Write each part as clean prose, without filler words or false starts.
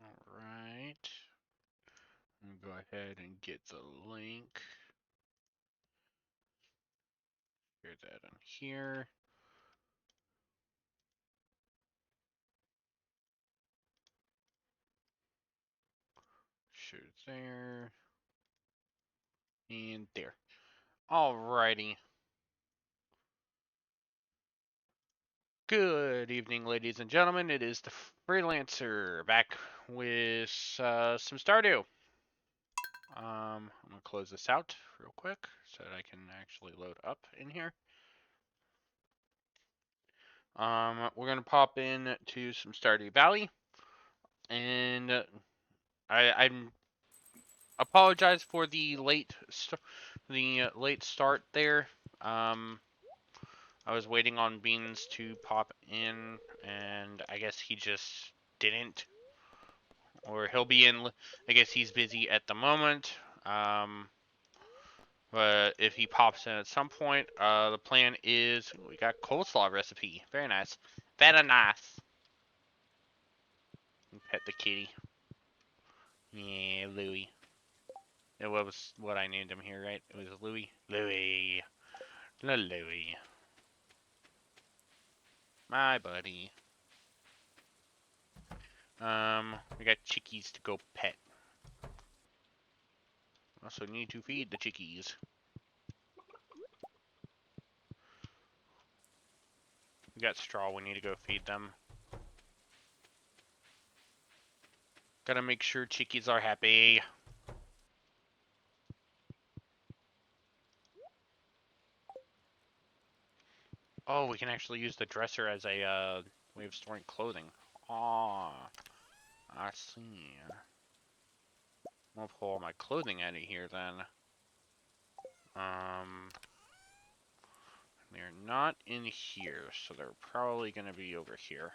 All right. I'm gonna go ahead and get the link. Share that on here. Share there. And there. Alrighty. Good evening, ladies and gentlemen. It is the Freelancer back with some Stardew. I'm gonna close this out real quick so that I can actually load up in here. We're gonna pop in to some Stardew Valley, and I apologize for the late start there. I was waiting on Beans to pop in, and I guess he just didn't. Or he'll be in. I guess he's busy at the moment. But if he pops in at some point, the plan is we got coleslaw recipe. Very nice. Very nice. Pet the kitty. Yeah, Louie. It was what I named him here, right? It was Louie. Louie. Louie. My buddy. We got chickies to go pet. Also need to feed the chickies. We got straw, we need to go feed them. Gotta make sure chickies are happy. Oh, we can actually use the dresser as a way of storing clothing. Ah, I see. I'll pull all my clothing out of here then. They're not in here, so they're probably gonna be over here.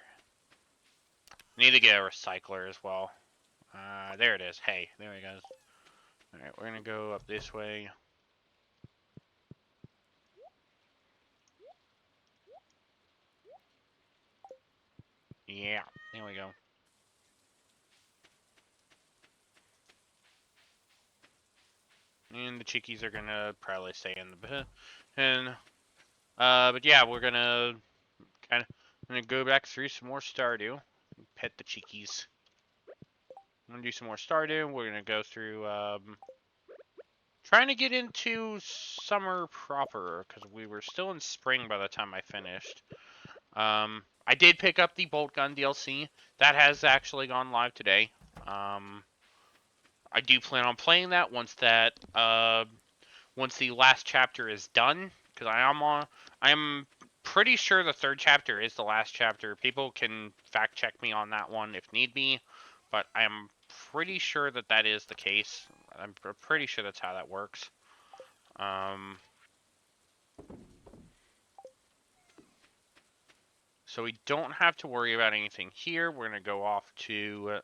Need to get a recycler as well. There it is. Hey, there it goes. Alright, we're gonna go up this way. Yeah, there we go. And the chickies are gonna probably stay in the but yeah, we're gonna go back through some more Stardew. Pet the chickies. I'm gonna do some more Stardew. We're gonna go through trying to get into summer proper because we were still in spring by the time I finished. I did pick up the bolt gun DLC. That has actually gone live today. I do plan on playing that once once the last chapter is done, because I am pretty sure the third chapter is the last chapter. People can fact check me on that one if need be, but I am pretty sure that that is the case. I'm pretty sure that's how that works. So we don't have to worry about anything here. We're gonna go off to.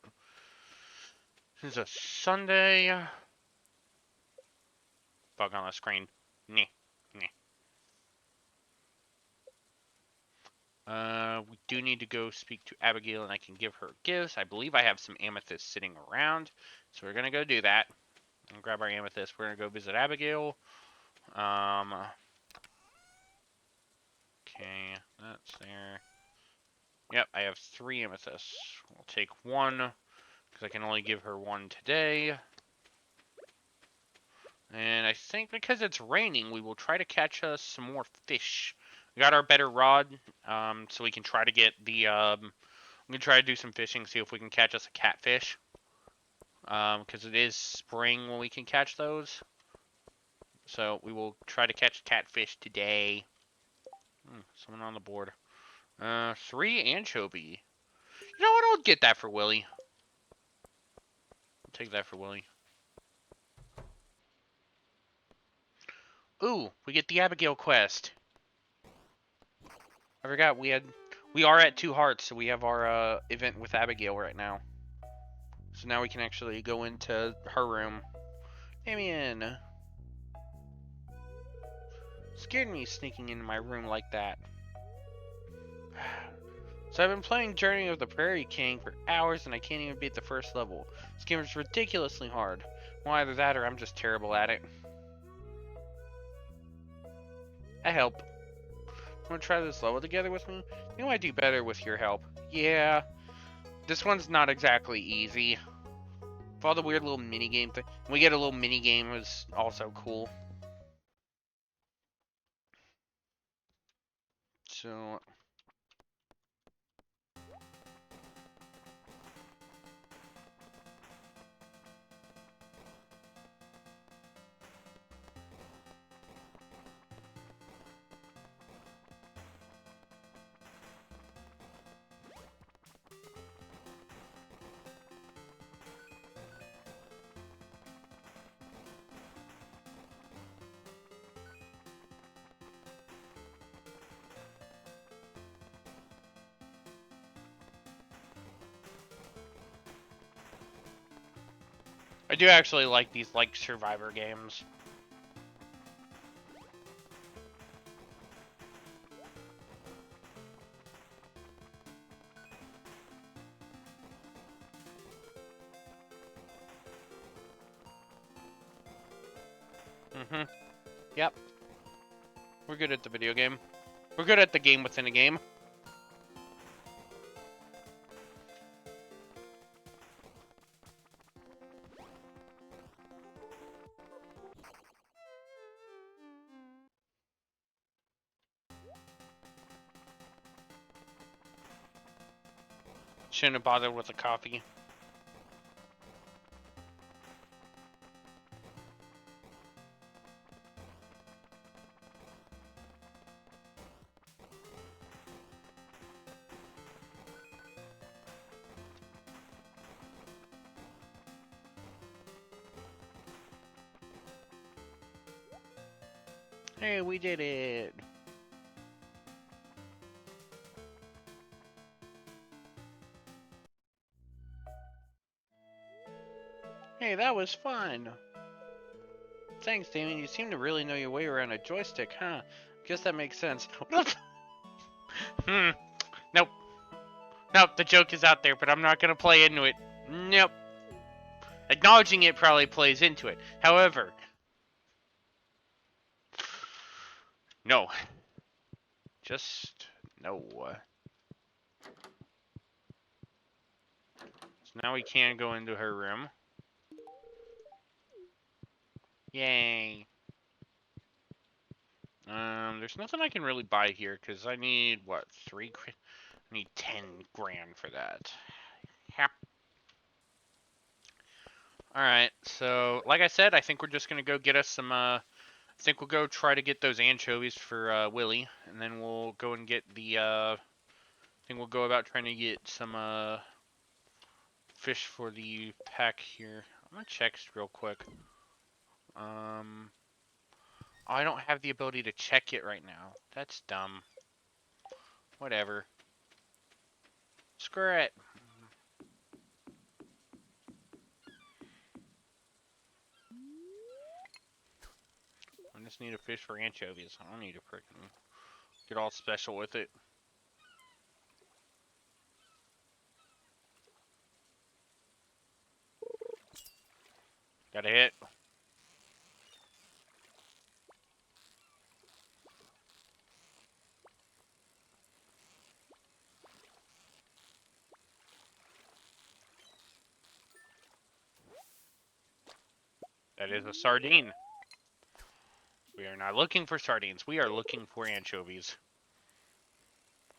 This is a Sunday. Bug on the screen. Nyeh. We do need to go speak to Abigail, and I can give her gifts. I believe I have some amethyst sitting around, so we're gonna go do that. And grab our amethyst. We're gonna go visit Abigail. Okay, that's there. Yep, I have 3 amethysts. We'll take 1, because I can only give her 1 today. And I think because it's raining, we will try to catch us some more fish. We got our better rod, so we can try to get the, we can try to do some fishing, see if we can catch us a catfish. Because it is spring when we can catch those. So we will try to catch catfish today. Someone on the board. 3 anchovy. You know what? I'll get that for Willie. I'll take that for Willie. Ooh, we get the Abigail quest. I forgot we are at 2 hearts, so we have our event with Abigail right now. So now we can actually go into her room. Damien! Scared me sneaking into my room like that. So I've been playing Journey of the Prairie King for hours and I can't even beat the first level. This game is ridiculously hard. Well, either that or I'm just terrible at it. I help. Want to try this level together with me? You know I do better with your help. Yeah. This one's not exactly easy. With all the weird little minigame thing. We get a little minigame is also cool. So... I do actually like these, like, Survivor games. Mm-hmm. Yep. We're good at the video game. We're good at the game within a game. Shouldn't have bothered with the coffee. Hey, we did it. Hey, that was fun. Thanks, Damien. You seem to really know your way around a joystick, huh? Guess that makes sense. Nope. Nope, the joke is out there, but I'm not gonna play into it. Nope. Acknowledging it probably plays into it. However... No. Just... no. So now we can go into her room. Yay. There's nothing I can really buy here, because I need, what, I need 10 grand for that. Yep. Alright, so, like I said, I think we're just gonna go get us some, I think we'll go try to get those anchovies for, Willie, and then we'll go and get the, I think we'll go about trying to get some, fish for the pack here. I'm gonna check real quick. I don't have the ability to check it right now. That's dumb. Whatever. Screw it. I just need a fish for anchovies. I don't need to freaking get all special with it. Got a hit. That is a sardine. We are not looking for sardines. We are looking for anchovies.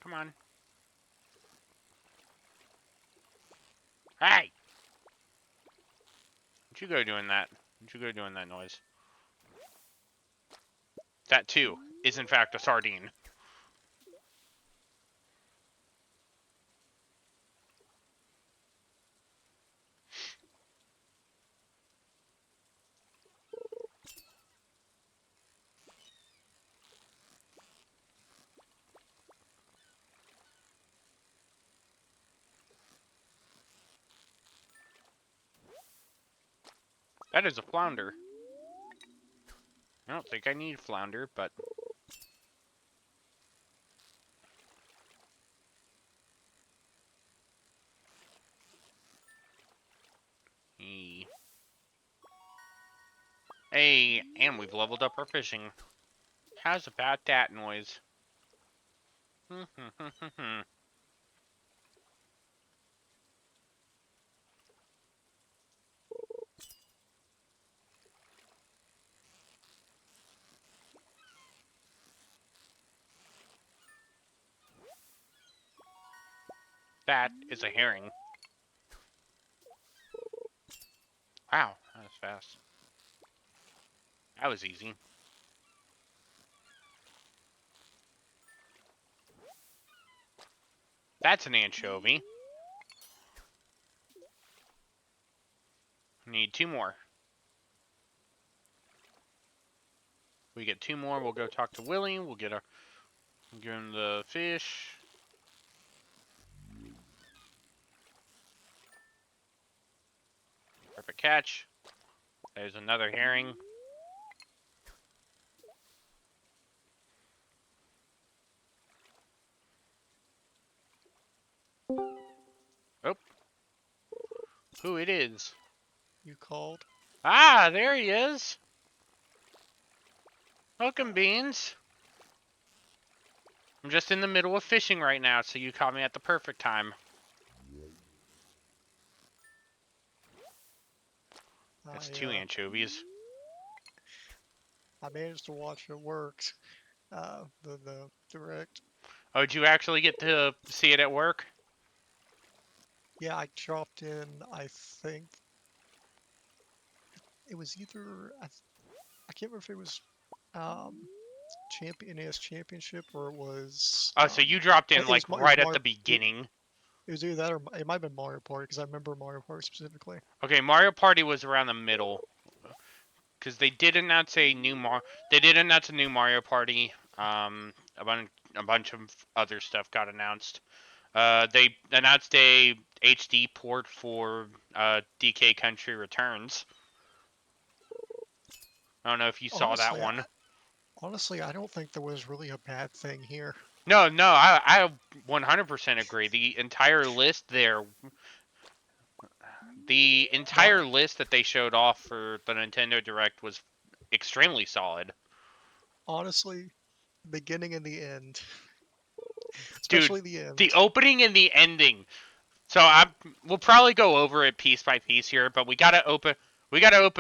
Come on. Hey! Don't you go doing that. Don't you go doing that noise. That, too, is in fact a sardine. That is a flounder. I don't think I need flounder, but... Hey, and we've leveled up our fishing. How's about that noise? That is a herring. Wow, that was fast. That was easy. That's an anchovy. Need 2 more. We get 2 more, we'll go talk to Willie. We'll give him the fish. Perfect catch. There's another herring. Oh. Who it is? You called? Ah, there he is. Welcome, Beans. I'm just in the middle of fishing right now, so you caught me at the perfect time. That's 2 anchovies. I managed to watch it worked. The direct. Oh, did you actually get to see it at work? Yeah, I dropped in. I think it was either I can't remember if it was NAS Championship or it was. Oh, so you dropped in It like was, it was right at Mario. the beginning. It was either that or it might have been Mario Party because I remember Mario Party specifically. Okay, Mario Party was around the middle. Because they did announce a new Mario Party. A bunch of other stuff got announced. They announced a HD port for DK Country Returns. I don't know if you saw that one. Honestly, I don't think there was really a bad thing here. No, I 100% agree. The entire list that they showed off for the Nintendo Direct was extremely solid. Honestly, beginning and the end. Dude, Especially the end. the opening and the ending. So we'll probably go over it piece by piece here, but we gotta open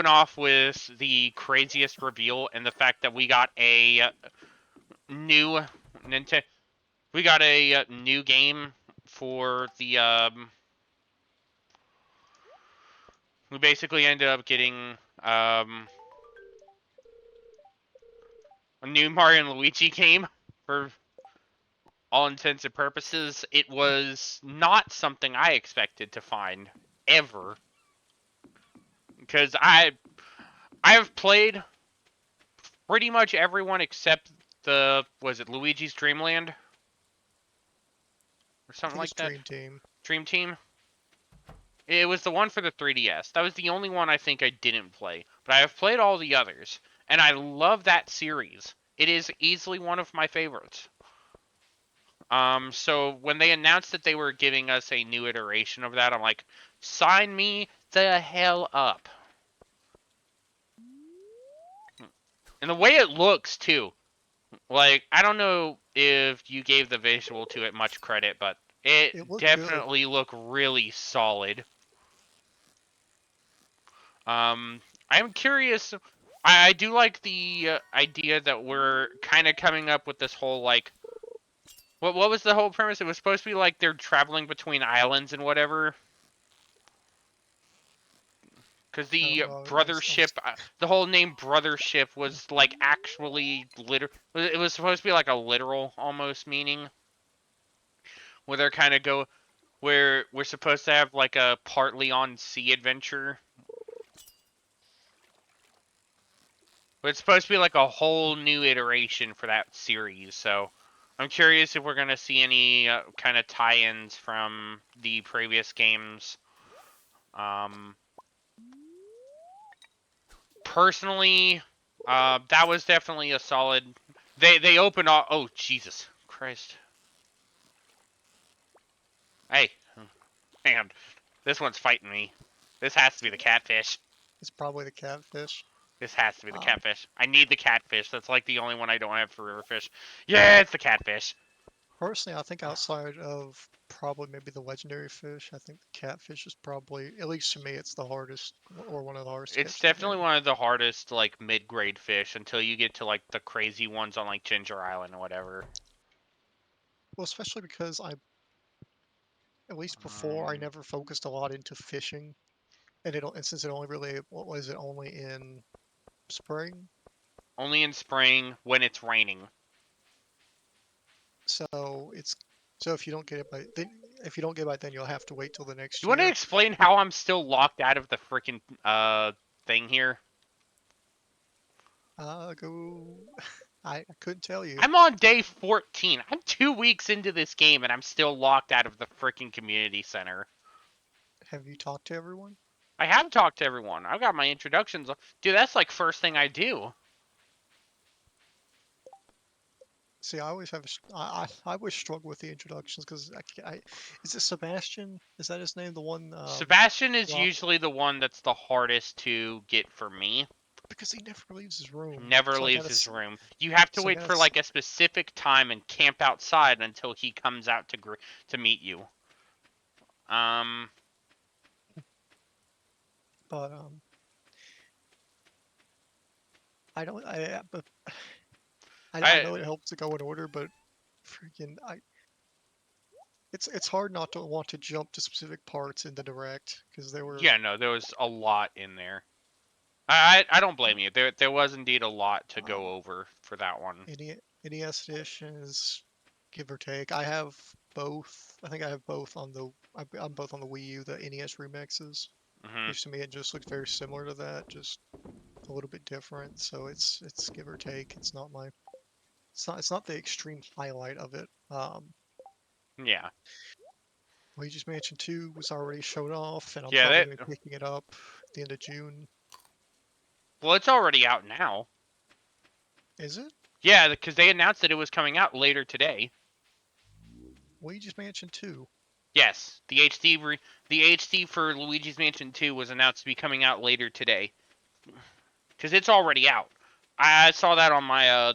off with the craziest reveal and the fact that we got a new Nintendo. We got a new game for the. We basically ended up getting a new Mario and Luigi game for all intents and purposes. It was not something I expected to find ever, because I've played pretty much everyone except was it Luigi's Dreamland or I something think it's like that? Dream Team. Dream Team. It was the one for the 3DS. That was the only one I think I didn't play, but I have played all the others, and I love that series. It is easily one of my favorites. So when they announced that they were giving us a new iteration of that, I'm like, sign me the hell up. And the way it looks too. Like, I don't know if you gave the visual to it much credit, but it definitely looked really solid. I'm curious. I do like the idea that we're kind of coming up with this whole, like, what was the whole premise? It was supposed to be like they're traveling between islands and whatever. Because the brothership, the whole name brothership was like actually it was supposed to be like a literal almost meaning. Where they're kind of where we're supposed to have like a partly on sea adventure. But it's supposed to be like a whole new iteration for that series, so I'm curious if we're going to see any kind of tie-ins from the previous games. personally, that was definitely a solid. They opened all. Oh Jesus Christ! Hey, hang on. This one's fighting me. This has to be the catfish. It's probably the catfish. This has to be the Um, catfish. I need the catfish. That's like the only one I don't have for river fish. Yeah, it's the catfish. Personally, I think outside of probably maybe the legendary fish, I think the catfish is probably, at least to me, it's the hardest or one of the hardest to It's catch in the definitely game. one of the hardest like mid-grade fish until you get to like the crazy ones on like Ginger Island or whatever. Well, especially because at least before, I Um, never focused a lot into fishing, and since it only really, what was it, only in spring, Only in spring when it's raining. so it's so if you don't get it by then, if you don't get it by then, you'll have to wait till the next You want to year. explain how I'm still locked out of the freaking thing here? Go. I couldn't tell you. I'm on day 14. I'm 2 weeks into this game and I'm still locked out of the freaking community center. Have you talked to everyone? I have talked to everyone. I've got my introductions. Dude, that's like first thing I do. See, I always have, I always struggle with the introductions because is it Sebastian? Is that his name? The one, Sebastian is Rob, usually the one that's the hardest to get for me. because he never leaves his room. Never So I leaves gotta, his room. You have to so I wait gotta, for like a specific time and camp outside until he comes out to meet you. Um, but I don't, but I I know it helps to go in order, but freaking, it's hard not to want to jump to specific parts in the direct because there were yeah, no, there was a lot in there. I don't blame you. There was indeed a lot to um, go over for that one. NES editions, give or take. I have both. I think I have both on the. I'm both on the Wii U, the NES remixes, Hmm. which to me it just looks very similar to that, just a little bit different. So it's give or take. It's not the extreme highlight of it. Yeah, Luigi's Mansion 2 was already shown off, and I'm yeah. probably That gonna be picking it up at the end of June. well, it's already out now. Is it? Yeah, because they announced that it was coming out later today. Luigi's Mansion 2. Yes, the HD for Luigi's Mansion 2 was announced to be coming out later today because it's already out. I saw that on my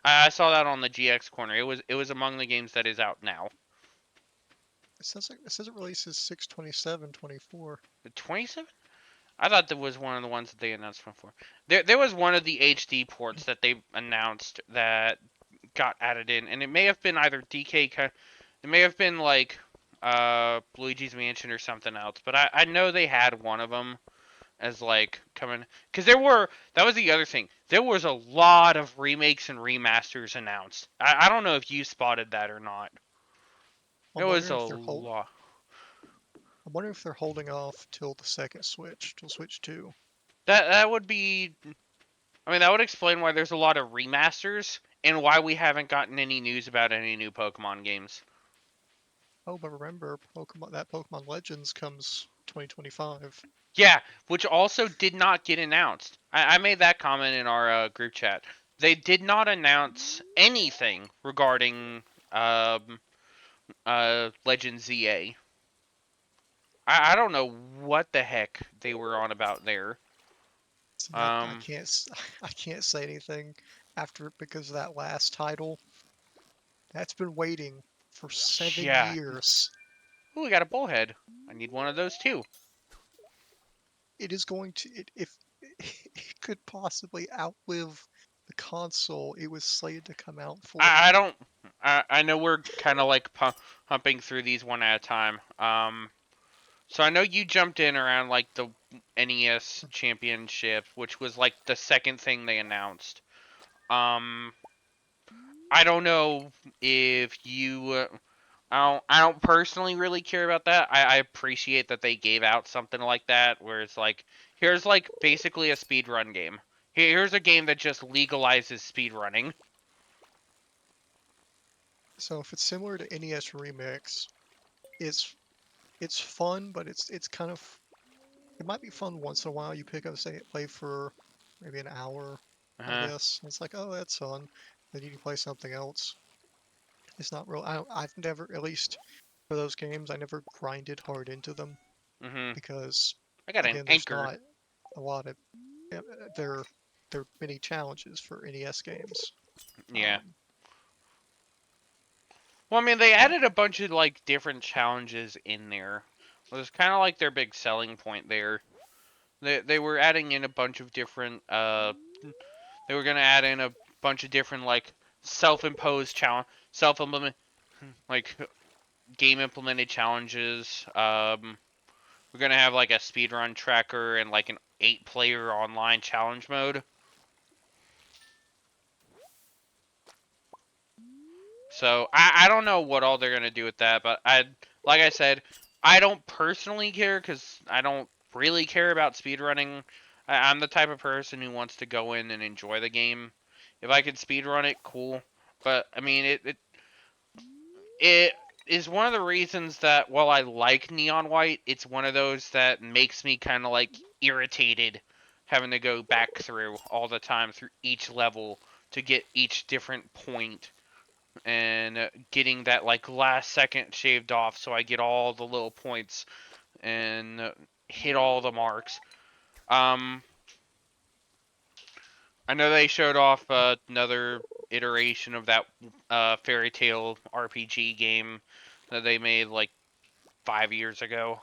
I saw that on the GX corner. It was among the games that is out now. It says it releases 6/27/24. The 27? I thought that was one of the ones that they announced before. There was one of the HD ports that they announced that got added in, and it may have been either DK. It may have been like Luigi's Mansion or something else, but I know they had one of them as like coming because that was the other thing. There was a lot of remakes and remasters announced. I don't know if you spotted that or not. There I'm was wondering a if they're lot. I'm wondering if they're holding off till the second Switch, till Switch 2. That would be. I mean, that would explain why there's a lot of remasters and why we haven't gotten any news about any new Pokemon games. Oh, but remember, Pokemon Legends comes 2025. Yeah, which also did not get announced. I made that comment in our group chat. They did not announce anything regarding um, Legend ZA. I don't know what the heck they were on about there. See, I Um, can't I can't say anything after because of that last title. That's been waiting for seven yeah. years. Ooh, we got a bullhead. I need one of those too. It is going to if it could possibly outlive the console it was slated to come out for. I don't. I know we're kind of like pumping through these one at a time. So I know you jumped in around like the NES Championship, which was like the second thing they announced. Um, I don't know if you. I don't personally really care about that. I appreciate that they gave out something like that, where it's like, here's like basically a speed run game. Here's a game that just legalizes speed running. So if it's similar to NES Remix, it's it's fun, but it's kind of it might be fun once in a while. You pick up, say, play for. maybe an hour, I Uh-huh. guess. It's like, oh, that's fun. Then you can play something else. It's not real. I've never, at least for those games, I never grinded hard into them Mhm. because, I got an again, there's anchor. not a lot of uh, there there are many challenges for NES games. Yeah. Um, Well, I mean, they but added a bunch of like different challenges in there. It was kind of like their big selling point there. They were adding in a bunch of different they were gonna add in a bunch of different like self-imposed challenge, self-implement like game implemented challenges. We're gonna have like a speedrun tracker and like an 8-player online challenge mode. So I don't know what all they're gonna do with that, but like I said, I don't personally care because I don't really care about speedrunning. I'm the type of person who wants to go in and enjoy the game. If I could speedrun it, cool. But I mean, it is one of the reasons that while I like Neon White, it's one of those that makes me kind of like irritated having to go back through all the time through each level to get each different point and getting that like last second shaved off so I get all the little points and hit all the marks. Um, I know they showed off another iteration of that Fairy Tale RPG game that they made like 5 years ago.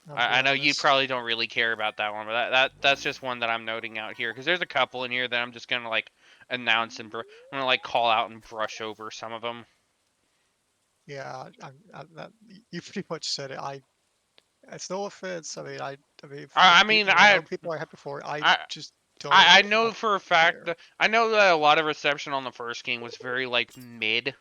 I'll be I know you honest. probably don't really care about that one, but that's just one that I'm noting out here because there's a couple in here that I'm just gonna like announce and I'm gonna like call out and brush over some of them. Yeah, you pretty much said it. It's no offense. I mean, for the I people, mean, the known people I had before, I I just I don't know for a fact care. that I know that a lot of reception on the first game was very like mid.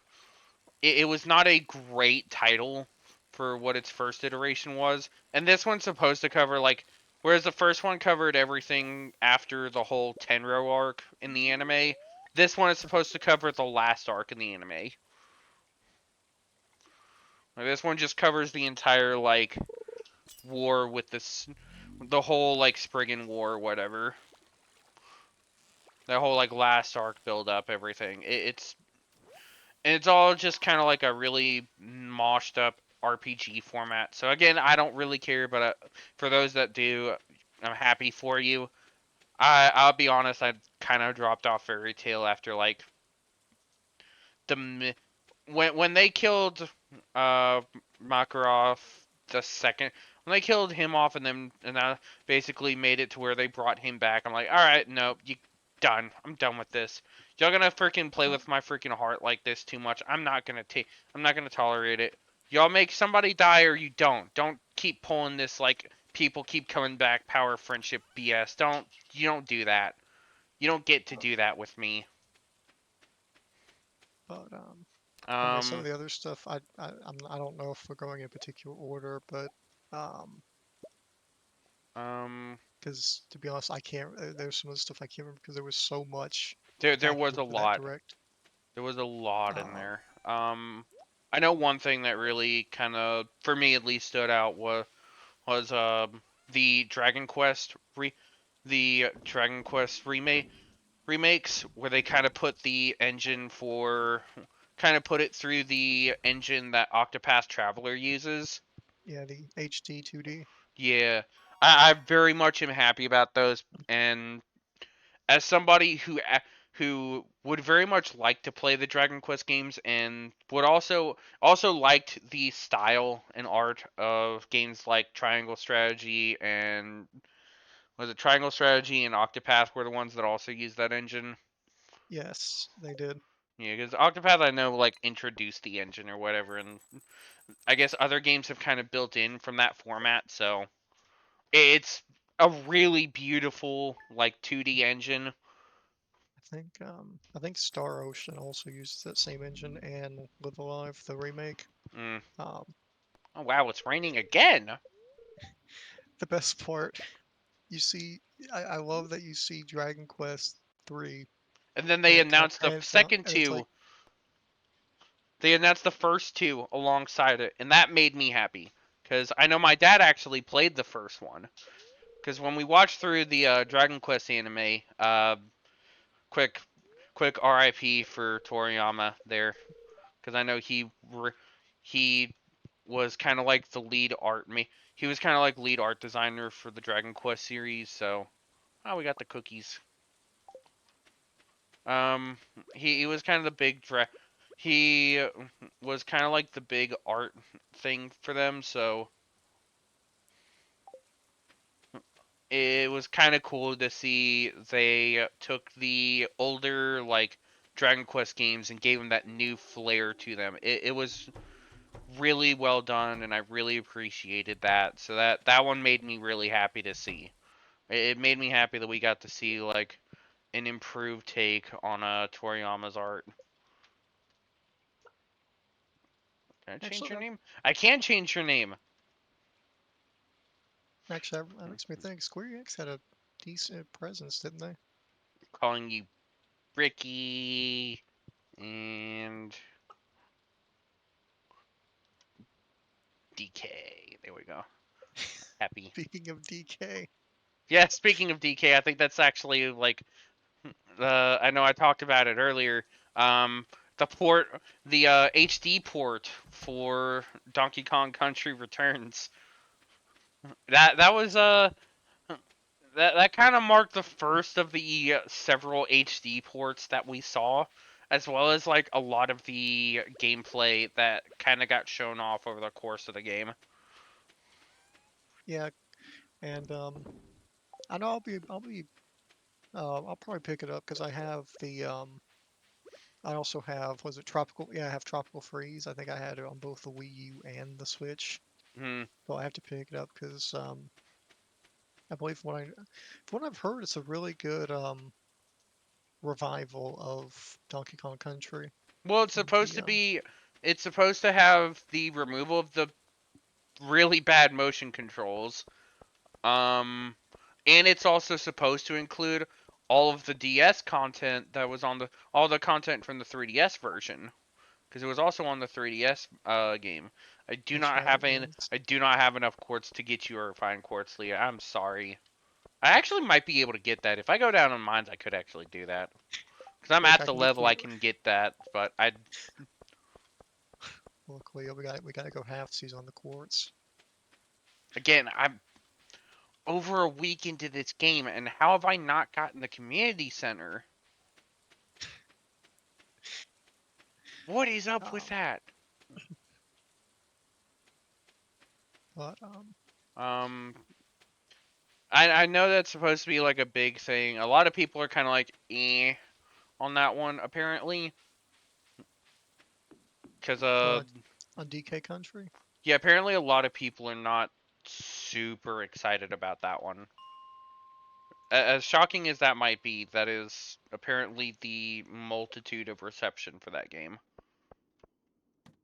It was not a great title for what its first iteration was, and this one's supposed to cover like whereas the first one covered everything after the whole Tenro arc in the anime, this one is supposed to cover the last arc in the anime. Like, this one just covers the entire like war with this the whole like Spriggan war or whatever. That whole like last arc build up everything. It's all just kind of like a really moshed up RPG format. So again, I don't really care, but for those that do, I'm happy for you. I'll be honest, I kind of dropped off Fairy Tail after like the when they killed uh Makarov the second when they killed him off and basically made it to where they brought him back. I'm like, all right, no, you done. I'm done with this. Y'all gonna freaking play Uh, with my freaking heart like this too much. I'm not gonna tolerate it. Y'all make somebody die or you don't. Don't keep pulling this like people keep coming back power friendship BS. You don't do that. You don't get to do that with me. but I mean, some of Um the other stuff, I don't know if we're going in particular order, but um, um because to be honest, I can't. There's some of the stuff I can't remember because there was so much there packed was a into that lot. direct. There was a lot in Um, there. I know one thing that really kind of, for me at least, stood out was the Dragon Quest remakes where they kind of put the engine for kind of put it through the engine that Octopath Traveler uses. yeah, the HD 2D. Yeah, I very much am happy about those, and as somebody who would very much like to play the Dragon Quest games and would also liked the style and art of games like Triangle Strategy and was it Triangle Strategy and Octopath were the ones that also used that engine. Yes, they did. Yeah, because Octopath I know like introduced the engine or whatever, and I guess other games have kind of built in from that format, so it's a really beautiful like 2D engine. I think Star Ocean also uses that same engine and Live Alive, the remake. Mm. Um, Oh wow, it's raining again. the best part, you see, I love that you see Dragon Quest 3 And then and they it kind of announced the pans down second and it's two. like, They announced the first two alongside it, and that made me happy because I know my dad actually played the first one. Because when we watched through the Dragon Quest anime, quick quick RIP for Toriyama there, because I know he was kind of like the lead art me. He was kind of like lead art designer for the Dragon Quest series. So, we got the cookies. Um, he was kind of the he was kind of like the big art thing for them. So it was kind of cool to see they took the older like Dragon Quest games and gave them that new flair to them. It was really well done, and I really appreciated that. So that one made me really happy to see. It made me happy that we got to see like an improved take on Toriyama's art. Can I change your Actually, name? I can change your name. that makes me think Square Enix had a decent presence, didn't they? Calling you Bricky and DK. There we go. Happy. Speaking of DK, Yeah, speaking of DK, I think that's actually like I know I talked about it earlier. Um, the port, the HD port for Donkey Kong Country Returns. That was that kind of marked the first of the several HD ports that we saw, as well as like a lot of the gameplay that kind of got shown off over the course of the game. yeah, and I know I'll probably pick it up because I have the I also have, was it Tropical? Yeah, I have Tropical Freeze. I think I had it on both the Wii U and the Switch. Hmm. So I have to pick it up because I believe from what I've heard, it's a really good revival of Donkey Kong Country Well, it's from supposed the to be. It's supposed to have the removal of the really bad motion controls. Um, and it's also supposed to include all of the DS content that was on the all the content from the 3DS version because it was also on the 3DS game. That's right, it was. I do not have enough quartz to get you a refined quartz, Leah. I'm sorry. I actually might be able to get that if I go down on mines. I could actually do that because I'm Look, at I the can get level I you. can get that. But I Look, Leo, we gotta go halfsies on the quartz. again I'm over a week into this game, and how have I not gotten the community center? What is up with Um, that? but Um, I know that's supposed to be like a big thing. A lot of people are kind of like on that one apparently, because uh, on DK Country, yeah, apparently a lot of people are not super excited about that one. As shocking as that might be, that is apparently the multitude of reception for that game.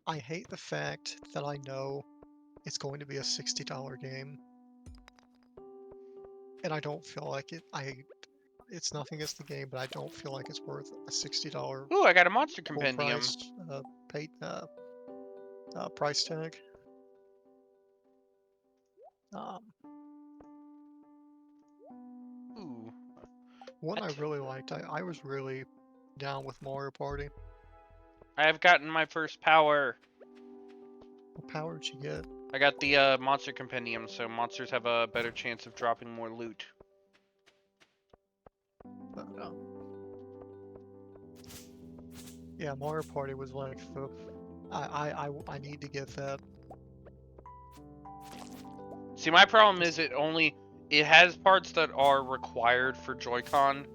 I hate the fact that I know it's going to be a $60 game, and I don't feel like it. It's nothing against the game, but I don't feel like it's worth a $60 Ooh, I got a monster full compendium. price paid price tag. Um, Ooh, One I what? really liked. I was really down with Mario Party. I have gotten my first power. What power did you get? I got the monster compendium, so monsters have a better chance of dropping more loot. But, yeah, Mario Party was like the. I need to get that. See, my problem Just is it has parts that are required for Joy-Con,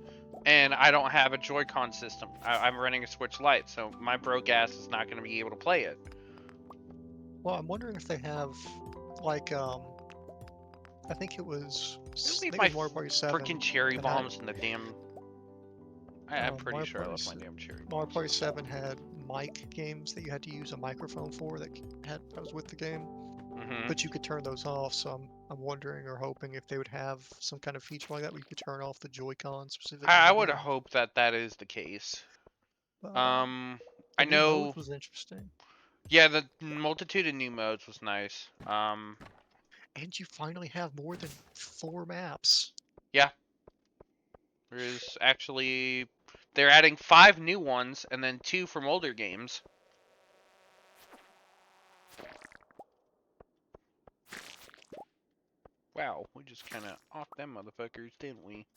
and I don't have a Joy-Con system. I'm running a Switch Lite, so my broke ass is not going to be able to play it. well, I'm wondering if they have like I think it was Did I I leave think it my was Mario Party freaking 7 cherry that had bombs in the damn? I'm pretty Mario sure I Party left my damn cherry Mario bombs. Party 7 had mic games that you had to use a microphone for that was with the game, Hmm. but you could turn those off. So I'm wondering or hoping if they would have some kind of feature like that where you could turn off the Joy-Con specifically in I the would game. hope that that is the case. But Um, the I new know. modes was interesting. Yeah, the multitude of new modes was nice. And you finally have more than 4 maps. Yeah, there's actually they're adding 5 new ones and then 2 from older games. Wow, we just kind of off them motherfuckers, didn't we?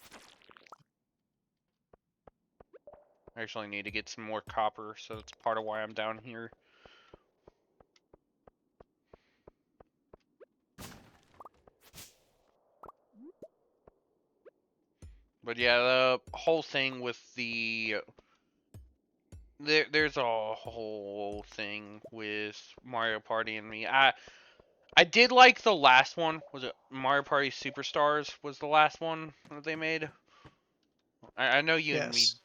I actually need to get some more copper, so that's part of why I'm down here. But yeah, the whole thing with there's a whole thing with Mario Party and me. I did like the last one. Was it Mario Party Superstars? Was the last one that they made? I know you and me. Yes.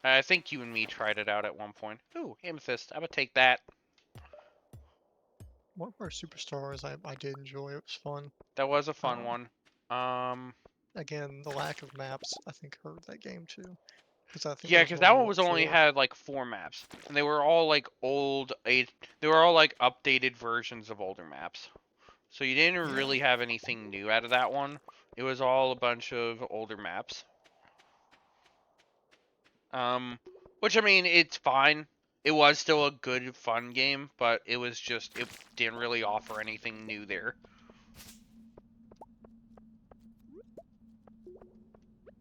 I think you and me tried it out at one point. Ooh, amethyst. I would take that. One of our superstars I did enjoy. It was fun. That was a fun Um, one. Um, Again, the lack of maps I think hurt that game too, because I think yeah, there was because that only one what was only 4. had like 4 maps, and they were all like they were all like updated versions of older maps. So you didn't Yeah. really have anything new out of that one. It was all a bunch of older maps. Which I mean, it's fine. It was still a good, fun game, but it didn't really offer anything new there.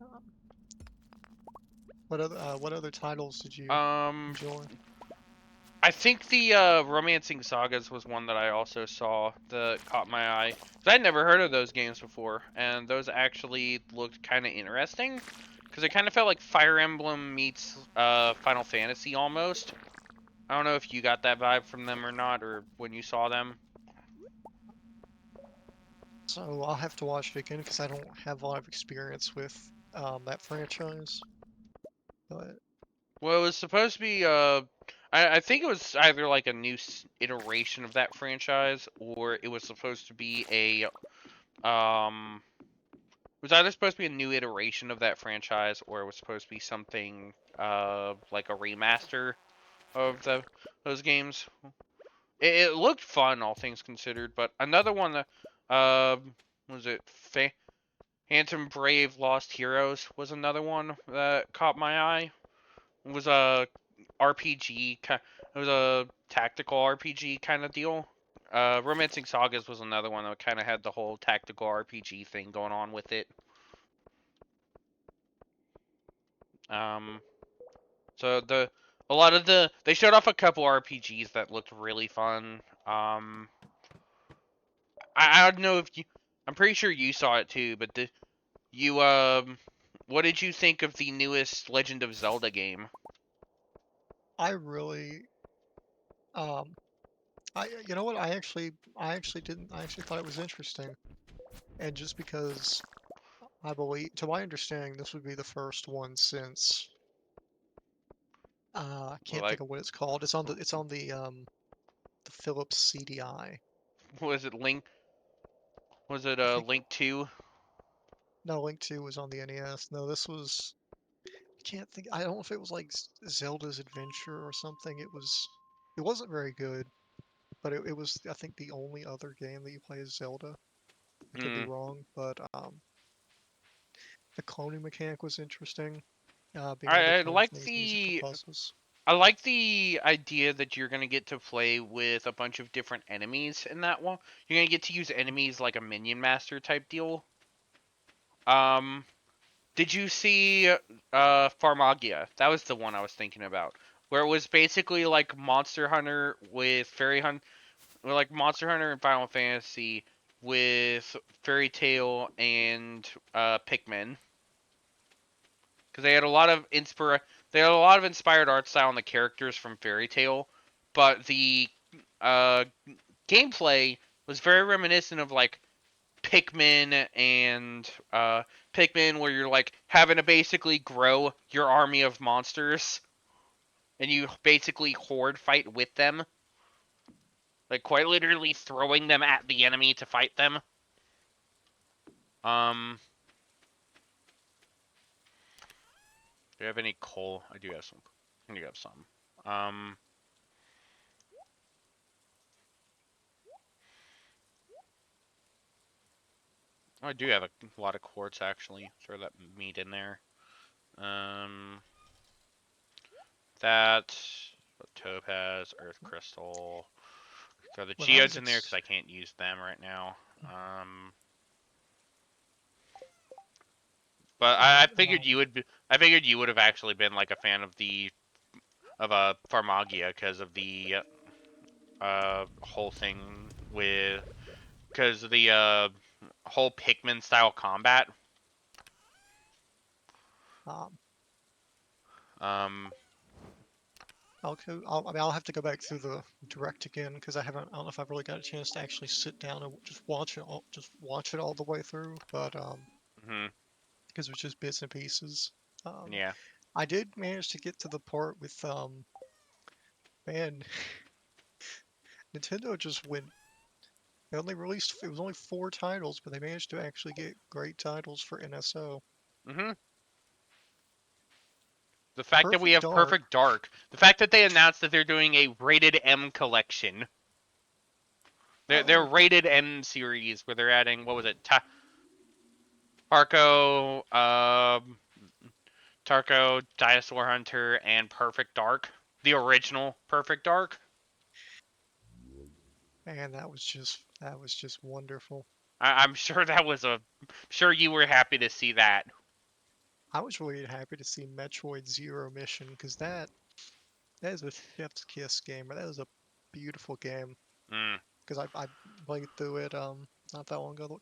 Um, what other titles did you Um, enjoy? I think the Romancing Sagas was one that I also saw that caught my eye. 'Cause I'd never heard of those games before, and those actually looked kind of interesting. Because it kind of felt like Fire Emblem meets Final Fantasy almost. I don't know if you got that vibe from them or not, or when you saw them. So I'll have to watch it again because I don't have a lot of experience with that franchise. But Well, it was supposed to be. I think it was either like a new iteration of that franchise, or it was supposed to be a it was either supposed to be a new iteration of that franchise, or it was supposed to be something like a remaster of those games. It looked fun, all things considered. But another one that was it Phantom Brave Lost Heroes was another one that caught my eye. It was a RPG. It was a tactical RPG kind of deal. Romancing Sagas was another one that kind of had the whole tactical RPG thing going on with it. Um, so a lot of they showed off a couple RPGs that looked really fun. I don't know if you. I'm pretty sure you saw it too, but you what did you think of the newest Legend of Zelda game? I really, um, you know what? I actually didn't. I actually thought it was interesting, and just because I believe, to my understanding, this would be the first one since I can't think Like, of what it's called. It's on the Philips CDI. was it Link? Was it I think Link 2? no, Link 2 was on the NES. No, this was. I can't think. I don't know if it was like Zelda's Adventure or something. It wasn't very good, but it was. I think the only other game that you play as Zelda. I could be Hmm. wrong, but the cloning mechanic was interesting. Being able to I clone like things and use it for the puzzles. I like the idea that you're gonna get to play with a bunch of different enemies in that one. You're gonna get to use enemies like a minion master type deal. Um, did you see Farmagia? That was the one I was thinking about, where it was basically like Monster Hunter with Fairy Hunt, or like Monster Hunter and Final Fantasy with Fairy Tail and Pikmin, because they had a lot of inspired art style on the characters from Fairy Tail, but the uh, gameplay was very reminiscent of like Pikmin and Pikmin, where you're like having to basically grow your army of monsters, and you basically horde fight with them, like quite literally throwing them at the enemy to fight them. Um, do you have any coal? I do have some. I do have some. Um, I do have a lot of quartz actually. Throw that meat in there. Um, that topaz, earth crystal. Throw the When I was geodes in there because I can't use them right now. But I figured you would. I figured you would have actually been like a fan of the Farmagia because of the whole thing with because of the whole Pikmin style combat. um, Um, I mean, I'll have to go back through the direct again because I haven't. I don't know if I've really got a chance to actually sit down and just watch it all the way through. But mhm, because it was just bits and pieces. Um, yeah. I did manage to get to the part with man, Nintendo just went. They only released it was only 4 titles, but they managed to actually get great titles for NSO. Mhm. The fact that we Perfect have Dark. Perfect Dark. The fact that they announced that they're doing a rated M collection. They're Oh, rated M series where they're adding what was it? Tarko, Tarko, Dinosaur Hunter, and Perfect Dark. The original Perfect Dark. man, that was just wonderful. I'm sure that was a. Sure, you were happy to see that. I was really happy to see Metroid Zero Mission because that is a chef's kiss game. That is a beautiful game Mm, because I played through it not that long ago.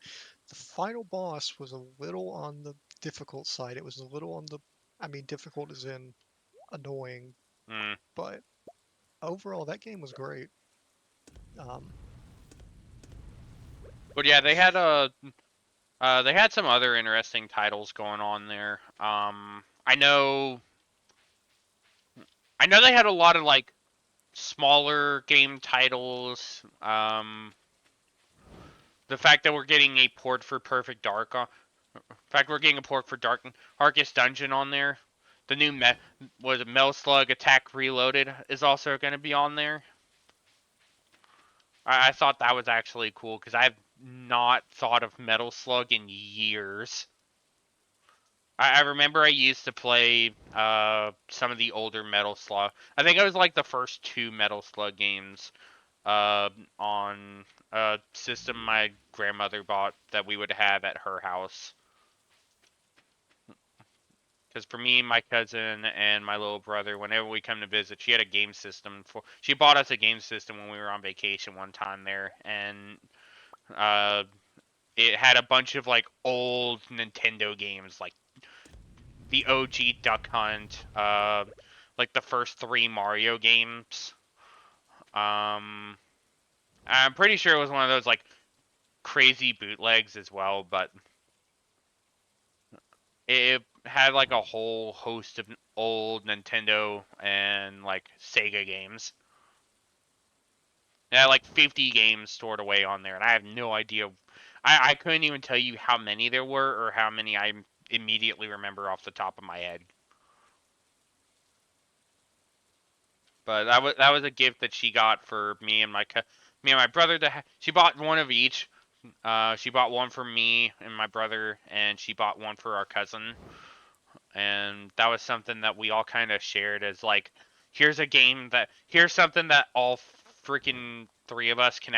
The final boss was a little on the difficult side. It was a little on the I mean difficult as in annoying, mm. but overall that game was great. Um, But yeah, they had some other interesting titles going on there. I know they had a lot of like smaller game titles. The fact that we're getting a port for Perfect Dark on, in fact we're getting a port for Darkest Dungeon on there. The new was it Metal Slug Attack Reloaded is also going to be on there. I thought that was actually cool because I've not thought of Metal Slug in years. I remember I used to play some of the older Metal Slug. I think it was like the first 2 Metal Slug games uh, on a system my grandmother bought that we would have at her house. Because for me, my cousin, and my little brother, whenever we come to visit, she had a game system for. She bought us a game system when we were on vacation one time there, and uh, it had a bunch of like old Nintendo games, like the OG Duck Hunt, like the first 3 Mario games. Um, I'm pretty sure it was one of those like crazy bootlegs as well, but it had like a whole host of old Nintendo and like Sega games. It had like 50 games stored away on there, and I have no idea. I couldn't even tell you how many there were or how many I immediately remember off the top of my head. But that was a gift that she got for me and my brother. She bought one of each. She bought one for me and my brother, and she bought one for our cousin. And that was something that we all kind of shared as like, here's something that all freaking 3 of us can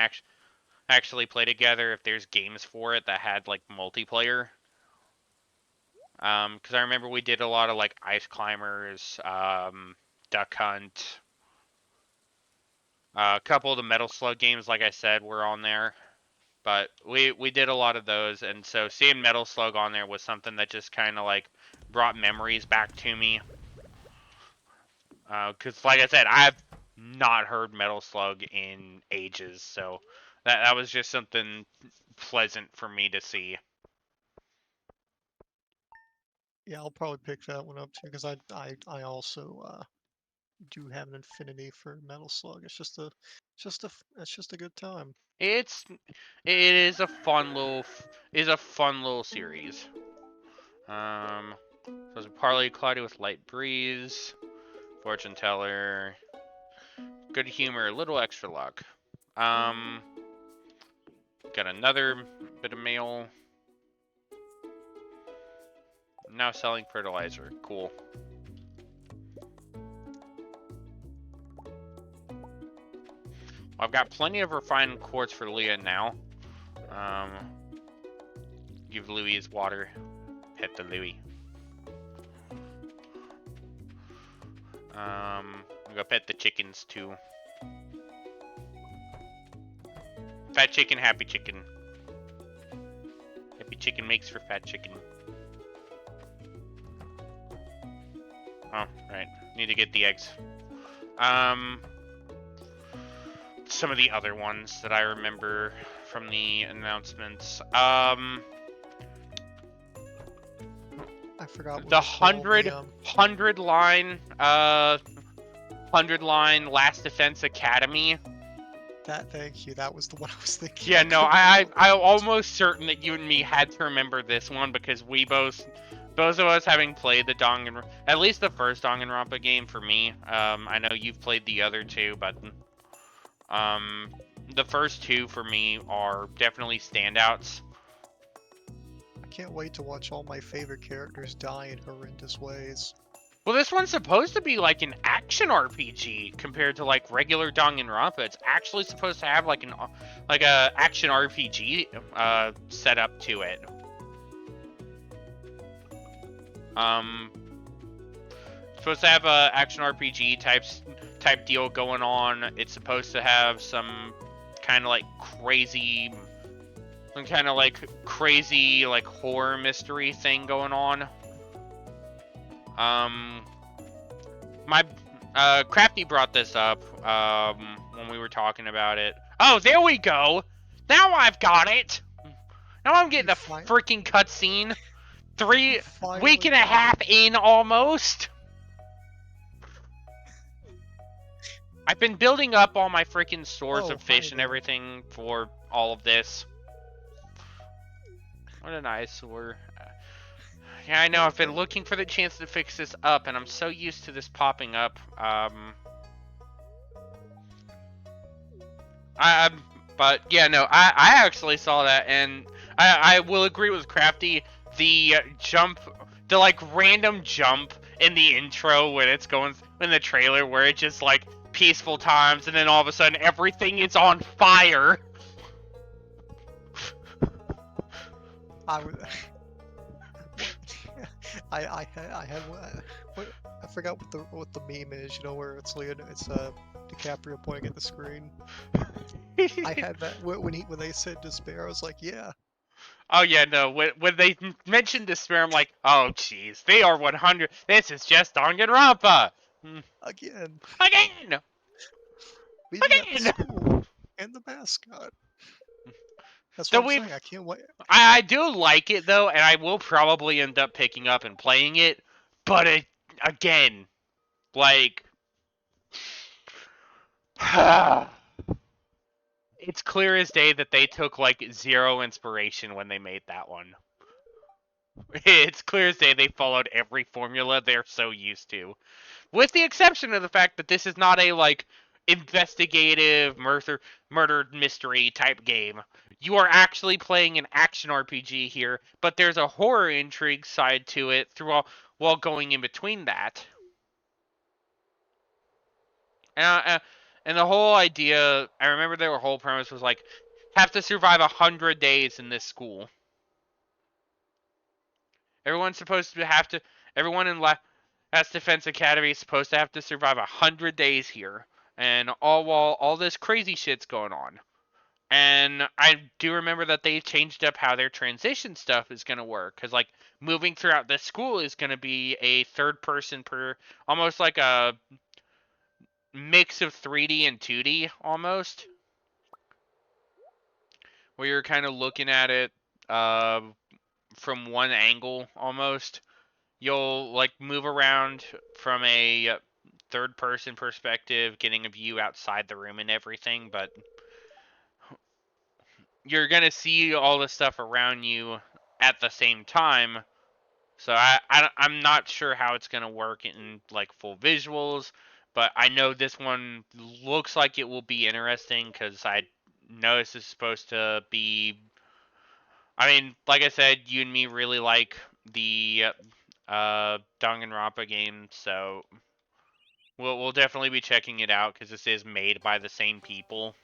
actually play together if there's games for it that had like multiplayer. Because I remember we did a lot of like Ice Climbers, Duck Hunt, a couple of the Metal Slug games, like I said, were on there. But we did a lot of those, and so seeing Metal Slug on there was something that just kind of like brought memories back to me. Because like I said, I've not heard Metal Slug in ages, so that was just something pleasant for me to see. yeah, I'll probably pick that one up too because I also do have an affinity for Metal Slug. It's just a good time. It's it is a fun little series. Um, so it's partly cloudy with light breeze, fortune teller, good humor, little extra luck. Um, got another bit of mail. Now selling fertilizer. Cool. I've got plenty of refined quartz for Leah now. Give Louis his water. Pet the Louis. I'm gonna pet the chickens too. Fat chicken, happy chicken. Happy chicken makes for fat chicken. Oh, right. Need to get the eggs. Some of the other ones that I remember from the announcements. I forgot what The it's called. 100 line Last Defense Academy. Thank you. That was the one I was thinking. Yeah, no, I'm almost certain that you and me had to remember this one because we both of us having played the at least the first Danganronpa game for me. I know you've played the other two, but the first two for me are definitely standouts. I can't wait to watch all my favorite characters die in horrendous ways. Well, this one's supposed to be like an action RPG compared to like regular Danganronpa. It's actually supposed to have like a action RPG setup to it. Supposed to have a action RPG type deal going on. It's supposed to have some kind of like crazy like horror mystery thing going on. My Crafty brought this up when we were talking about it. Oh, there we go. Now I've got it. Now I'm getting the freaking cutscene. Week and a half in almost. I've been building up all my freaking stores of fish and everything for all of this. What an eyesore. Yeah, I know. I've been looking for the chance to fix this up, and I'm so used to this popping up. But yeah, no, I actually saw that, and I will agree with Crafty. The the like random jump in the intro when it's going in the trailer, where it's just like peaceful times, and then all of a sudden everything is on fire. I had I forgot what the meme is. You know, where it's DiCaprio pointing at the screen. I had that when they said despair. I was like, yeah. Oh yeah, no. When they mentioned despair, I'm like, oh jeez, they are 100. This is just Danganronpa. Again. Again. School and the mascot. That's what I'm saying. I can't wait. I do like it though, and I will probably end up picking up and playing it. But again, like, it's clear as day that they took like zero inspiration when they made that one. It's clear as day they followed every formula they're so used to, with the exception of the fact that this is not a like investigative murder mystery type game. You are actually playing an action RPG here, but there's a horror intrigue side to it while going in between that. And the whole idea, I remember their whole premise was like, have to survive 100 days in this school. Everyone's supposed to have to. Everyone in Last Defense Academy is supposed to have to survive 100 days here, and all while all this crazy shit's going on. And I do remember that they changed up how their transition stuff is going to work, because like moving throughout the school is going to be a third person almost like a mix of 3D and 2D almost, where you're kind of looking at it from one angle almost. You'll like move around from a third person perspective, getting a view outside the room and everything, but you're gonna see all the stuff around you at the same time. So I'm not sure how it's gonna work in like full visuals, but I know this one looks like it will be interesting because I know this is supposed to be. I mean, like I said, you and me really like the Danganronpa game, so we'll definitely be checking it out because this is made by the same people.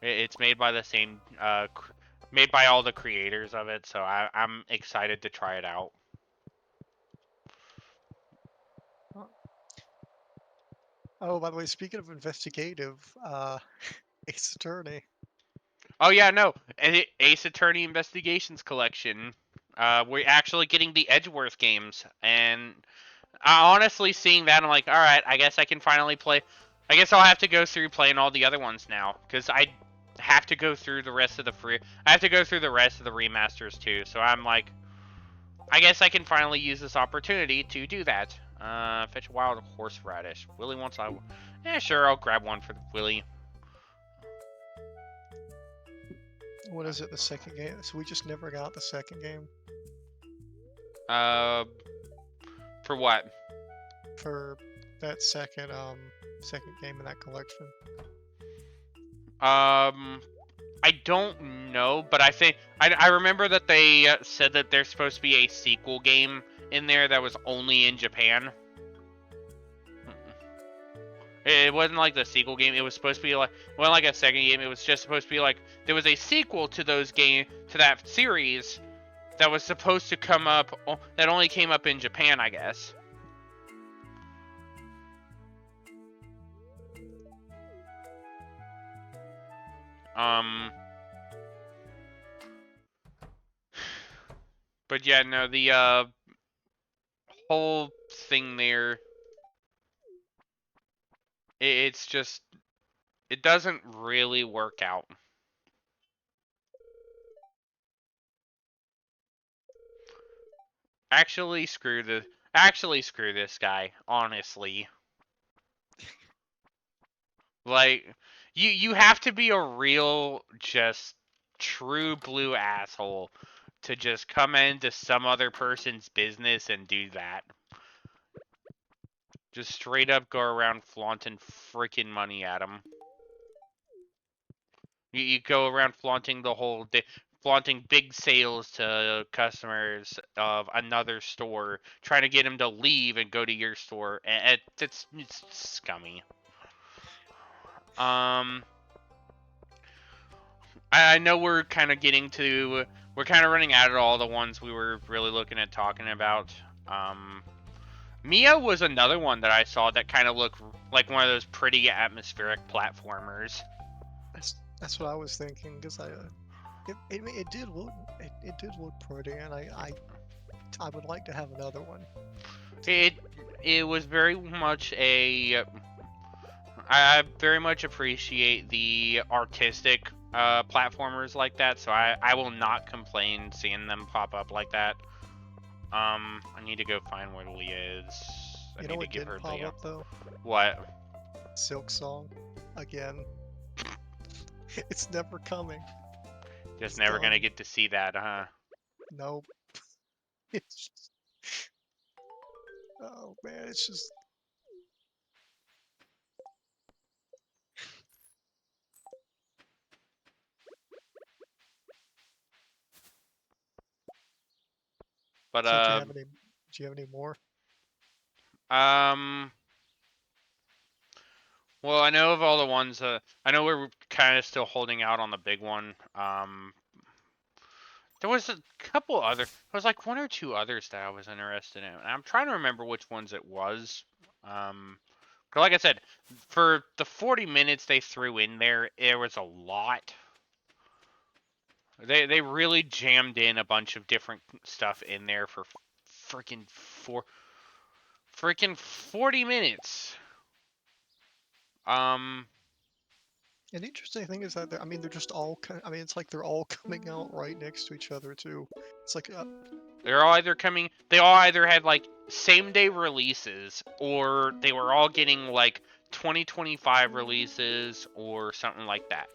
It's made by the same made by all the creators of it, so I'm excited to try it out. Oh, by the way, speaking of investigative, Ace Attorney. Oh yeah, no, Ace Attorney Investigations Collection. We're actually getting the Edgeworth games, and honestly, seeing that, I'm like, all right, I guess I can finally play. I guess I'll have to go through playing all the other ones now, because I have to go through the rest of the free. I have to go through the rest of the remasters too. So I'm like, I guess I can finally use this opportunity to do that. Fetch a wild horseradish. Willie wants I. Yeah, sure, I'll grab one for Willie. What is it? The second game? So we just never got the second game Uh, for what? for that second game in that collection. I don't know, but I think I remember that they said that there's supposed to be a sequel game in there that was only in Japan. It wasn't like the sequel game. It was supposed to be like, well, like a second game. It was just supposed to be like there was a sequel to that series that was supposed to come up that only came up in Japan, I guess. But yeah, no, the whole thing there, it's just, it doesn't really work out. Actually, screw this guy, honestly. Like, you have to be a real, just true blue asshole to just come into some other person's business and do that. Just straight up go around flaunting freaking money at them. You go around flaunting the whole day, flaunting big sales to customers of another store, trying to get them to leave and go to your store. And it's scummy. I know we're kind of running out of all the ones we were really looking at talking about. Mia was another one that I saw that kind of looked like one of those pretty atmospheric platformers. That's what I was thinking, because it did look pretty, and I would like to have another one. It was very much a. I very much appreciate the artistic platformers like that, so I will not complain seeing them pop up like that. I need to go find where Leah is. I You know need what to give didn't her pop Leah. up though? What? Silk Song, again. It's never coming. Just It's never done. gonna get to see that, huh? Nope. It's just... Oh man, it's just... But So do you have any more? um, well, I know of all the ones. I know we're kind of still holding out on the big one. There was a couple other. There was like one or two others that I was interested in. I'm trying to remember which ones it was. Um, 'Cause like I said, for the 40 minutes they threw in there, there was a lot. They really jammed in a bunch of different stuff in there for freaking 40 minutes. Um, And the interesting thing is that they're just all it's like they're all coming out right next to each other too. It's like they're all either coming. They all either had like same day releases, or they were all getting like 2025 releases or something like that.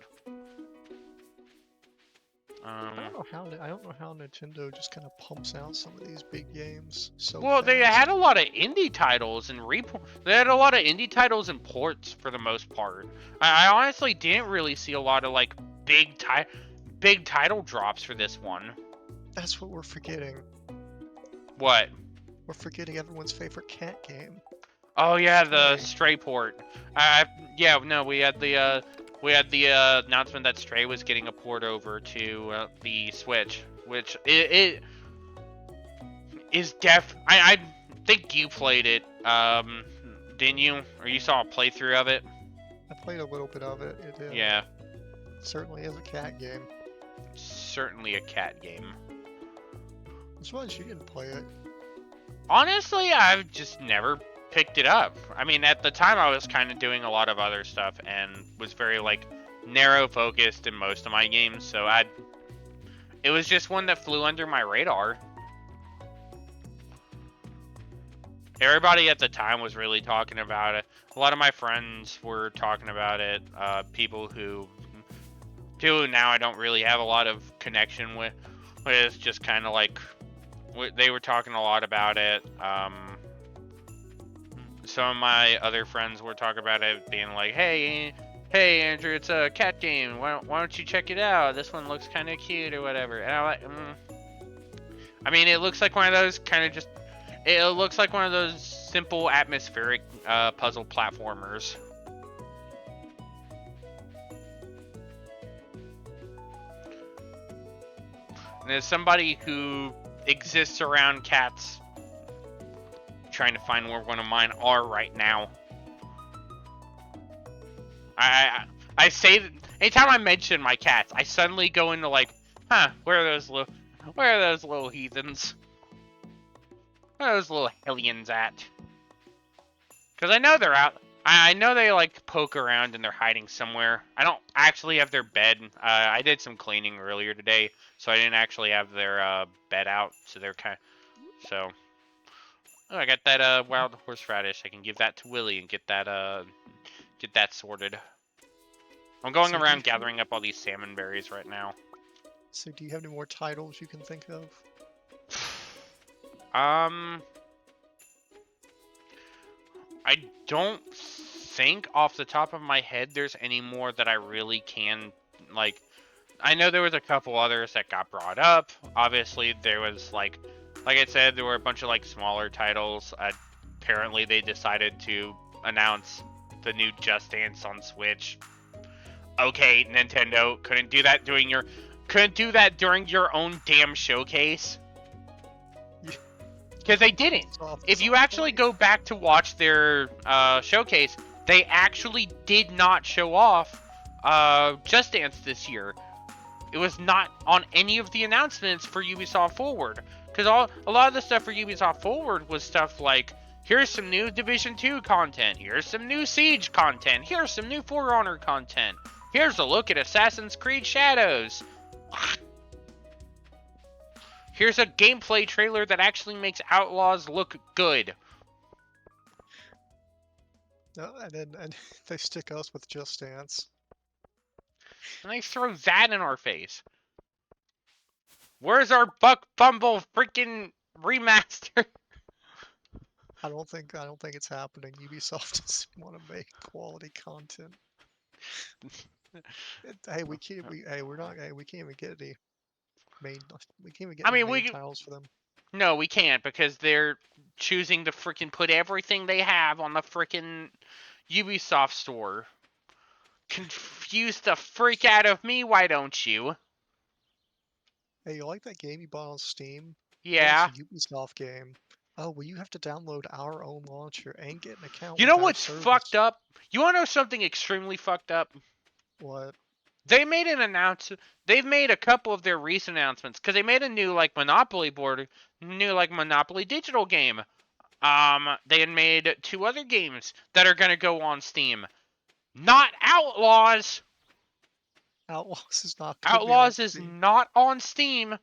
I don't know how Nintendo just kind of pumps out some of these big games so Well, they fast. had a lot of indie titles and They had a lot of indie titles and ports for the most part. I honestly didn't really see a lot of like big title drops for this one. That's what we're forgetting. What? We're forgetting everyone's favorite cat game. Oh yeah, the Stray. Stray port. Yeah, no, we had the announcement that Stray was getting a port over to the Switch, which it is I think you played it, didn't you? Or you saw a playthrough of it? I played a little bit of it. It Yeah, certainly is a cat game. certainly a cat game. I'm surprised you didn't play it. Honestly, I've just never picked it up. I mean, at the time I was kind of doing a lot of other stuff and was very like narrow focused in most of my games, so it was just one that flew under my radar. Everybody at the time was really talking about it. A lot of my friends were talking about it. People who now I don't really have a lot of connection with. But it's just kind of like they were talking a lot about it. Some of my other friends were talking about it, being like, hey, Andrew, it's a cat game. Why don't you check it out? This one looks kind of cute or whatever." And I'm like, I mean, it looks like one of those kind of just. It looks like one of those simple atmospheric puzzle platformers. And as somebody who exists around cats, trying to find where one of mine are right now. I say that anytime I mention my cats, I suddenly go into like, where are those little heathens? Where are those little hellions at? Because I know they're out. I know they like poke around and they're hiding somewhere. I don't actually have their bed. I did some cleaning earlier today, so I didn't actually have their bed out. So they're kind of so. Oh, I got that wild horseradish. I can give that to Willie and get that sorted. I'm going So around gathering up all these salmon berries right now. So do you have any more titles you can think of? I don't think off the top of my head there's any more that I really can, like, I know there was a couple others that got brought up. Obviously, there was, like I said, there were a bunch of, like, smaller titles. Apparently, they decided to announce the new Just Dance on Switch. Okay, Nintendo, couldn't do that during your own damn showcase. Because they didn't. If you actually go back to watch their showcase, they actually did not show off Just Dance this year. It was not on any of the announcements for Ubisoft Forward. Because a lot of the stuff for Ubisoft Forward was stuff like, here's some new Division 2 content, here's some new Siege content, here's some new For Honor content, here's a look at Assassin's Creed Shadows. Here's a gameplay trailer that actually makes Outlaws look good. No, and they stick us with Just Dance. And they throw that in our face. Where's our Buck Bumble freaking remaster? I don't think it's happening. Ubisoft doesn't want to make quality content. Hey, we can't even get any main we can't even get I any mean, main titles for them. No, we can't because they're choosing to freaking put everything they have on the freaking Ubisoft store. Confuse the freak out of me, why don't you? Hey, you like that game you bought on Steam? Yeah, Yeah. it's a Ubisoft game. Oh, well, you have to download our own launcher and get an account You with know our what's fucked service. up? You wanna know something extremely fucked up? What? They made an announcement. They've made a couple of their recent announcements because they made a new like Monopoly board, new like Monopoly digital game. They had made two other games that are gonna go on Steam. Not Outlaws. Outlaws is not going to be on Outlaws is Steam. not on Steam.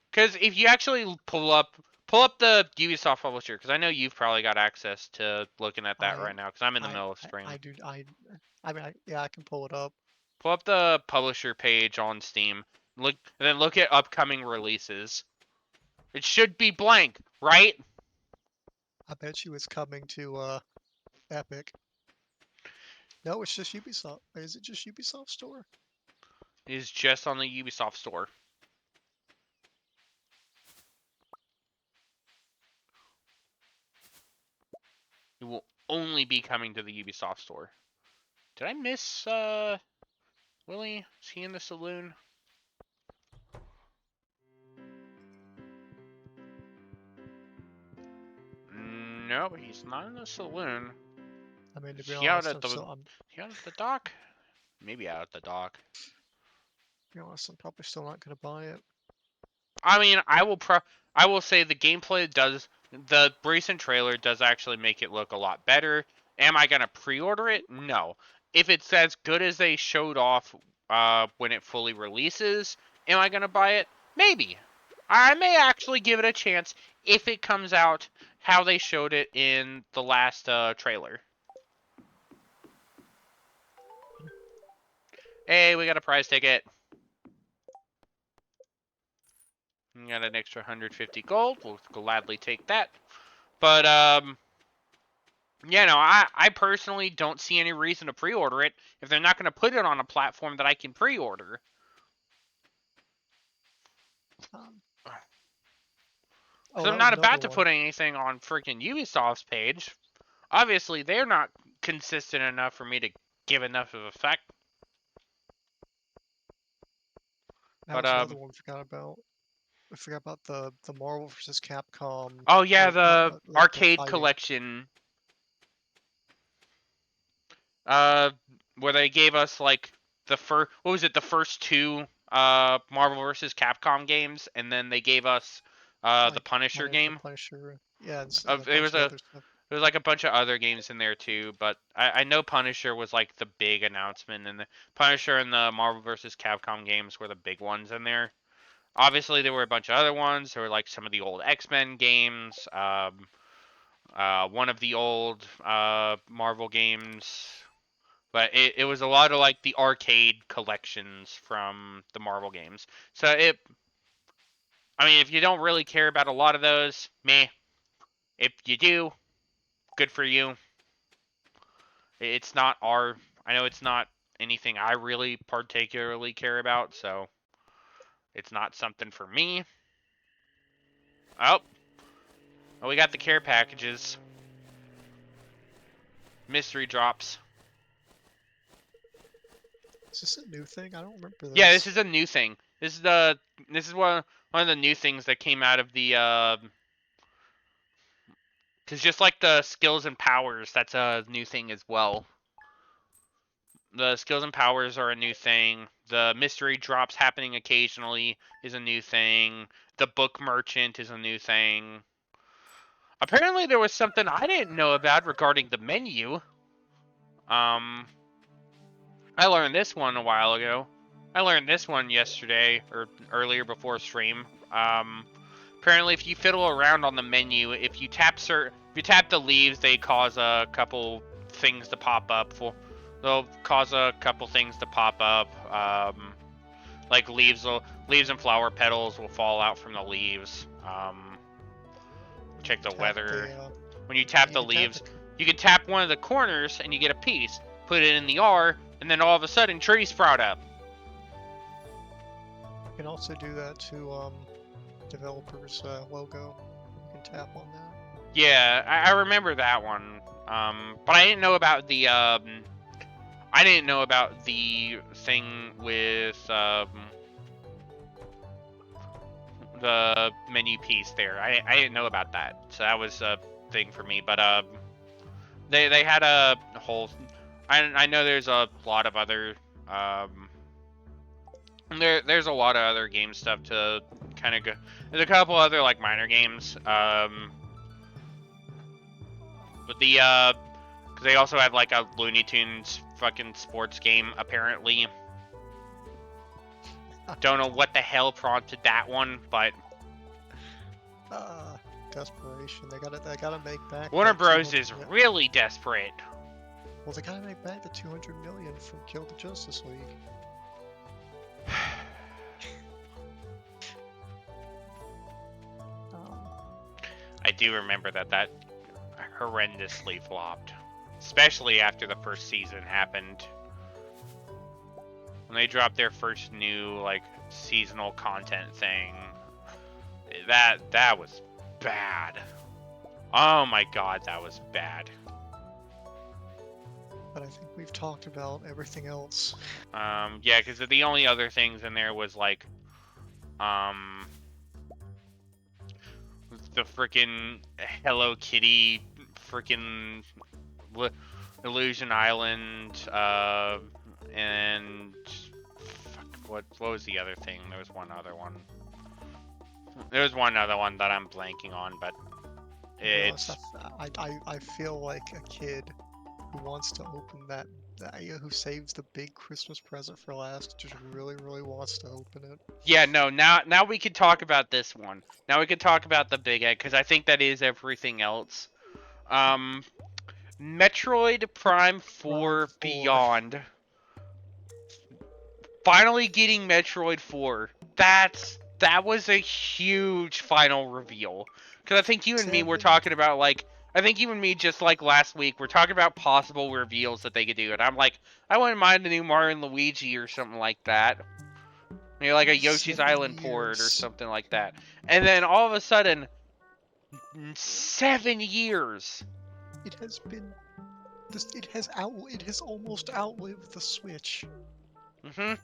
Because if you actually pull up the Ubisoft publisher, because I know you've probably got access to looking at that I right now, because I'm in the I middle of I, stream. I do I mean yeah, I can pull it up. Pull up the publisher page on Steam. Look, and then look at upcoming releases. It should be blank, right? I bet you it's coming to Epic. No, it's just Ubisoft. Is it just Ubisoft Store? It is just on the Ubisoft store. It will only be coming to the Ubisoft store. Did I miss Willie? Is he in the saloon? No, he's not in the saloon. I mean, to Is be he out honest, at the dock? Maybe out at the dock. I'm probably still not gonna buy it. I mean, I will say the gameplay does, the recent trailer does actually make it look a lot better. Am I gonna pre-order it? No. If it's as good as they showed off when it fully releases, am I gonna buy it? Maybe. I may actually give it a chance if it comes out how they showed it in the last trailer. Hey, we got a prize ticket. We got an extra 150 gold. We'll gladly take that. But yeah, no, I personally don't see any reason to pre-order it if they're not going to put it on a platform that I can pre-order. Um, Because oh, I'm that was not another about to one. put anything on freaking Ubisoft's page. Obviously, they're not consistent enough for me to give enough of effect. That But was another one we forgot about. We forgot about the Marvel vs. Capcom, oh yeah, or not the like the arcade fighting. collection. Uh, where they gave us like the first, what was it, the first two Marvel vs. Capcom games, and then they gave us the Like Punisher the game. Punisher, yeah, and a Of it bunch was of a other stuff. There was like a bunch of other games in there too, but I know Punisher was like the big announcement, and the Punisher and the Marvel vs. Capcom games were the big ones in there. Obviously, there were a bunch of other ones. There were like some of the old X-Men games, one of the old Marvel games, but it was a lot of like the arcade collections from the Marvel games. So I mean, if you don't really care about a lot of those, meh. If you do, good for you. It's not our. I know it's not anything I really particularly care about, so it's not something for me. Oh, we got the care packages. Mystery drops. Is this a new thing? I don't remember Yeah, this this. is a new thing. This is one of the new things that came out of the because just like the skills and powers, that's a new thing as well. The skills and powers are a new thing. The mystery drops happening occasionally is a new thing. The book merchant is a new thing. Apparently, there was something I didn't know about regarding the menu. Um, I learned this one a while ago. I learned this one yesterday or earlier before stream. Apparently, if you fiddle around on the menu, if you tap the leaves, they cause a couple things to pop up. They'll cause a couple things to pop up. Like leaves and flower petals will fall out from the leaves. Check the Tap weather. the When you tap you the can tap leaves, you can tap one of the corners and you get a piece. Put it in the R, and then all of a sudden trees sprout up. You can also do that to developer's logo. You can tap on that. Yeah, I remember that one. But I didn't know about the I didn't know about the thing with the menu piece there. I didn't know about that, so that was a thing for me. But they had a whole. I know there's a lot of other there's a lot of other game stuff to kind of go. There's a couple other like minor games. But the 'cause they also have like a Looney Tunes fucking sports game apparently. Don't know what the hell prompted that one, but Ah, desperation. They gotta make back Warner that Bros 200 is really desperate. Well, they gotta make back the 200 million from Kill the Justice League. Um, I do remember that horrendously flopped, especially after the first season happened. When they dropped their first new like seasonal content thing, that was bad. Oh my god, that was bad. but I think we've talked about everything else. Yeah, because the only other things in there was like, the freaking Hello Kitty, freaking Illusion Island, and fuck, what was the other thing? There was one other one. There was one other one that I'm blanking on, but To be honest, it's I feel like a kid who wants to open that who saves the big Christmas present for last, just really wants to open it. yeah, no. Now we could talk about this one. Now we could talk about the big egg because I think that is everything else. Um, Metroid Prime Prime 4 4. Beyond. Finally getting Metroid 4. That was a huge final reveal. Cuz I think you and me were 7. talking about like I think you and me just like last week we're talking about possible reveals that they could do and I'm like I wouldn't mind a new Mario and Luigi or something like that. Maybe like a Yoshi's 7 Island port or years. something like that. And then all of a sudden 7 years. It has been this. It has almost outlived the Switch. Mhm.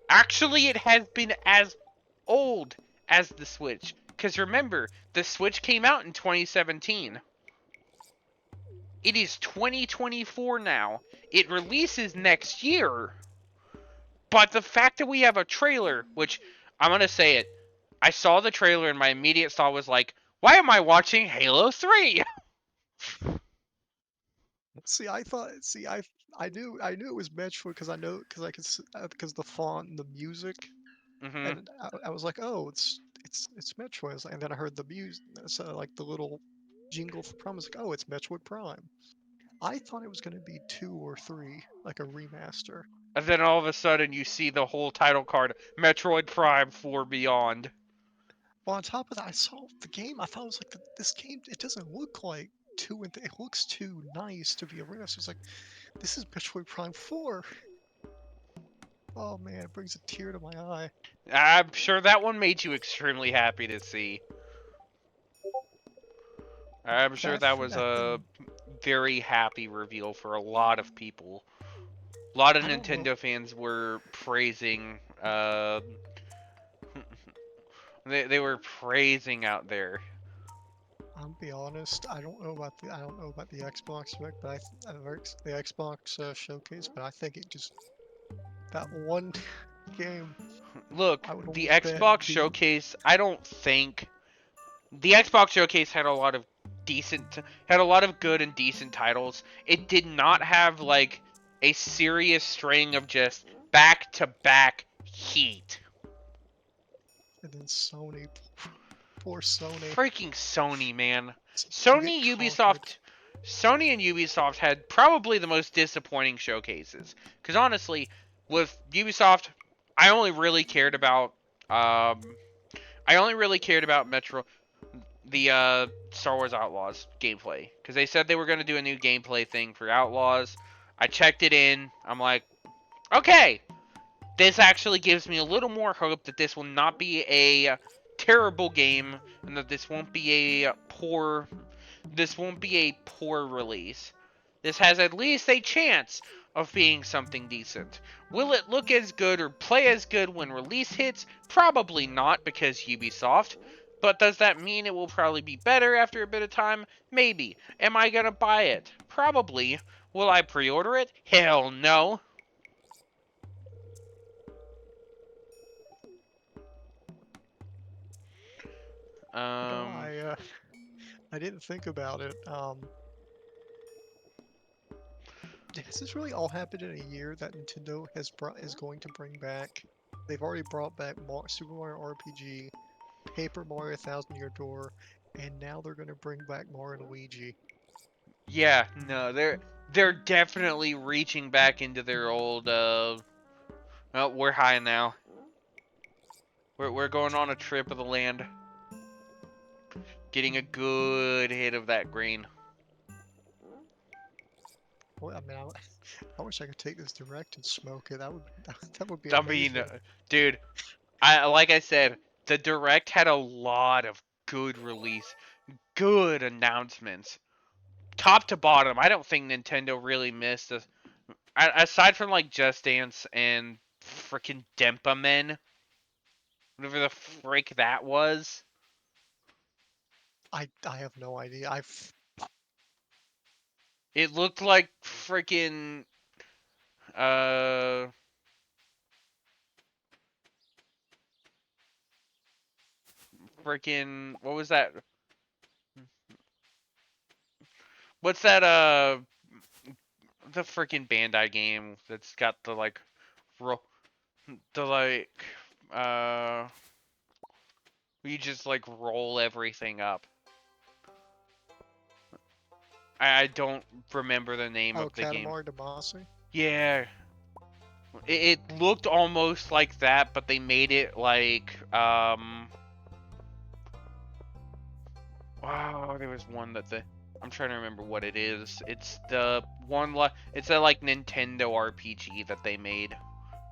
Actually, it has been as old as the Switch. Because remember, the Switch came out in 2017. It is 2024 now. It releases next year. But the fact that we have a trailer, which I'm going to say it, I saw the trailer and my immediate thought was like, why am I watching Halo 3? See, I thought. See, I knew it was Metroid because I know because I could because the font and the music, hmm and I was like, oh, it's Metroid. And then I heard the music, so like the little jingle for Prime. I was like, oh, it's Metroid Prime. I thought it was gonna be 2 or 3, like a remaster. And then all of a sudden you see the whole title card, Metroid Prime 4 Beyond. Well, on top of that, I saw the game. I thought it was like this game. It doesn't look like two, and it looks too nice to be a remaster. It's like this is Metroid Prime 4. Oh man, it brings a tear to my eye. I'm sure that one made you extremely happy to see. I'm sure that was That a thing. very happy reveal for a lot of people. A lot of I don't know. Nintendo fans were praising. They were praising out there. I'll be honest. I don't know about the Xbox spec, but the Xbox showcase. But I think it just that one game. Look, I would the almost bet Xbox beat. Showcase. I don't think the Xbox Showcase had a lot of had a lot of good and decent titles. It did not have like a serious string of just back to back heat. And then Sony, poor Sony, Freaking Sony, man. to get conquered. Sony and Ubisoft had probably the most disappointing showcases. Because honestly, with Ubisoft, I only really cared about Metro, the Star Wars Outlaws gameplay, because they said they were going to do a new gameplay thing for Outlaws. I checked it in. I'm like, okay, this actually gives me a little more hope that this will not be a terrible game and that this won't be a poor release. This has at least a chance of being something decent. Will it look as good or play as good when release hits? Probably not, because Ubisoft. But does that mean it will probably be better after a bit of time? Maybe. Am I gonna buy it? Probably. Will I pre-order it? Hell no. No, Um, I didn't think about it. Has this really all happened in a year that Nintendo is going to bring back? They've already brought back Super Mario RPG, Paper Mario Thousand Year Door, and now they're going to bring back Mario and Luigi. yeah, no, they're definitely reaching back into their old oh, we're high now. We're going on a trip of the land. Getting a good hit of that green. Well, I mean, I wish I could take this direct and smoke it. That would be I mean, amazing. dude, I like I said, the direct had a lot of good announcements. top to bottom, I don't think Nintendo really missed aside from like Just Dance and freaking Dempa Men, whatever the frick that was. I have no idea. It looked like freaking uh freaking what was that? What's that the freaking Bandai game that's got the like ro- the like uh you just like roll everything up. I don't remember the name Oh, of the game. Katamari Damacy. Yeah, it looked almost like that, but they made it like wow, there was one that the I'm trying to remember what it is. It's the one it's a like Nintendo RPG that they made.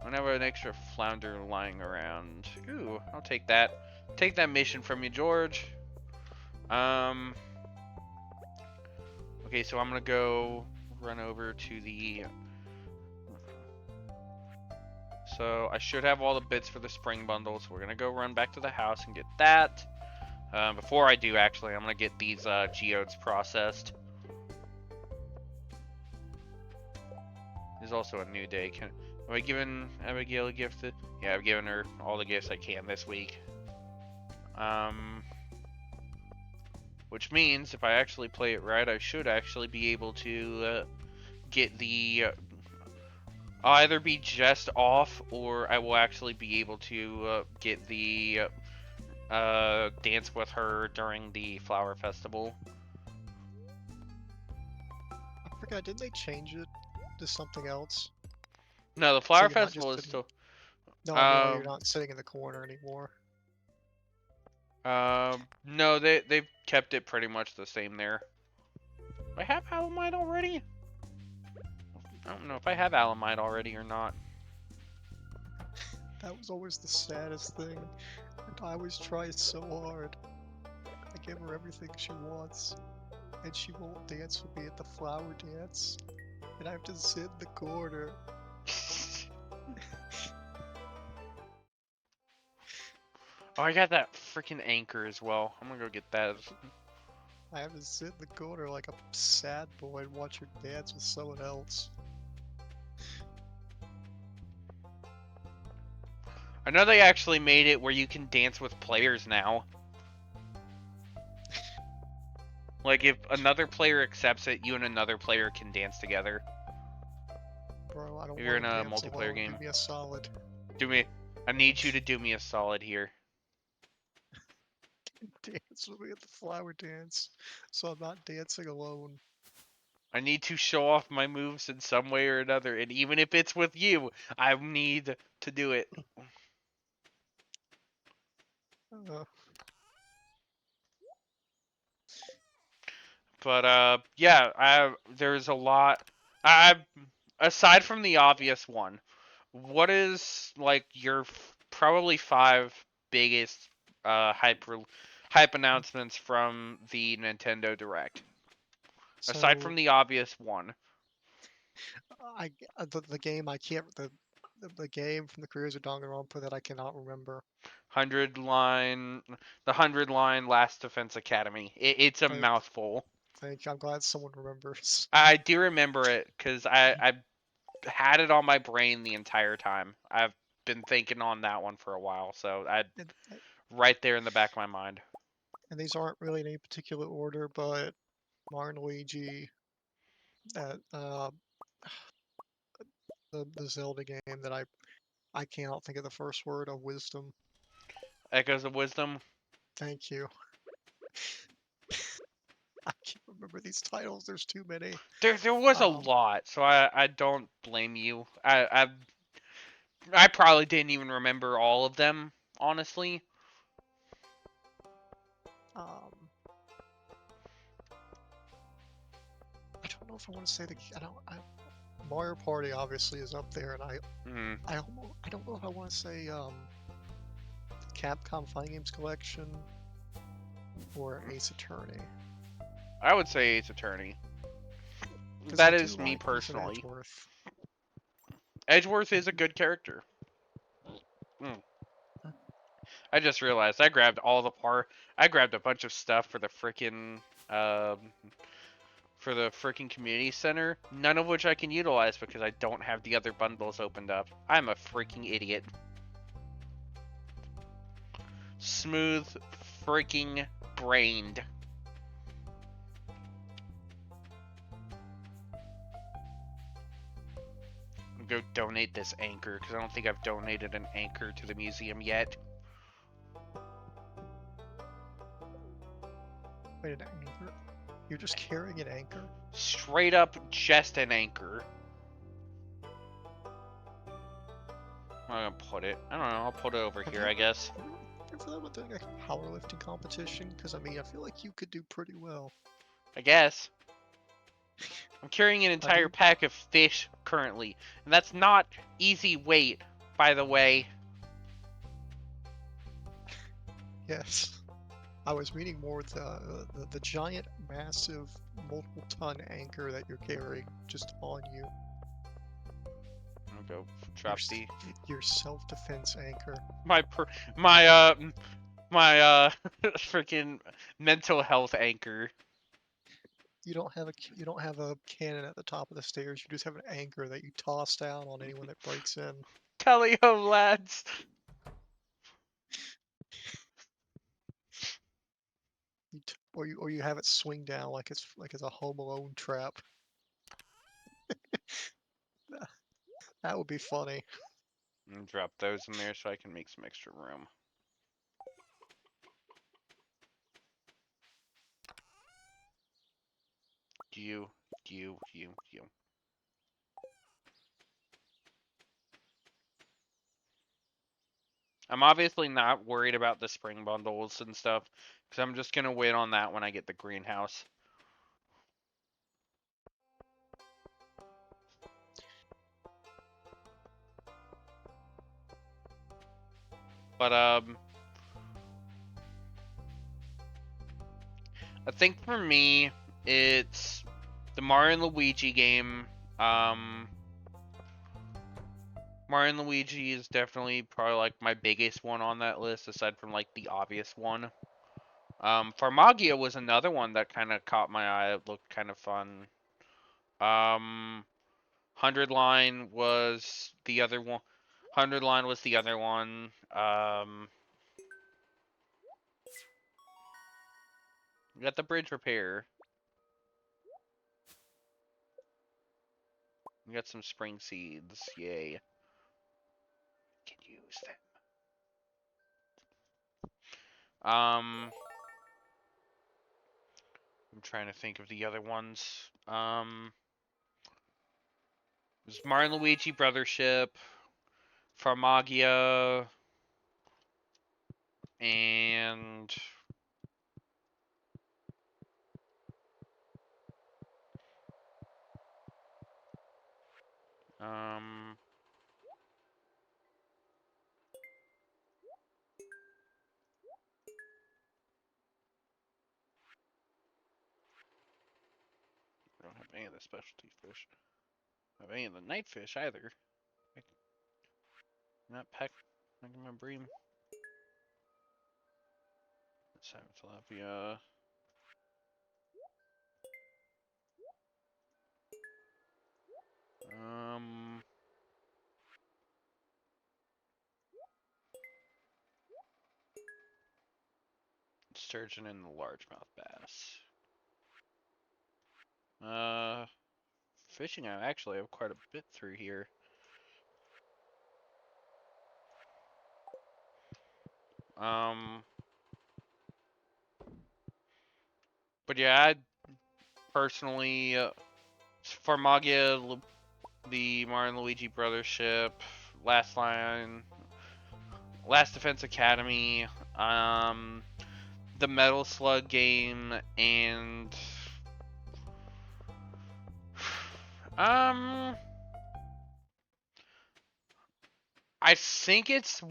Whenever an extra flounder lying around. Ooh, I'll take that. Take that mission from you, George. Um. Okay, so I'm gonna go run over to the. So I should have all the bits for the spring bundle. So we're gonna go run back to the house and get that. Before I do, actually, I'm gonna get these geodes processed. There's also a new day. Have I given Abigail a gift? Yeah, I've given her all the gifts I can this week. Which means if I actually play it right, I should actually be able to get the. I'll either be just off, or I will actually be able to get the dance with her during the flower festival. I forgot. Didn't they change it to something else? No, the So flower you're not just festival is sitting. still. No, I mean, you're Um, not sitting in the corner anymore. no, they've kept it pretty much the same there. Do I have Alamite already? I don't know if I have Alamite already or not. That was always the saddest thing. And I always try so hard. I give her everything she wants, and she won't dance with me at the flower dance. And I have to sit in the corner. Oh, I got that freaking anchor as well. I'm gonna go get that. I have to sit in the corner like a sad boy and watch her dance with someone else. I know they actually made it where you can dance with players now. Like, if another player accepts it, you and another player can dance together. Bro, I don't If you're want in to a dance multiplayer alone. Do game. me a solid. I need you to do me a solid here. Dance with me at the flower dance, so I'm not dancing alone. I need to show off my moves in some way or another, and even if it's with you, I need to do it. Uh, But yeah, there's a lot. I aside from the obvious one, what is like your probably five biggest hype announcements from the Nintendo Direct? Aside so from the obvious one, the game I can't the game from the Careers of Danganronpa that I cannot remember. 100 line, the 100 line Last Defense Academy. It's a Thank, mouthful. I'm glad someone remembers. I do remember it because I had it on my brain the entire time. I've been thinking on that one for a while, so I And, right there in the back of my mind. and these aren't really in any particular order, but Mario and Luigi, that the Zelda game that I cannot think of the first word of wisdom. Echoes of Wisdom. Thank you. I can't remember these titles. There's too many. There was a Um, lot, so I don't blame you. I probably didn't even remember all of them, honestly. um, I don't know if I want to say I don't. Mario Party obviously is up there, and Mm, I don't know if I want to say Capcom Fighting Games Collection or Ace Attorney. I would say Ace Attorney. Because I That do is me like using personally. Edgeworth. Edgeworth is a good character. Mm. I just realized I grabbed I grabbed a bunch of stuff for the um freaking community center, none of which I can utilize because I don't have the other bundles opened up. I'm a freaking idiot. Smooth freaking brained. Go donate this anchor because I don't think I've donated an anchor to the museum yet. Wait, an anchor? You're just carrying an anchor? Straight up just an anchor. I'm gonna put it. I don't know. I'll put it over Have here, you I guess. ever thought about doing a powerlifting competition? Because I mean, I feel like you could do pretty well. I guess. I'm carrying an I entire do. pack of fish currently, and that's not easy weight, by the way. Yes. I was meaning more the giant, massive, multiple-ton anchor that you're carrying just on you. I'll go Your drop the your self-defense anchor. my my my freaking mental health anchor. You don't have a cannon at the top of the stairs. You just have an anchor that you toss down on anyone that breaks in. Tally ho, lads. Or you have it swing down like it's a Home Alone trap. That would be funny. And drop those in there so I can make some extra room. You, you. I'm obviously not worried about the spring bundles and stuff, because I'm just gonna wait on that when I get the greenhouse. But I think for me, it's the Mario and Luigi game. Um, Mario and Luigi is definitely probably like my biggest one on that list, aside from like the obvious one. Farmagia was another one that kind of caught my eye. It looked kind of fun. 100 line was the other one. 100 line was the other one. We got the bridge repair. We got some spring seeds. Yay. Can use them. I'm trying to think of the other ones. There's Mario and Luigi Brothership, Farmagia, and um, I don't have any of the specialty fish. I don't have any of the night fish either. Not peck, my bream. Let's have tilapia. Um, Sturgeon and the largemouth bass. Fishing I actually have quite a bit through here. Um, but yeah, I personally, Farmagia, the Mario and Luigi Brothership, Last Line, Last Defense Academy, um, the Metal Slug game, and um, I think it's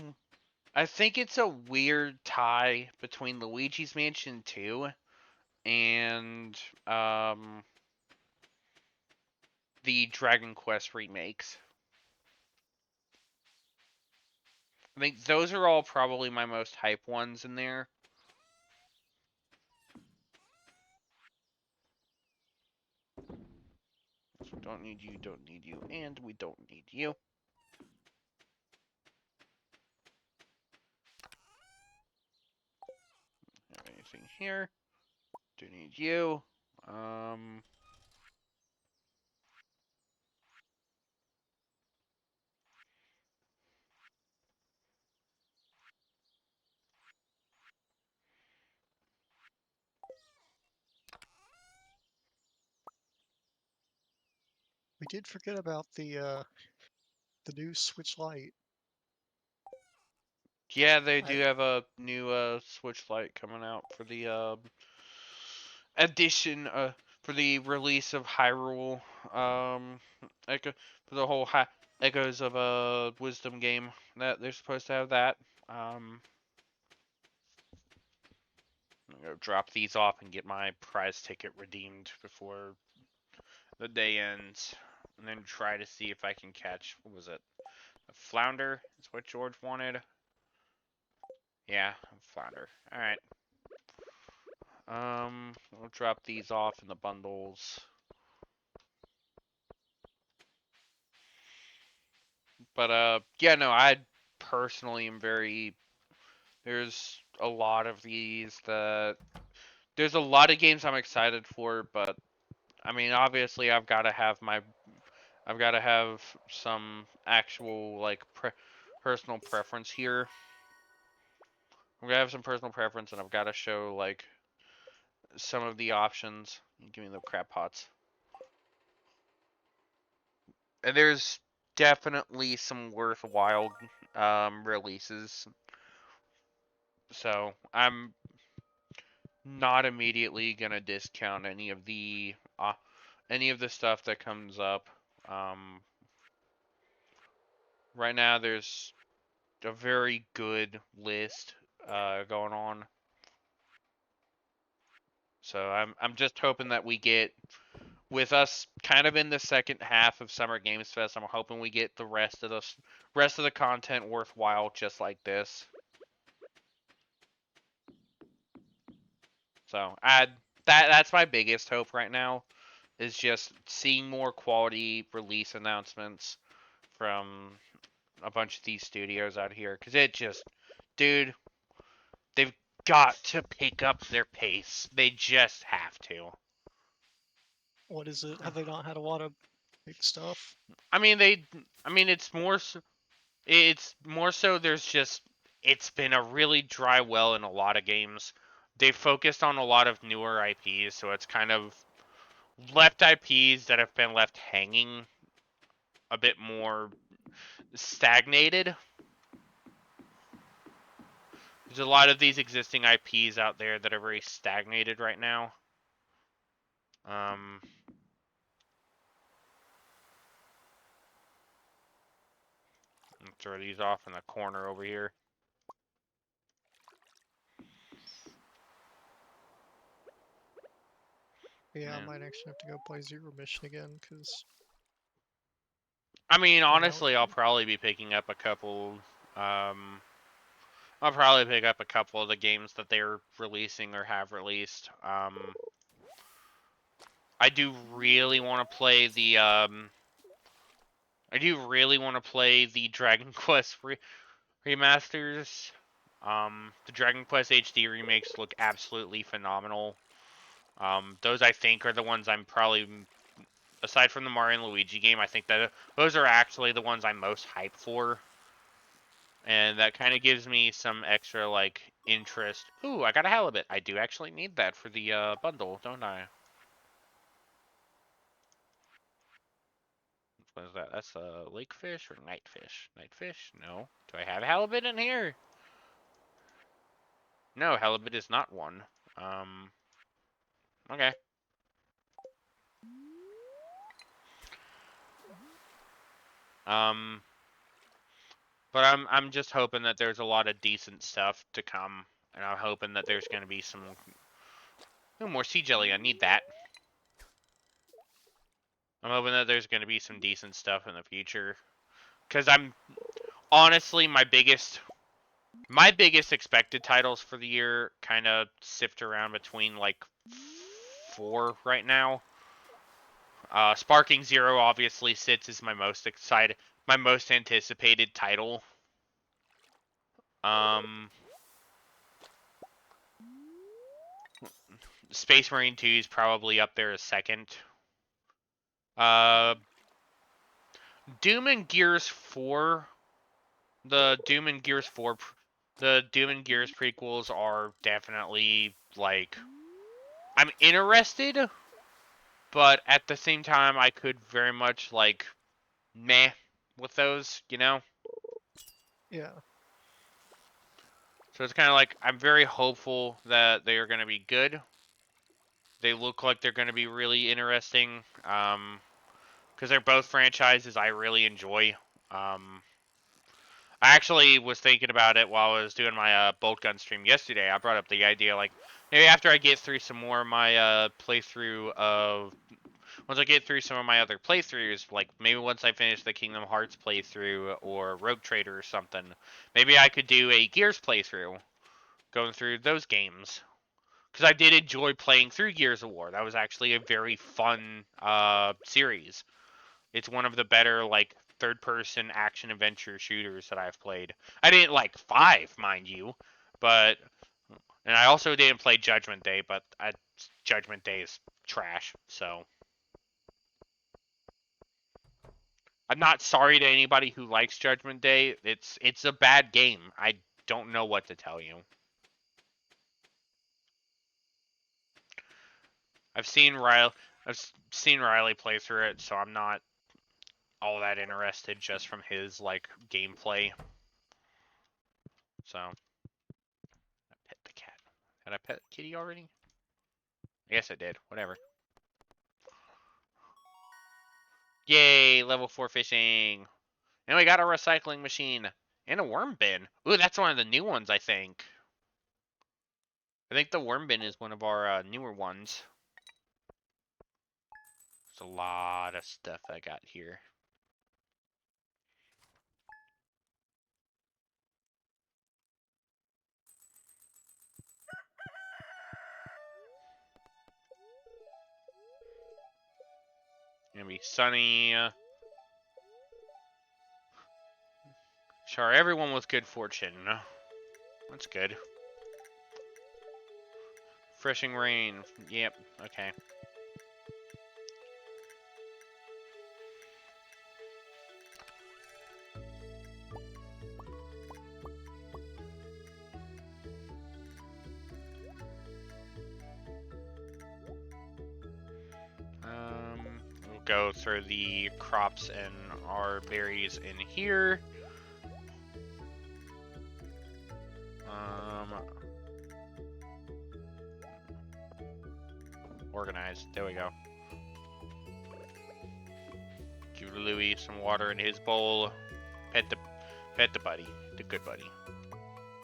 I think it's a weird tie between Luigi's Mansion 2 and the Dragon Quest remakes. I think those are all probably my most hype ones in there. So don't need you, and we don't need you. Anything here? Do need you. We did forget about the new Switch Lite. Yeah, they I do have a new Switch Lite coming out for the edition for the release of Hyrule Echo for the whole Echoes of a Wisdom game that they're supposed to have that. I'm gonna drop these off and get my prize ticket redeemed before the day ends, and then try to see if I can catch what was it? A flounder is what George wanted. Yeah, a flounder. All right. We'll drop these off in the bundles. But yeah, no, I personally am very. There's a lot of these that there's a lot of games I'm excited for, but I mean, obviously, I've got to have some actual like personal preference here. I'm gonna have some personal preference, and I've got to show like some of the options. Give me the crab pots. And there's definitely some worthwhile releases. So I'm not immediately gonna discount any of the stuff that comes up. Um, right now, there's a very good list going on. So I'm just hoping that we get with us kind of in the second half of Summer Games Fest. I'm hoping we get the rest of the content worthwhile, just like this. So that's my biggest hope right now is just seeing more quality release announcements from a bunch of these studios out here because it just, dude, they've got to pick up their pace. They just have to. what is it? Have they not had a lot of big stuff? I mean, I mean, it's more so. There's just, it's been a really dry well in a lot of games. They focused on a lot of newer IPs, so it's kind of left IPs that have been left hanging a bit more stagnated. There's a lot of these existing IPs out there that are very stagnated right now. Um, throw these off in the corner over here. Yeah, I Yeah. might actually have to go play Zero Mission again because I mean, I know. honestly, I'll probably be picking up a couple. Um, I'll probably pick up a couple of the games that they're releasing or have released. I do really want to play the. I do really want to play the Dragon Quest remasters. The Dragon Quest HD remakes look absolutely phenomenal. Those I think are the ones I'm probably, aside from the Mario and Luigi game, I think that those are actually the ones I'm most hyped for. And that kind of gives me some extra, like, interest. Ooh, I got a halibut. I do actually need that for the bundle, don't I? What is that? That's a lake fish or night fish? Night fish? No. Do I have halibut in here? No, halibut is not one. Okay. Um, but I'm just hoping that there's a lot of decent stuff to come, and I'm hoping that there's going to be some. Ooh, more sea jelly. I need that. I'm hoping that there's going to be some decent stuff in the future. Because I'm honestly my biggest expected titles for the year kind of sift around between like 4 right now. Sparking Zero obviously sits as my most anticipated title. Um, Space Marine 2 is probably up there as second. Uh, Doom and Gears 4, the Doom and Gears 4, the Doom and Gears prequels are definitely like I'm interested, but at the same time I could very much like meh with those, you know? Yeah. So it's kind of like I'm very hopeful that they are going to be good. They look like they're going to be really interesting because they're both franchises I really enjoy. I actually was thinking about it while I was doing my bolt gun stream yesterday. I brought up the idea like maybe after I get through some more of my playthrough of once I get through some of my other playthroughs, like maybe once I finish the Kingdom Hearts playthrough or Rogue Trader or something, maybe I could do a Gears playthrough going through those games. Because I did enjoy playing through Gears of War. That was actually a very fun series. It's one of the better like third-person action adventure shooters that I've played. I didn't like 5, mind you, but and I also didn't play Judgment Day, but Judgment Day is trash. So I'm not sorry to anybody who likes Judgment Day. It's a bad game. I don't know what to tell you. I've seen Riley. I've seen Riley play through it, so I'm not all that interested just from his like gameplay. So, I pet the cat. Did I pet Kitty already? I guess I did. Whatever. Yay! Level 4 fishing. And we got a recycling machine and a worm bin. Ooh, that's one of the new ones, I think. I think the worm bin is one of our newer ones. There's a lot of stuff I got here. Gonna be sunny. Sure, everyone with good fortune. That's good. Freshing rain. Yep. Okay. We'll go through the crops and our berries in here. Organized. There we go. Give Louis some water in his bowl. Pet the buddy, the good buddy.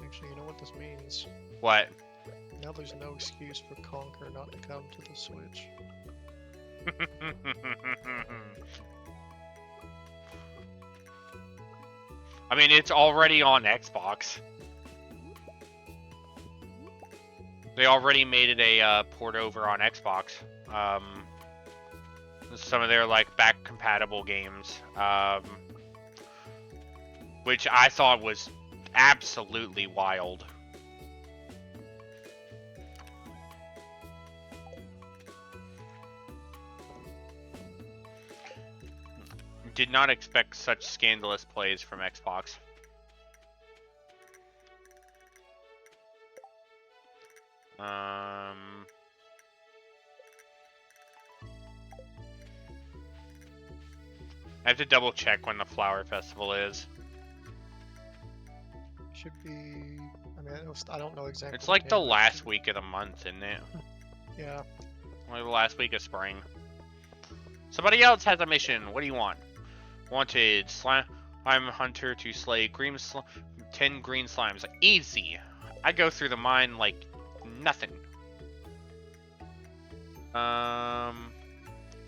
Actually, you know what this means? What? Now there's no excuse for Conquer not to come to the Switch. I mean, it's already on Xbox. They already made it a port over on Xbox. Some of their like back compatible games, which I thought was absolutely wild. Did not expect such scandalous plays from Xbox. I have to double check when the Flower Festival is. Should be. I mean, I don't know exactly. It's like the last week of the month, isn't it? Yeah. Only the last week of spring. Somebody else has a mission. What do you want? Wanted slime hunter to slay 10 green slimes. Easy. I go through the mine like nothing.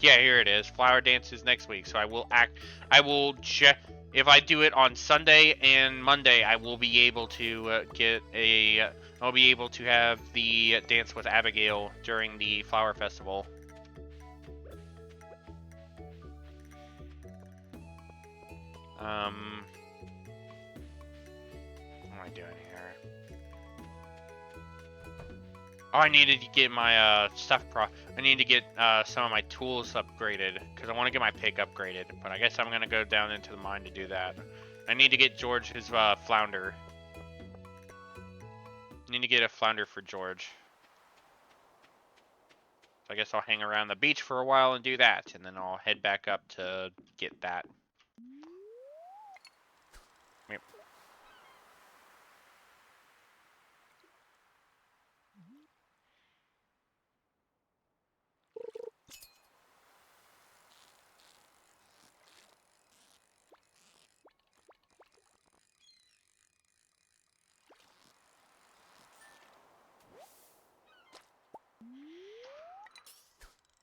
Yeah, here it is. Flower dance is next week, so I will check. If I do it on Sunday and Monday, I will be able to I'll be able to have the dance with Abigail during the flower festival. What am I doing here? Oh, I needed to get my I need to get some of my tools upgraded because I want to get my pick upgraded. But I guess I'm gonna go down into the mine to do that. I need to get George his flounder. I need to get a flounder for George. So I guess I'll hang around the beach for a while and do that, and then I'll head back up to get that. Yep.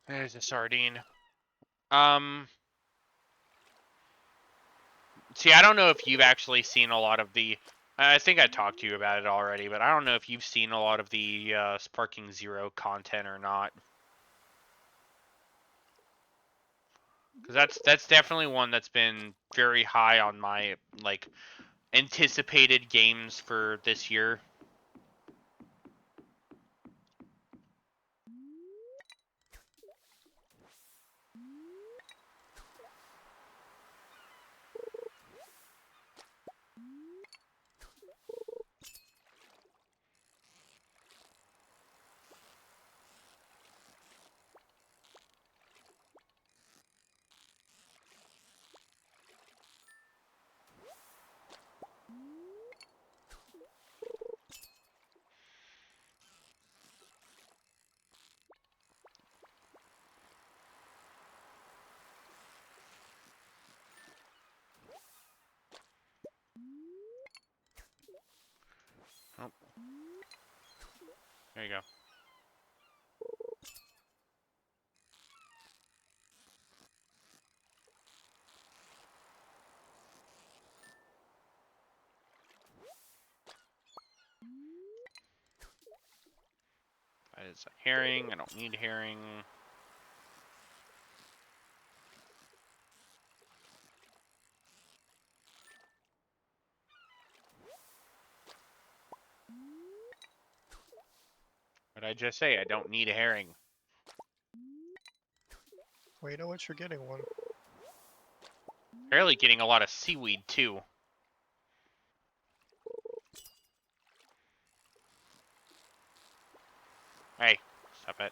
There's a sardine. See, I don't know if you've actually seen a lot of the. I think I talked to you about it already, but I don't know if you've seen a lot of the Sparking Zero content or not. Because that's definitely one that's been very high on my like anticipated games for this year. Oh, there you go. That is a herring. I don't need herring. What did I just say? I don't need a herring. Well, you know what? You're getting one. Barely getting a lot of seaweed too. Hey, stop it.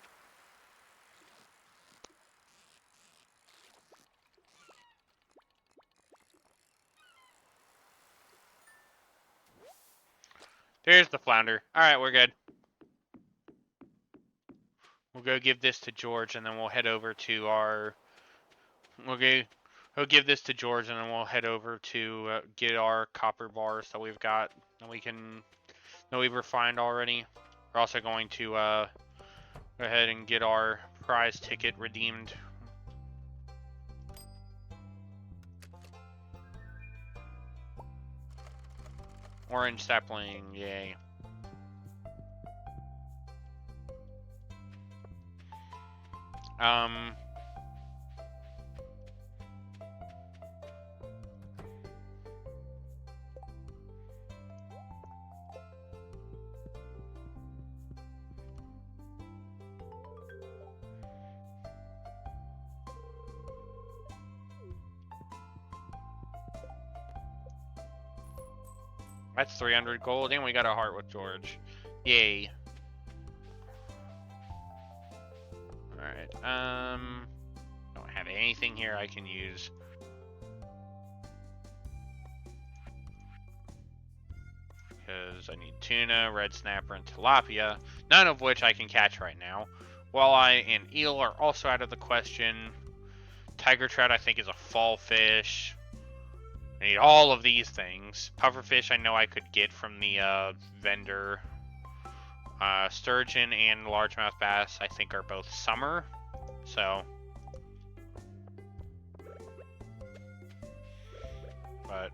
There's the flounder. Alright, we're good. We'll go give this to George, and then we'll head over to our... We'll give this to George, and then we'll head over to get our copper bars that we've got, that we've refined already. We're also going to go ahead and get our prize ticket redeemed. Orange sapling, yay. That's 300 gold, and we got a heart with George. Yay. Alright, don't have anything here I can use. Because I need tuna, red snapper, and tilapia, none of which I can catch right now. Walleye and eel are also out of the question. Tiger trout, I think, is a fall fish. I need all of these things. Pufferfish, I know I could get from the vendor. Sturgeon and largemouth bass, I think, are both summer. So, but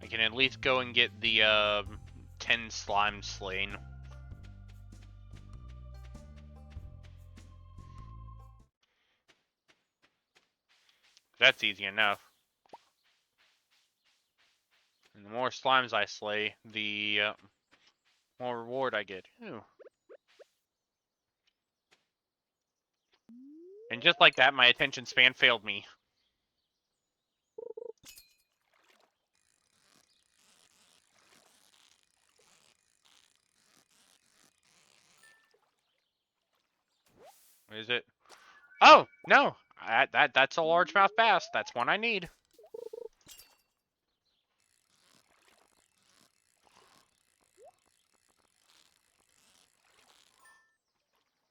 I can at least go and get the 10 slimes slain. That's easy enough. And the more slimes I slay, the more reward I get. Ooh. And just like that, my attention span failed me. What is it? Oh, no! That's a largemouth bass. That's one I need.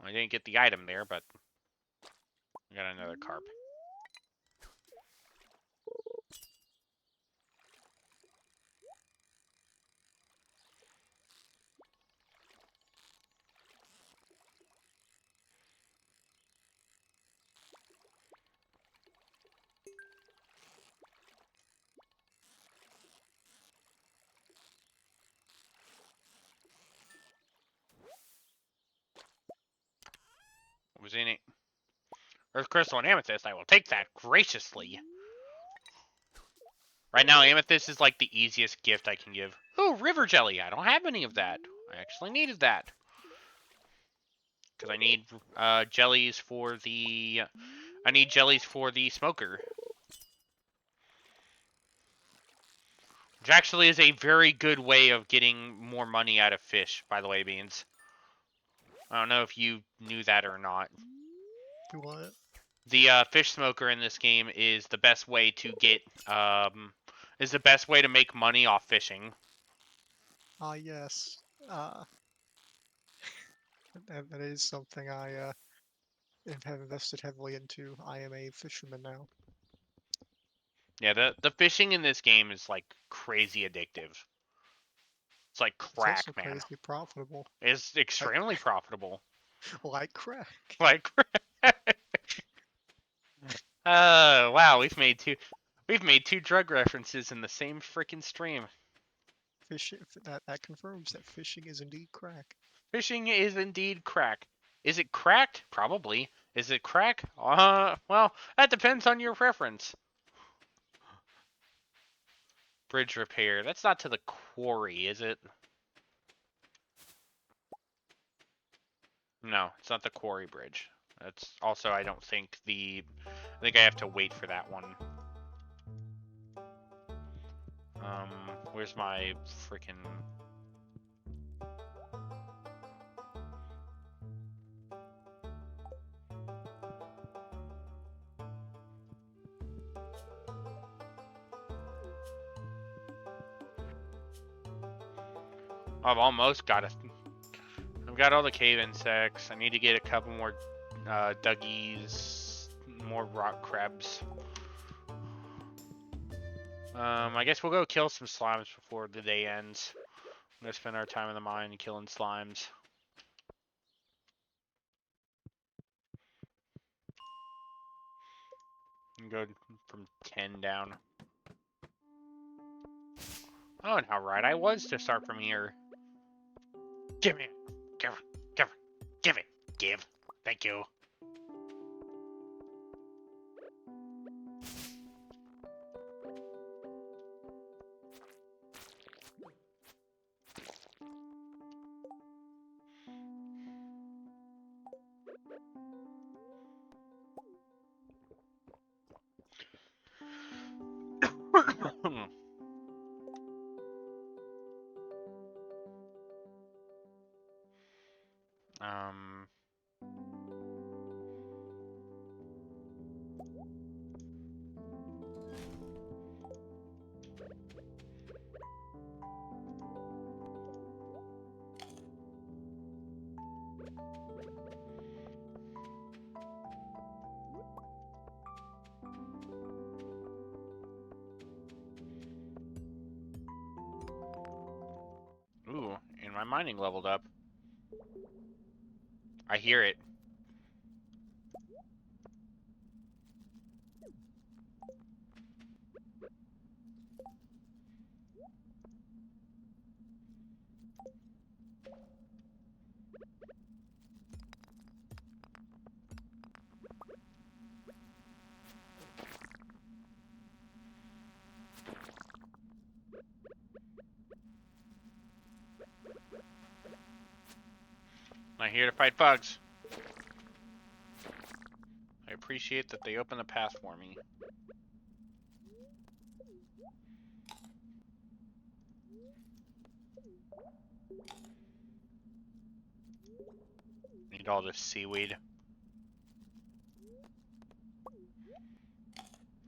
I didn't get the item there, but I got another carp. What was in it? Earth crystal and amethyst. I will take that graciously. Right now, amethyst is like the easiest gift I can give. Oh, river jelly. I don't have any of that. I actually needed that. Because I need jellies for the... I need jellies for the smoker. Which actually is a very good way of getting more money out of fish, by the way, Beans. I don't know if you knew that or not. Do what? The fish smoker in this game is the best way to get is the best way to make money off fishing. Ah, yes. Uh, that is something I have invested heavily into. I am a fisherman now. Yeah, the fishing in this game is like crazy addictive. It's like It's also crack, man. crazy profitable. It's Like, extremely profitable. like crack. Like crack. Wow, we've made two drug references in the same freaking stream. That confirms that fishing is indeed crack. Fishing is indeed crack. Is it cracked? Probably. Is it crack? Well, that depends on your preference. Bridge repair. That's not to the quarry, is it? No, it's not the quarry bridge. That's also, I don't think I think I have to wait for that one. Where's my freaking... I've almost got it. I've got all the cave insects. I need to get a couple more duggies, more rock crabs. I guess we'll go kill some slimes before the day ends. I'm gonna spend our time in the mine killing slimes. And go from 10 down. Oh, and how right I was to start from here. Give me it. Give it. Give it. Give it. Give. Thank you. um... Ooh, and my mining leveled up. I hear it. I'm here to fight bugs. I appreciate that they open the path for me. Need all this seaweed.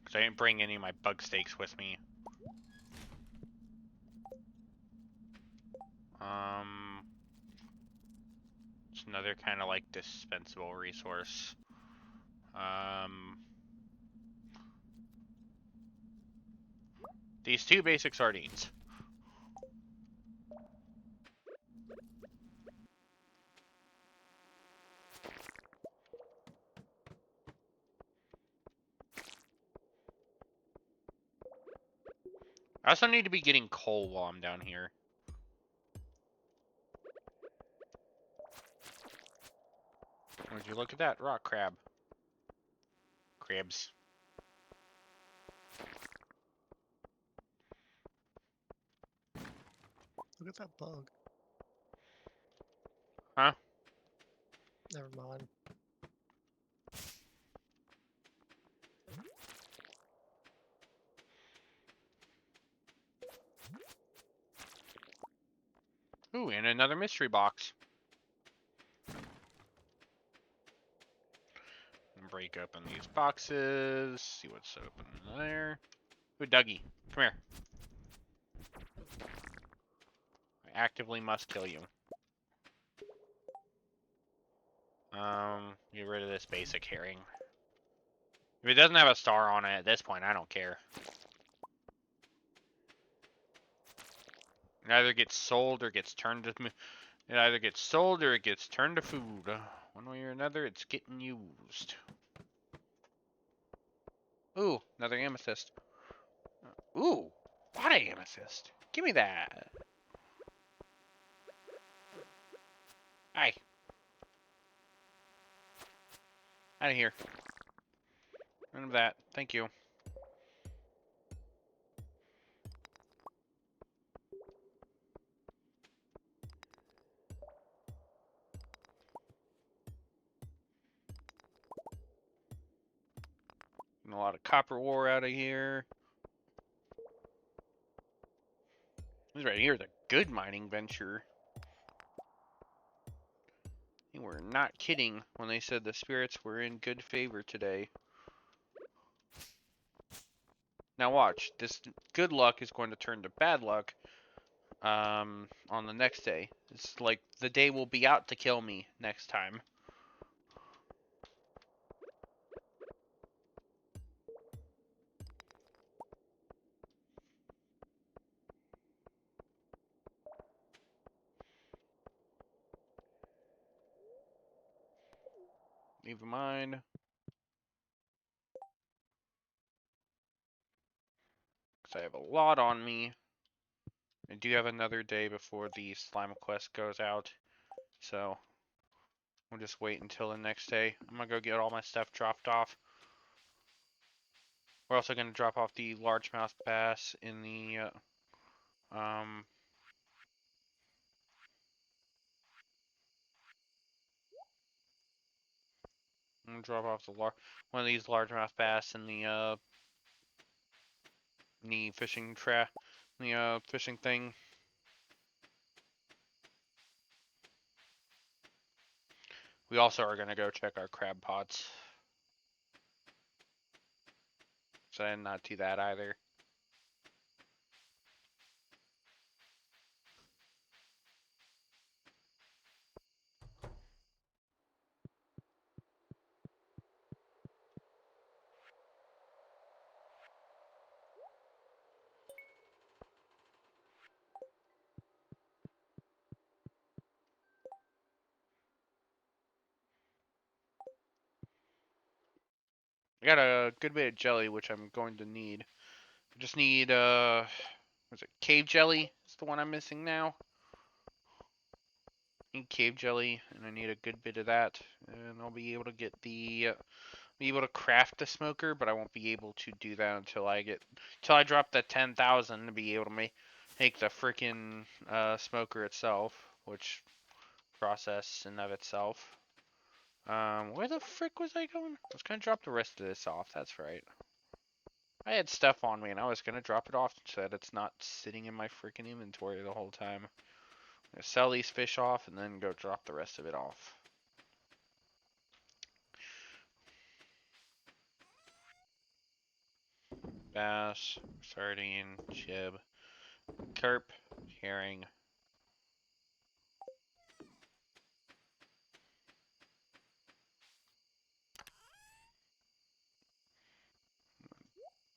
Because I didn't bring any of my bug steaks with me. It's another kind of like dispensable resource. These 2 basic sardines. I also need to be getting coal while I'm down here. Would you look at that rock crab? Crabs. Look at that bug. Huh? Never mind. Ooh, and another mystery box. Break open these boxes. See what's open in there. Ooh, Dougie, come here. I actively must kill you. Get rid of this basic herring. If it doesn't have a star on it at this point, I don't care. It either gets sold or gets turned to... It either gets sold or it gets turned to food. One way or another, it's getting used. Ooh, another amethyst. Ooh, a lot of amethyst. Give me that. Hi. Out of here. None of that. Thank you. And a lot of copper ore out of here. This right here is a good mining venture. They were not kidding when they said the spirits were in good favor today. Now watch, this good luck is going to turn to bad luck on the next day. It's like the day will be out to kill me next time. Never mind. Because I have a lot on me. I do have another day before the slime quest goes out. So, we'll just wait until the next day. I'm going to go get all my stuff dropped off. We're also going to drop off the largemouth bass in the, I'm going to drop off the one of these largemouth bass in the fishing thing. We also are going to go check our crab pots. So I did not do that either. I got a good bit of jelly, which I'm going to need. I just need, what's it, cave jelly? Is the one I'm missing now. need cave jelly, and I need a good bit of that, and I'll be able to get be able to craft the smoker, but I won't be able to do that until I drop the 10,000 to be able to make the freaking smoker itself, which process in of itself. Where the frick was I going? I was gonna drop the rest of this off. That's right. I had stuff on me, and I was gonna drop it off so that it's not sitting in my freaking inventory the whole time. I'm gonna sell these fish off and then go drop the rest of it off. Bass, sardine, jib, carp, herring.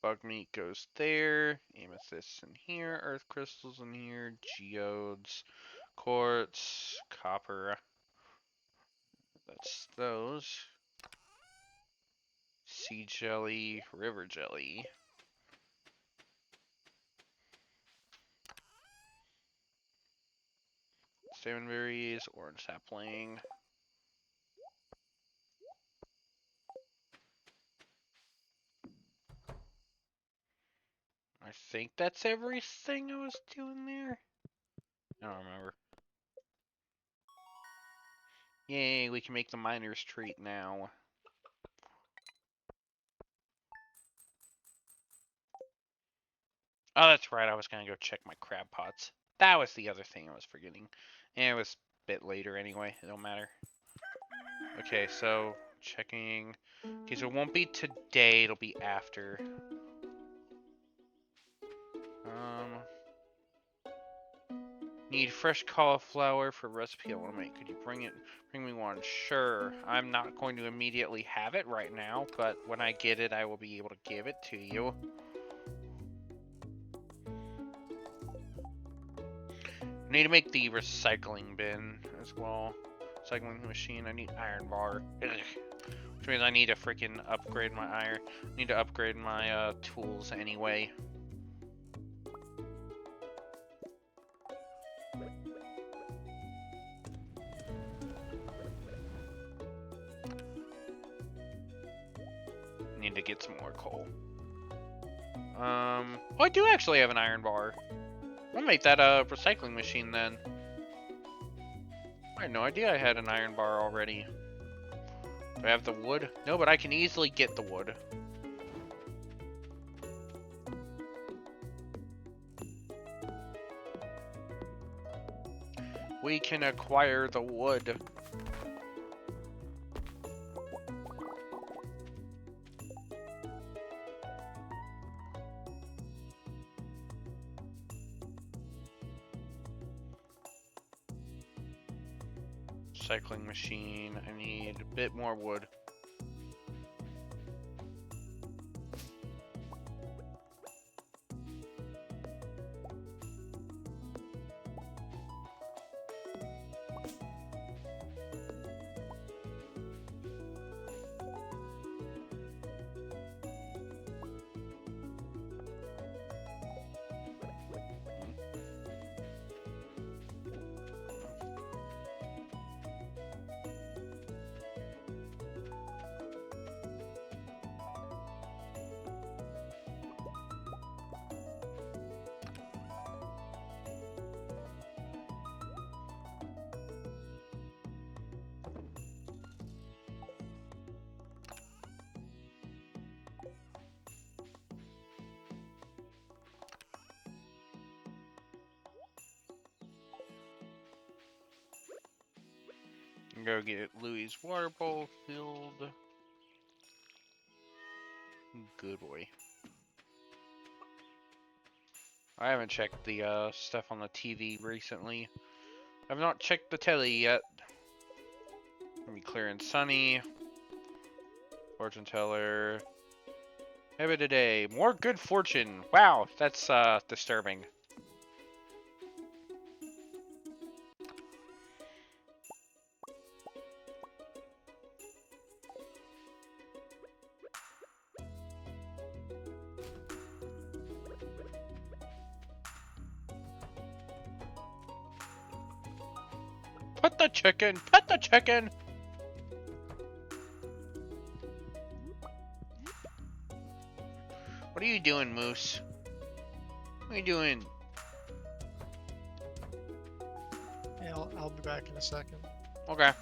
Bug meat goes there. Amethyst in here. Earth crystals in here. Geodes. Quartz. Copper. That's those. Sea jelly. River jelly. Salmon berries. Orange sapling. I think that's everything I was doing there. I don't remember. Yay, we can make the miner's treat now. Oh, that's right, I was gonna go check my crab pots. That was the other thing I was forgetting. And it was a bit later anyway, it don't matter. Okay, so checking. Okay, so it won't be today, it'll be after. Need fresh cauliflower for recipe I want to make. Could you bring me one? Sure. I'm not going to immediately have it right now, but when I get it, I will be able to give it to you. I need to make the recycling bin as well. Recycling machine. I need iron bar. Ugh. Which means I need to freaking upgrade my iron. I need to upgrade my tools anyway. Need to get some more coal. Oh, I do actually have an iron bar. I'll make that a recycling machine then. I had no idea I had an iron bar already. Do I have the wood? No, but I can easily get the wood. We can acquire the wood. Recycling machine. I need a bit more wood. Go get Louis' water bowl filled. Good boy. I haven't checked the stuff on the TV recently. I've not checked the telly yet. Gonna be clear and sunny. Fortune teller. Every today. More good fortune. Wow, that's disturbing. Pet the chicken! Pet the chicken! What are you doing, Moose? What are you doing? Yeah, I'll be back in a second. Okay.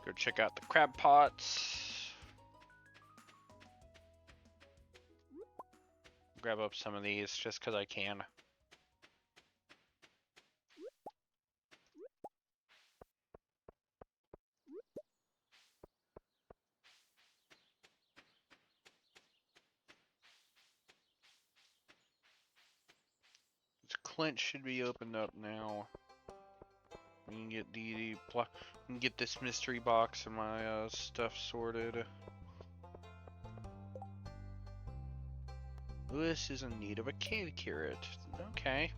Go check out the crab pots. Grab up some of these just because I can. This Clint should be opened up now. We can get we can get this mystery box and my stuff sorted. Lewis is in need of a cave carrot. Okay.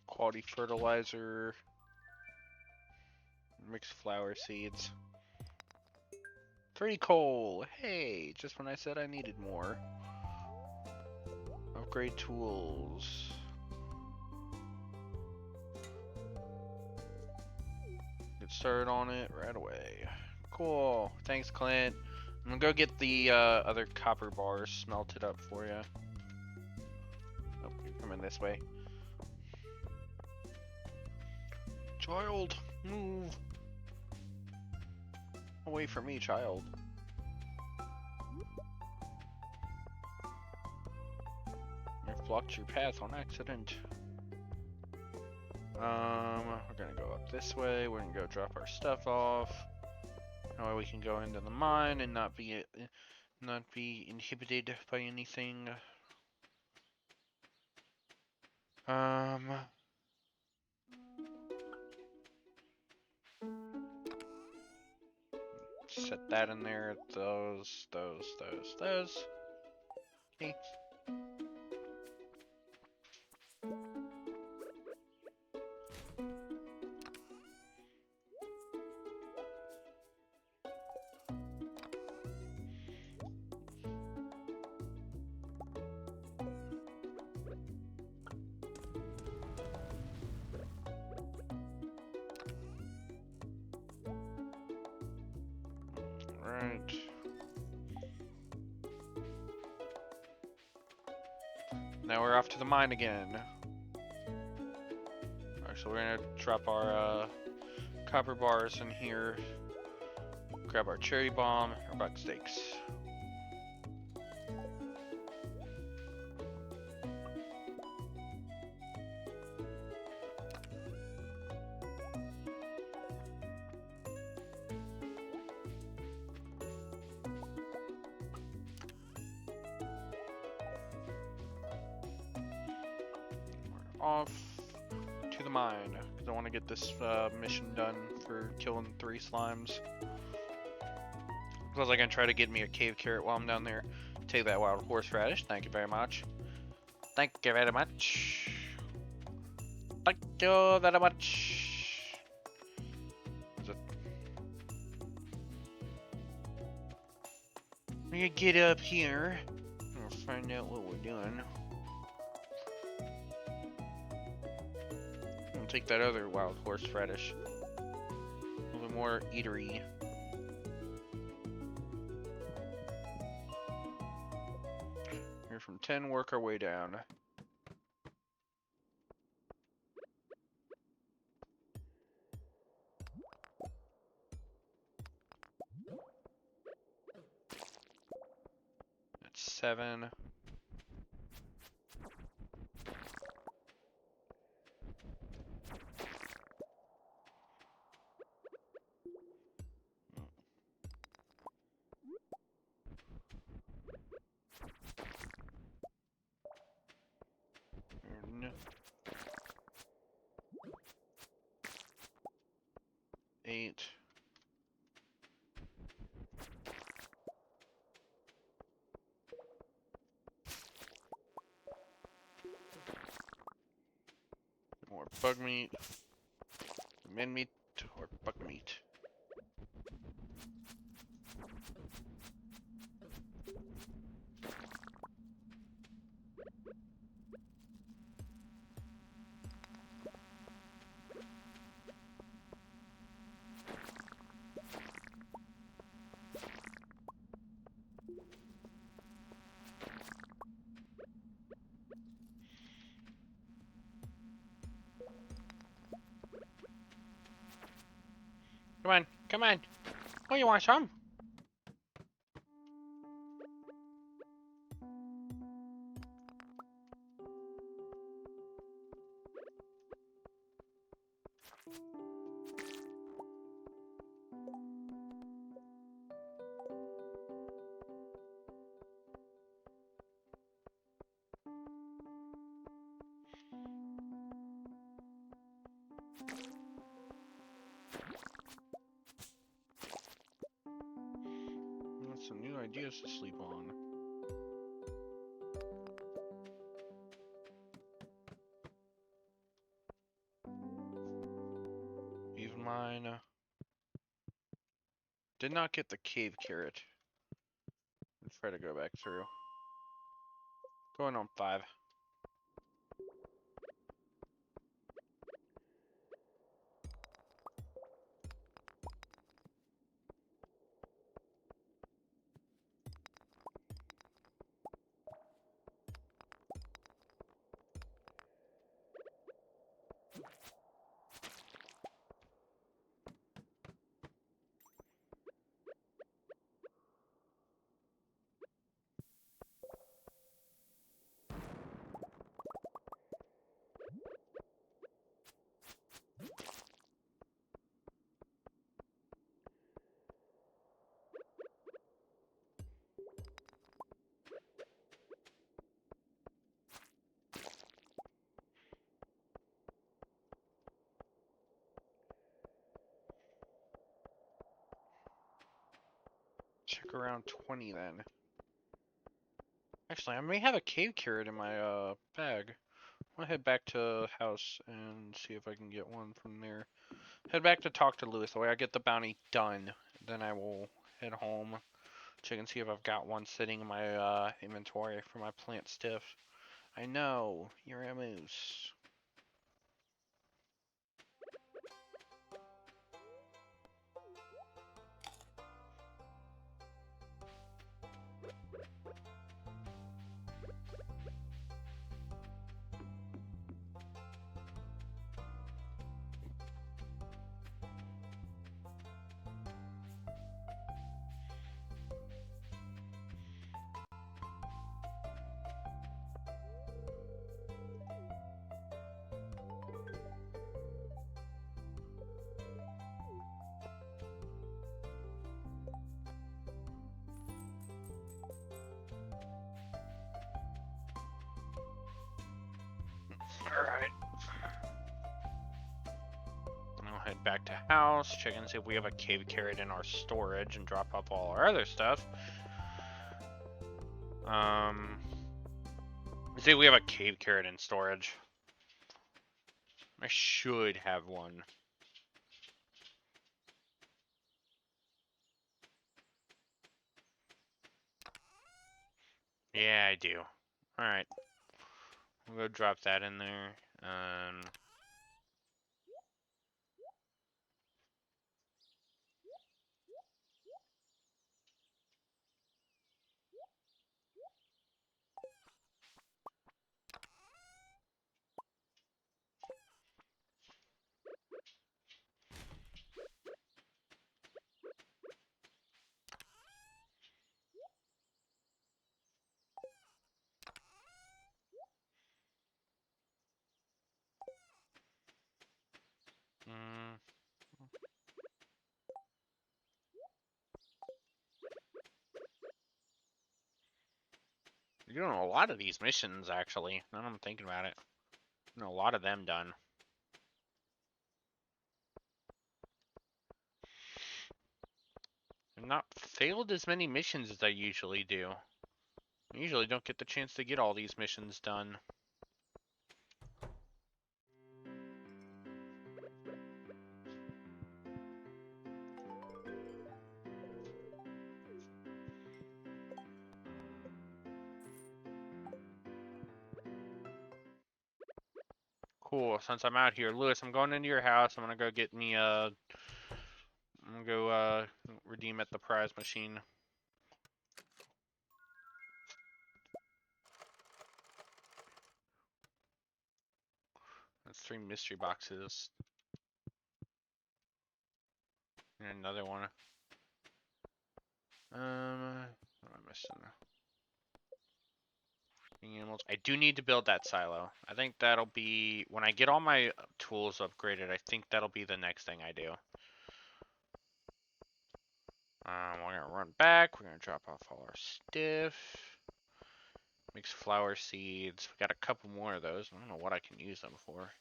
Quality fertilizer. Mixed flower seeds. 3 coal. Hey, just when I said I needed more. Upgrade tools. Get started on it right away. Cool. Thanks, Clint. I'm gonna go get the other copper bars smelted up for you. Oh, you're coming this way. Child, move. Away from me, child. I've blocked your path on accident. We're gonna go up this way. We're gonna go drop our stuff off. That way we can go into the mine and not be inhibited by anything. Set that in there. Those. Okay. Right. Now we're off to the mine again. Alright, so we're gonna drop our copper bars in here. Grab our cherry bomb, our buck steaks. Off to the mine because I want to get this mission done for killing 3 slimes. I was like, gonna try to get me a cave carrot while I'm down there. Take that wild horseradish. Thank you very much. Thank you very much. Thank you very much. We're gonna get up here and find out what we're doing. Take that other wild horseradish. A little bit more eatery. Here from 10, work our way down. That's 7. meat. More bug meat. Min meat or bug meat. Come on, come on. Oh, you want some? That's some new ideas to sleep on. Even mine. Did not get the cave carrot. Let's try to go back through. Going on 5. Check around 20 then. Actually, I may have a cave carrot in my bag. I'll head back to the house and see if I can get one from there. Head back to talk to Lewis. The way I get the bounty done, then I will head home. Check and see if I've got one sitting in my inventory for my plant stuff. I know, you're a moose. Alright. I'll head back to house, check and see if we have a cave carrot in our storage, and drop off all our other stuff. See if we have a cave carrot in storage. I should have one. Yeah, I do. Alright. We'll go drop that in there. Mm, you're doing a lot of these missions, actually. Now I'm thinking about it. A lot of them done. I've not failed as many missions as I usually do. I usually don't get the chance to get all these missions done. Cool. Since I'm out here, Lewis, I'm going into your house. I'm gonna go get me I'm gonna go redeem at the prize machine. That's 3 mystery boxes. And another one. What am I missing? Animals. I do need to build that silo. I think that'll be when I get all my tools upgraded. I think that'll be the next thing I do. We're gonna run back. We're gonna drop off all our stuff. Mix flower seeds. We got a couple more of those. I don't know what I can use them for.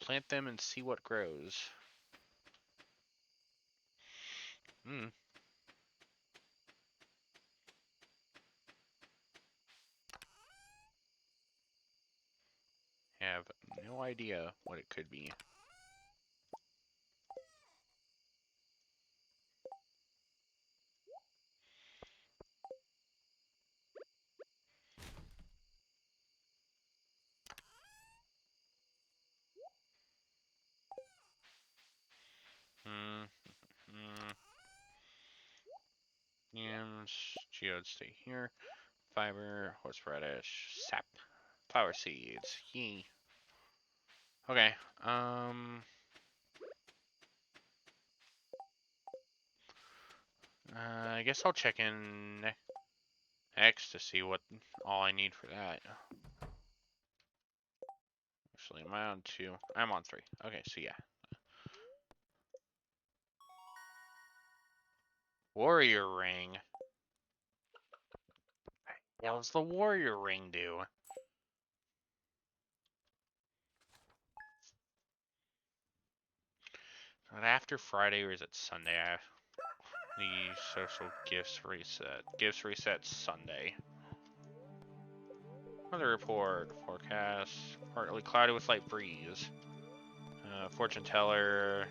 Plant them and see what grows. Hmm. Have no idea what it could be. Hmm. Hmm. Yams. Geodes stay here. Fiber. Horseradish. Sap. Flower seeds. Yee. Okay. I guess I'll check in X to see what all I need for that. Actually, am I on 2? I'm on 3. Okay, so yeah. Warrior ring. What the hell does the warrior ring do? Is it after Friday or is it Sunday? The social gifts reset. Gifts reset Sunday. Weather report. Forecast. Partly cloudy with light breeze. Fortune teller.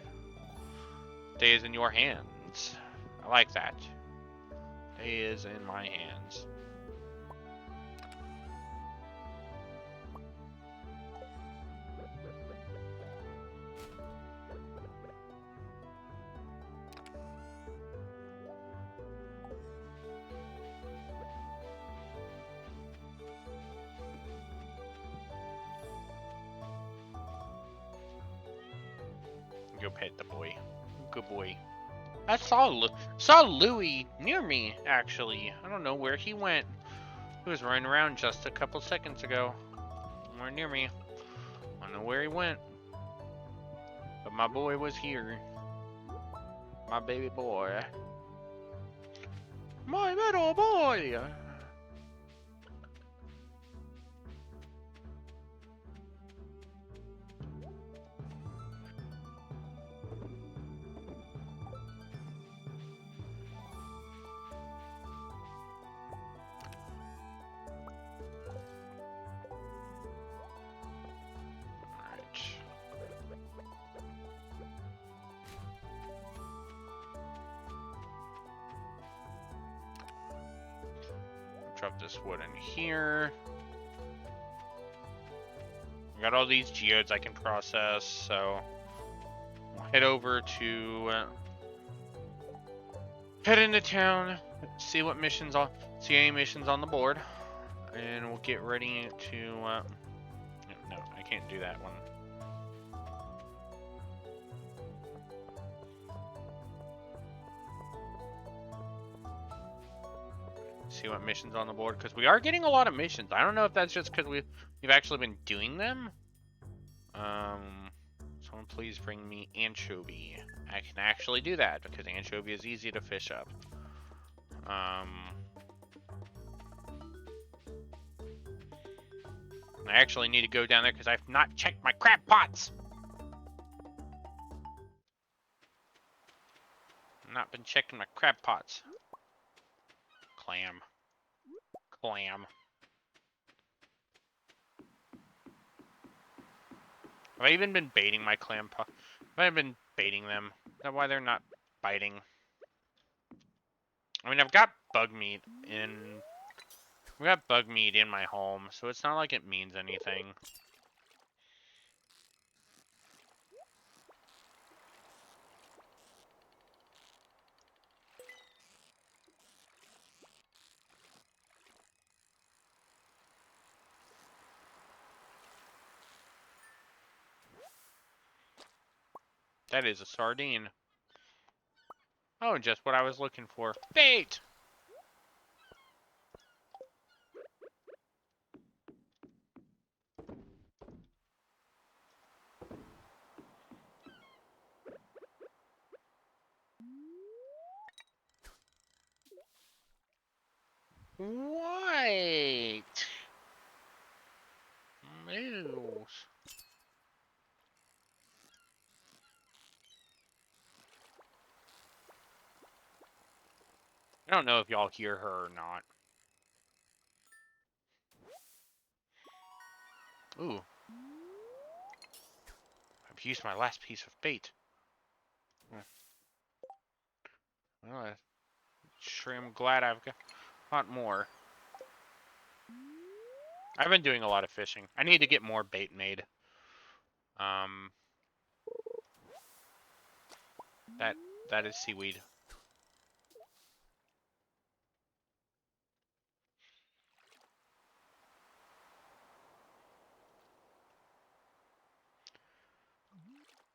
Day is in your hands. I like that. Day is in my hands. Go pet the boy. Good boy. I saw Louis near me, actually. I don't know where he went. He was running around just a couple seconds ago. Somewhere near me. I don't know where he went. But my boy was here. My baby boy. My little boy! Drop this wood in here. I got all these geodes I can process, so we'll head over to head into town, see what missions on, see any missions on the board, and we'll get ready to. No, I can't do that one. See what missions on the board, because we are getting a lot of missions. I don't know if that's just because we've actually been doing them. Someone please bring me anchovy. I can actually do that because anchovy is easy to fish up. I actually need to go down there because I've not checked my crab pots. Not been checking my crab pots. Clam. Clam. Have I even been baiting my clam pot? Have I been baiting them? Is that why they're not biting? I mean, I've got bug meat in... We got bug meat in my home, so it's not like it means anything. That is a sardine. Oh, just what I was looking for. Bait! What? Moose. I don't know if y'all hear her or not. Ooh. I've used my last piece of bait. Well, I sure am glad I've got more. I've been doing a lot of fishing. I need to get more bait made. Um, that is seaweed.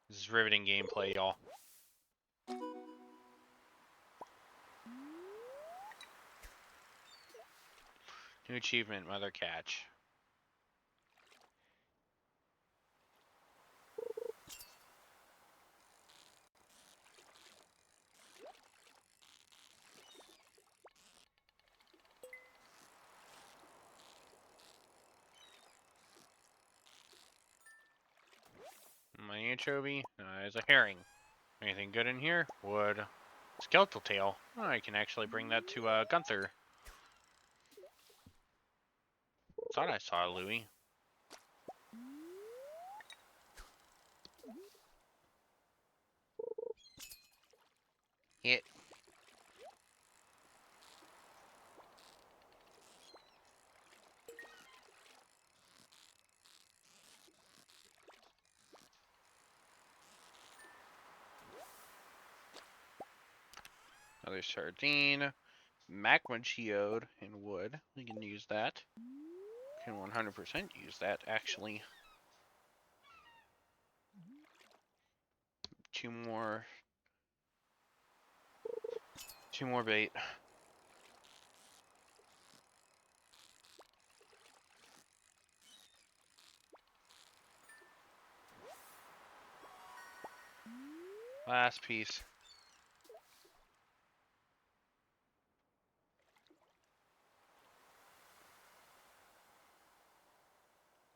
This is riveting gameplay, y'all. New achievement, mother catch. My anchovy is a herring. Anything good in here? Wood. Skeletal tail. Oh, I can actually bring that to Gunther. Thought I saw Louis. Hit. Another sardine. Magma geode and wood. We can use that. Can 100% use that, actually. Two more. Two more bait. Last piece.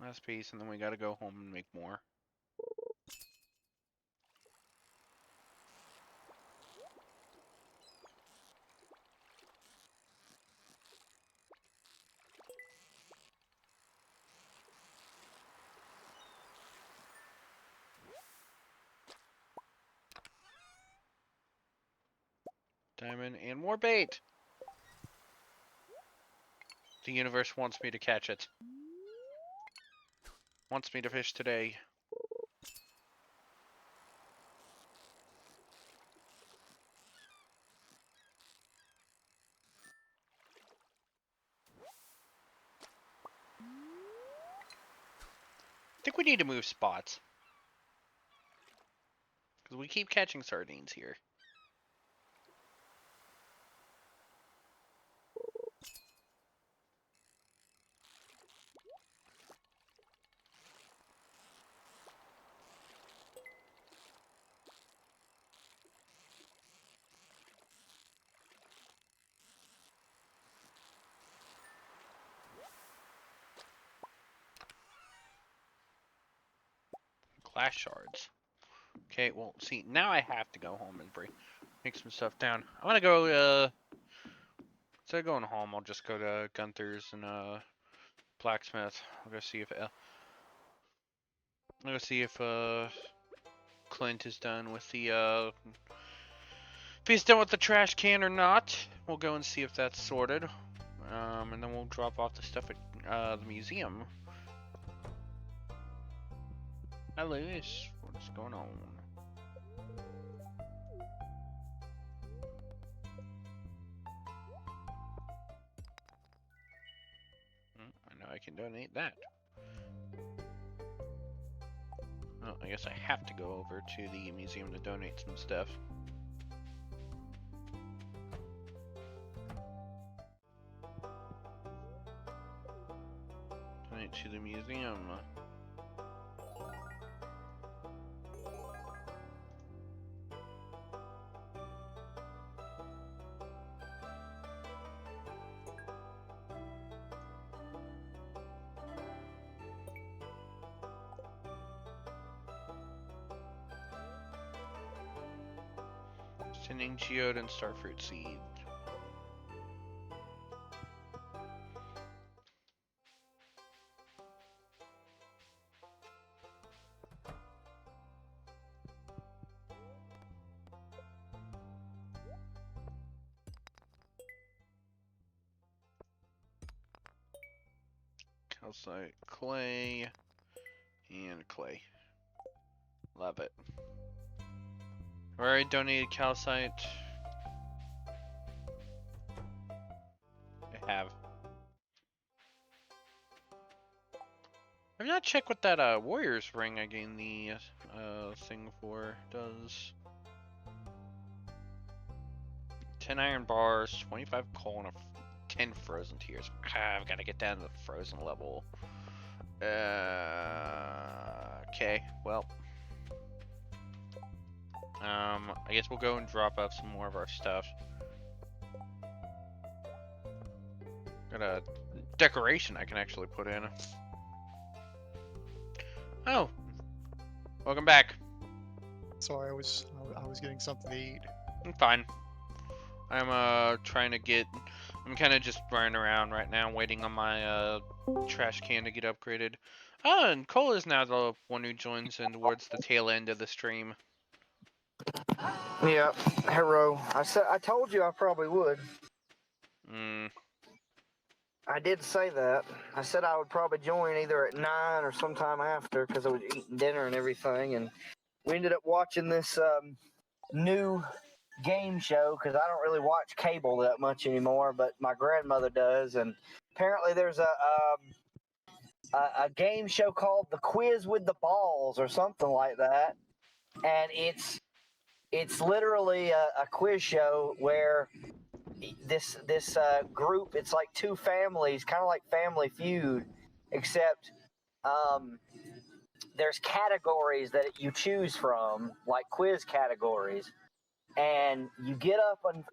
Last piece, and then we gotta go home and make more. Diamond and more bait! The universe wants me to catch it. Wants me to fish today. I think we need to move spots. Because we keep catching sardines here. Glass shards. Okay, well, see, now I have to go home and bring... make some stuff down. I'm gonna go. Instead of going home, I'll just go to Gunther's and blacksmith. I'll go see if Clint is done with the if he's done with the trash can or not. We'll go and see if that's sorted. And then we'll drop off the stuff at the museum. Hi, Lewis. What's going on? I know I can donate that. Well, I guess I have to go over to the museum to donate some stuff. Donate to the museum. Sending geode and starfruit seed. Calcite, clay, and clay. Love it. I already donated calcite. I have. I've not checked what that warrior's ring I gained the thing for does. 10 iron bars, 25 coal, and 10 frozen tears. I've got to get down to the frozen level. Okay, well. I guess we'll go and drop off some more of our stuff. Got a decoration I can actually put in. Oh, welcome back. Sorry, I was getting something to eat. I'm fine. I'm I'm kind of just running around right now, waiting on my trash can to get upgraded. Oh, and Cole is now the one who joins in towards the tail end of the stream. Yeah, hero. I told you I probably would. I did say that. I said I would probably join either at 9 or sometime after because I was eating dinner and everything, and we ended up watching this new game show because I don't really watch cable that much anymore, but my grandmother does, and apparently there's a game show called The Quiz with the Balls or something like that, and it's literally a quiz show where this group, it's like two families, kind of like Family Feud, except there's categories that you choose from, like quiz categories, and you get up on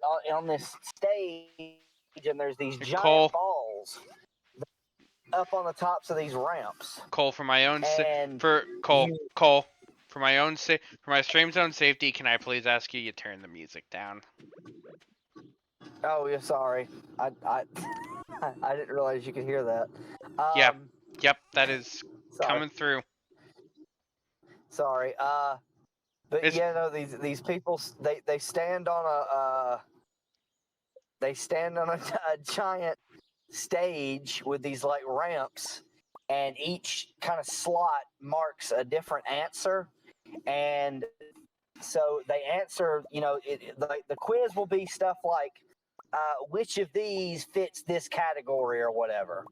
this stage, and there's these giant Cole. balls up on the tops of these ramps. Cole, for my own for my stream's own safety, can I please ask you turn the music down? Oh, yeah, sorry. I I didn't realize you could hear that. Yep, that is coming through. Sorry. But yeah, no, these people, they stand on a giant stage with these like ramps, and each kind of slot marks a different answer, and so they answer. The quiz will be stuff like, which of these fits this category or whatever.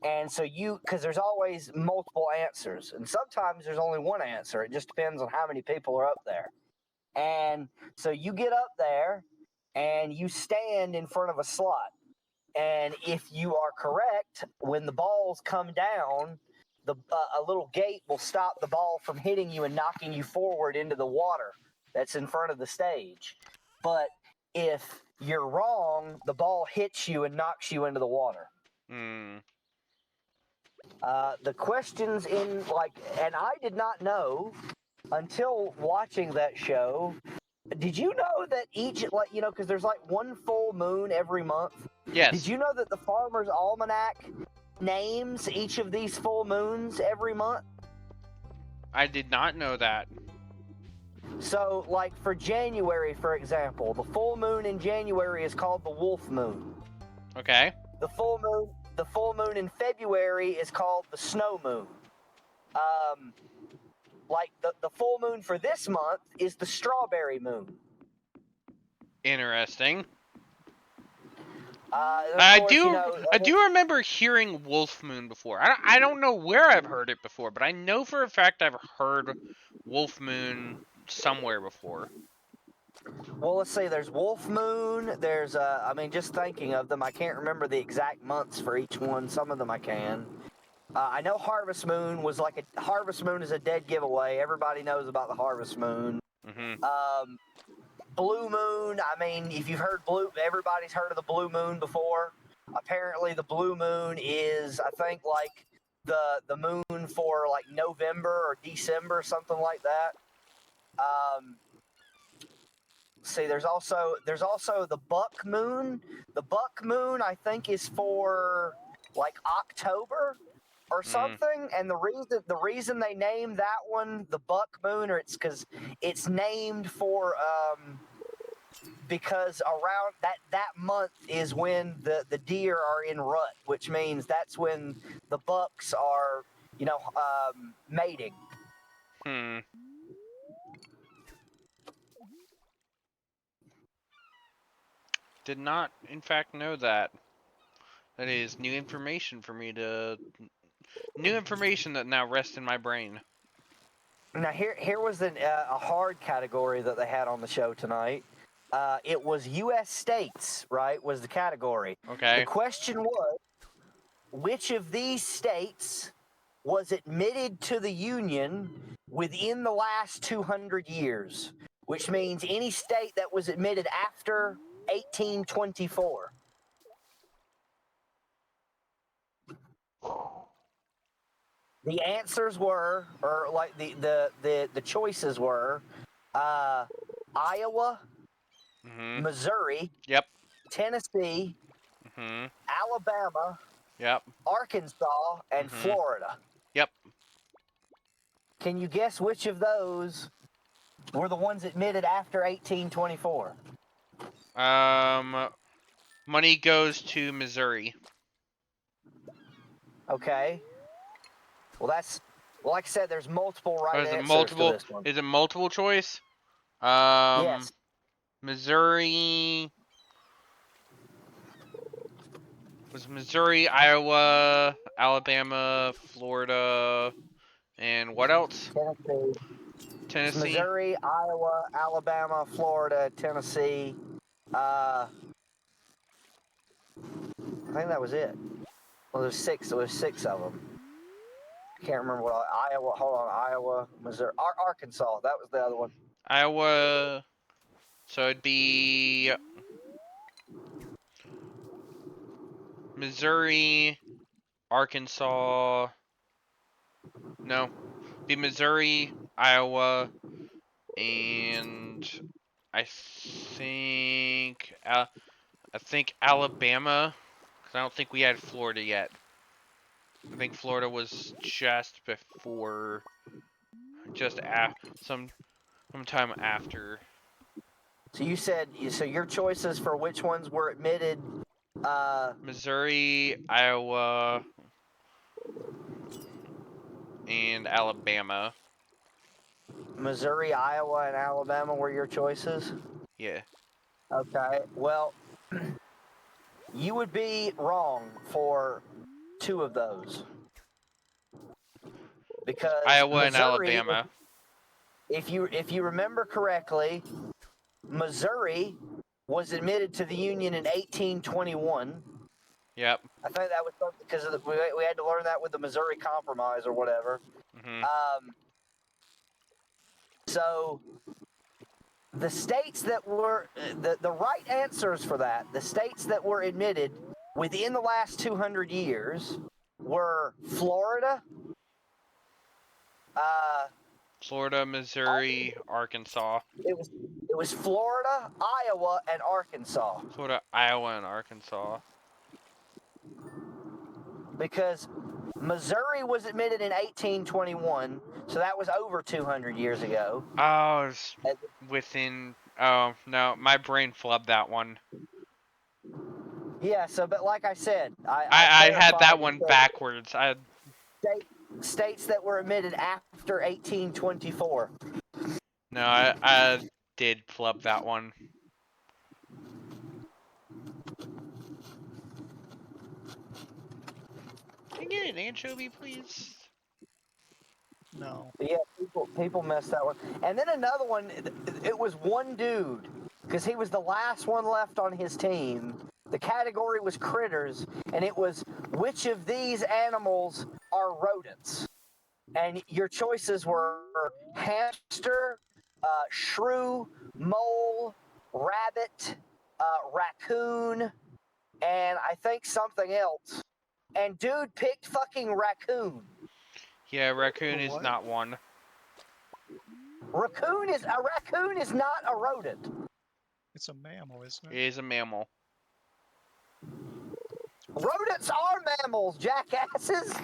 And so because there's always multiple answers, and sometimes there's only one answer. It just depends on how many people are up there. And so you get up there and you stand in front of a slot. And if you are correct, when the balls come down, a little gate will stop the ball from hitting you and knocking you forward into the water that's in front of the stage. But if you're wrong, the ball hits you and knocks you into the water. The questions and I did not know until watching that show Did you know that each, like, because there's like one full moon every month? Yes. Did you know that the Farmer's Almanac names each of these full moons every month? I did not know that. So, like for January, for example, the full moon in January is called the Wolf Moon. Okay. The full moon in February is called the Snow Moon. Like the full moon for this month is the Strawberry Moon. Interesting. Of course, I do remember hearing Wolf Moon before. I don't know where I've heard it before, but I know for a fact I've heard Wolf Moon somewhere before. Well, let's see. There's Wolf Moon. There's, just thinking of them, I can't remember the exact months for each one. Some of them I can. I know Harvest Moon was Harvest Moon is a dead giveaway. Everybody knows about the Harvest Moon. Mm-hmm. Blue Moon. I mean, if you've heard everybody's heard of the Blue Moon before. Apparently, the Blue Moon is, I think, like the moon for like November or December, something like that. See, there's also the Buck Moon. The Buck Moon, I think, is for like October or something. And the reason they named that one the Buck Moon, or it's because it's named for because around that month is when the deer are in rut, which means that's when the bucks are mating. Did not, in fact, know that. That is new information for me new information that now rests in my brain. Now here was a hard category that they had on the show tonight. It was U.S. states, right? Was the category. Okay. The question was, which of these states was admitted to the Union within the last 200 years? Which means any state that was admitted after 1824. The answers were, or like the choices were, Iowa, Missouri, Yep. Tennessee, Alabama, Yep. Arkansas, and Florida. Yep. Can you guess which of those were the ones admitted after 1824? Money goes to Missouri. Okay. Well, like I said, there's multiple right answers to this one. Is it multiple choice? Yes. Missouri. Was Missouri, Iowa, Alabama, Florida, and what else? Tennessee. It's Missouri, Iowa, Alabama, Florida, Tennessee. I think that was it. Well, there's six. There was six of them. Can't remember what Iowa. Hold on, Iowa, Missouri, Arkansas. That was the other one. Iowa. So it'd be Missouri, Arkansas. No, be Missouri, Iowa, and I think Alabama. Because I don't think we had Florida yet. I think Florida was just before, sometime after. So you said, your choices for which ones were admitted? Missouri, Iowa, and Alabama. Missouri, Iowa, and Alabama were your choices? Yeah. Okay. Well, you would be wrong for two of those. Because Iowa Missouri, and Alabama. If you remember correctly, Missouri was admitted to the Union in 1821. Yep. I think that was because we had to learn that with the Missouri Compromise or whatever. So the states that were the right answers for that, the states that were admitted within the last 200 years were Florida, Florida, Missouri, Arkansas. It It was Florida, Iowa, and Arkansas. Florida, Iowa, and Arkansas. Because Missouri was admitted in 1821, so that was over 200 years ago. Oh, it's within. Oh no, my brain flubbed that one. Yeah, so, but like I said, I had that clarified one that backwards. states that were admitted after 1824. No, I did flub that one. Can you get an anchovy, please? No. Yeah, people messed that one. And then another one, it was one dude, because he was the last one left on his team. The category was critters, and it was which of these animals are rodents? And your choices were hamster, shrew, mole, rabbit, raccoon, and I think something else. And dude picked fucking raccoon. Yeah, raccoon is What? not one. Raccoon is not a rodent. It's a mammal, isn't It it? is a mammal. Rodents are mammals, jackasses.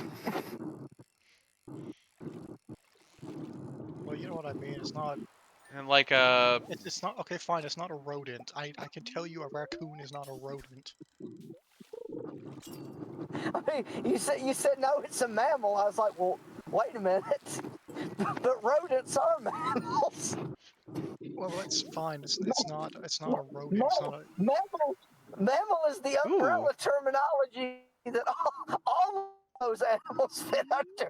Well, you know what I mean. It's not. And like It's not. Okay, fine. It's not a rodent. I can tell you a raccoon is not a rodent. I mean, you said no, it's a mammal. I was like, well, wait a minute. But rodents are mammals. Well, that's fine. It's not a rodent. It's not a. Mammal is the umbrella terminology that all those animals fit under.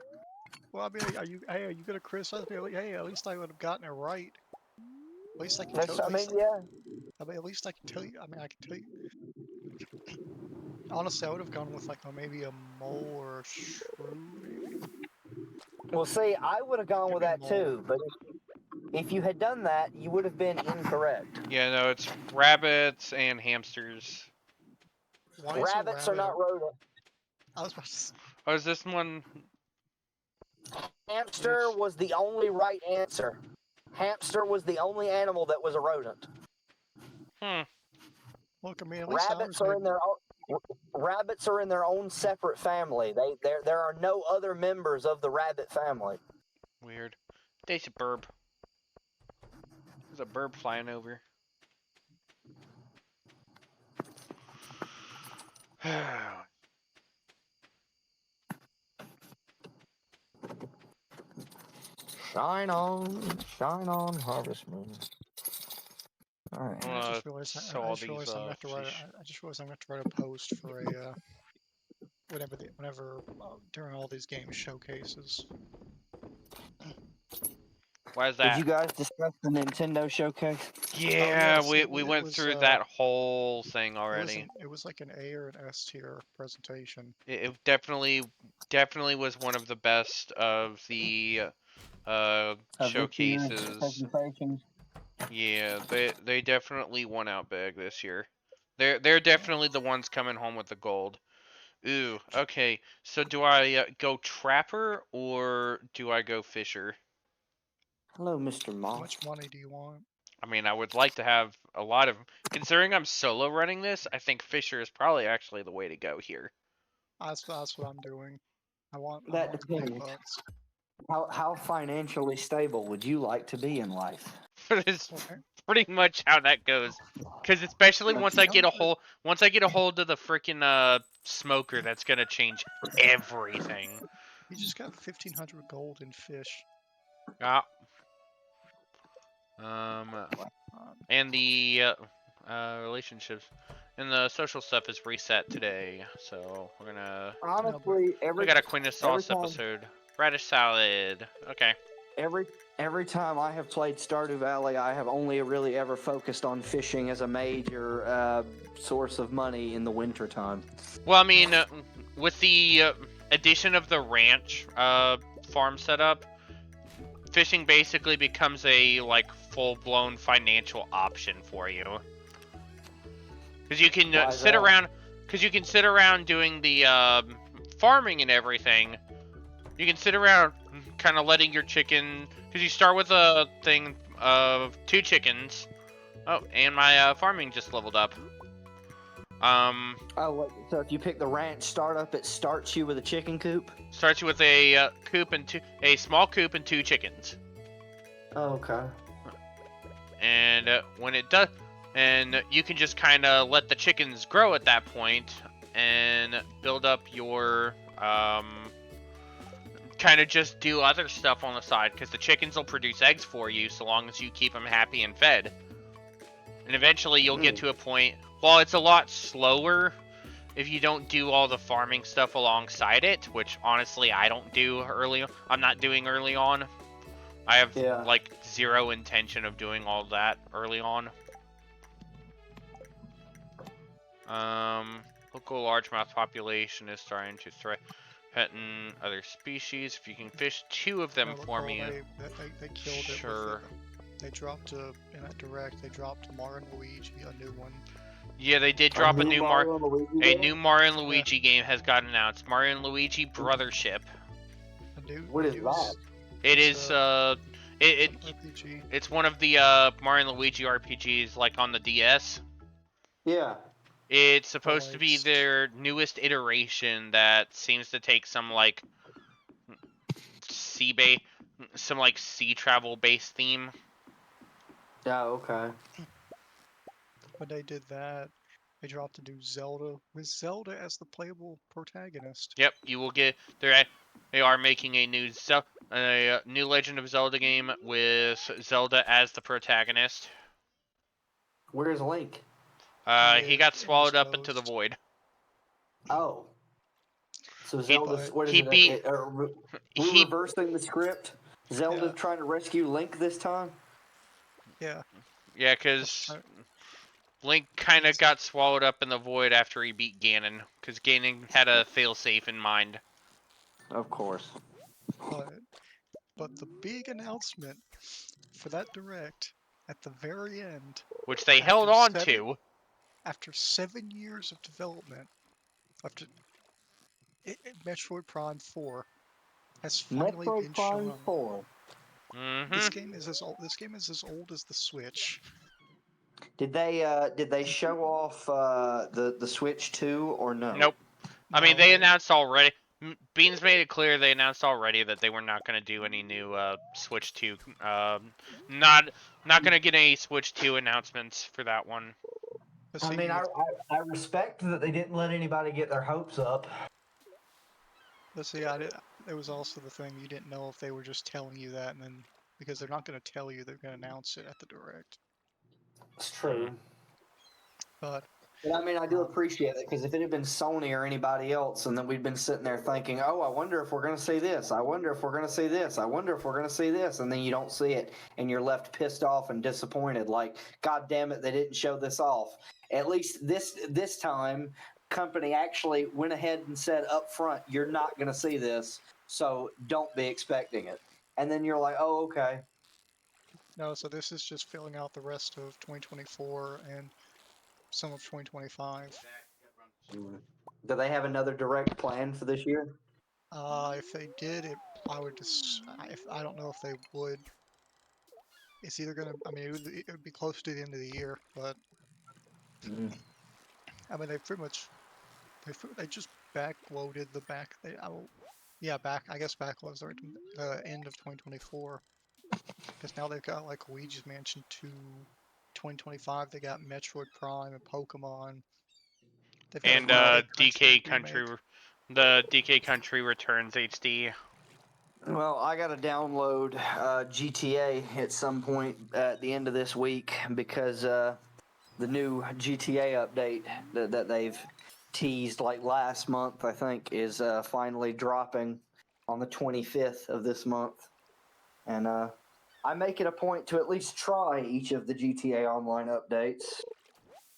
Well, I mean, are you gonna criticize me? Hey, at least I would have gotten it right. At least I can tell. I mean, yeah. I mean, at least I can tell you. I mean, I can tell you. Honestly, I would have gone with like maybe a mole or a shrew, maybe. Well, see, I would have gone with that too, but if you had done that, you would have been incorrect. yeah, no, it's rabbits and hamsters. Why is Rabbits are not rodents. I was about to say, Oh, is this one? Hamster was the only right answer. Hamster was the only animal that was a rodent. look, I mean, at least Rabbits are in their own. Rabbits are in their own separate family. There are no other members of the rabbit family. Weird. There's a burb. There's a burb flying over. Shine on, harvest moon. All right. I just realized I'm gonna have to write. I just realized I'm gonna have to write a post for a whenever during all these game showcases. Why is that? Did you guys discuss the Nintendo showcase? Yeah, yes, we went through that whole thing already. It was like an A or an S tier presentation. It definitely was one of the best of the showcases. Yeah, they definitely won out big this year. They're definitely the ones coming home with the gold. Ooh, okay. So do I go trapper or do I go fisher? Hello, Mr. Moss. How much money do you want? I mean, I would like to have a lot of. Considering I'm solo running this, I think fisher is probably actually the way to go here. That's what I'm doing. I want That 20 depends. bucks. How financially stable would you like to be in life? It's pretty much how that goes. Because especially once I get a hold of the freaking smoker, that's gonna change everything. You just got 1,500 gold in fish. Yeah. And the relationships and the social stuff is reset today, so we're gonna. Honestly, we got a quinoa sauce episode. Radish salad. Okay. Every time I have played Stardew Valley, I have only really ever focused on fishing as a major source of money in the wintertime. Well, I mean, with the addition of the ranch farm setup, fishing basically becomes a like full-blown financial option for you. Because you can sit around. Because you can sit around doing the farming and everything. You can sit around, kind of letting your chicken. Because you start with a thing of 2 chickens, Oh, and my farming just leveled up. Oh, wait, so if you pick the ranch startup, it starts you with a chicken coop? Starts you with a coop and a small coop and 2 chickens. Oh, okay. And when it does, and you can just kind of let the chickens grow at that point and build up your kind of just do other stuff on the side, because the chickens will produce eggs for you so long as you keep them happy and fed. And eventually you'll get to a point, while it's a lot slower if you don't do all the farming stuff alongside it, which honestly I don't do early. I'm not doing early on. I have like 0 intention of doing all that early on. Local largemouth population is starting to threaten other species. If you can fish 2 of them for me, they killed it. sure. They dropped in that direct. They dropped Mario and Luigi, a new one. Yeah, they did drop a new Mario and Luigi Yeah. game has got announced. Mario and Luigi Brothership. What is that? It is RPG. it's one of the Mario and Luigi RPGs like on the DS. Yeah. It's supposed to be their newest iteration that seems to take some like sea travel based theme. Oh, okay. When they did that, they dropped a new Zelda with Zelda as the playable protagonist. Yep, you will get they are making a new new Legend of Zelda game with Zelda as the protagonist. Where's Link? He got swallowed up into the void. Oh. So Zelda's, what is he it? beat- We're he- reversing the script? Zelda trying to rescue Link this time? Yeah. Yeah, because Link kind of got swallowed up in the void after he beat Ganon, because Ganon had a failsafe in mind. Of course. But the big announcement for that direct at the very end, which they held on to. After 7 years of development, Metroid Prime 4 has finally been shown. Metroid Prime 4. Mm-hmm. This game is as old as the Switch. Did they show off the Switch 2 or no? Nope. I mean, they announced already. Beans made it clear they announced already that they were not going to do any new Switch 2. Not going to get any Switch 2 announcements for that one. I mean, I respect that they didn't let anybody get their hopes up. But see, there was also the thing you didn't know if they were just telling you that, and then because they're not going to tell you, they're going to announce it at the direct. It's true. But I mean, I do appreciate it, because if it had been Sony or anybody else, and then we'd been sitting there thinking, oh, I wonder if we're going to see this. I wonder if we're going to see this. I wonder if we're going to see this. And then you don't see it, and you're left pissed off and disappointed. Like, God damn it, they didn't show this off. At least this time, company actually went ahead and said up front, you're not going to see this, so don't be expecting it. And then you're like, oh, okay. No, so this is just filling out the rest of 2024 and some of 2025. Do they have another direct plan for this year? If they did, I don't know if they would. It's either gonna, I mean, it would be close to the end of the year, but I mean, they just backloaded the I guess backloads are the end of 2024. Because now they've got like Luigi's Mansion 2, 2025. They got Metroid Prime and Pokemon. And DK Country, the DK Country Returns HD. Well, I got to download GTA at some point at the end of this week, because the new GTA update that they've teased like last month, I think, is finally dropping on the 25th of this month. And I make it a point to at least try each of the GTA Online updates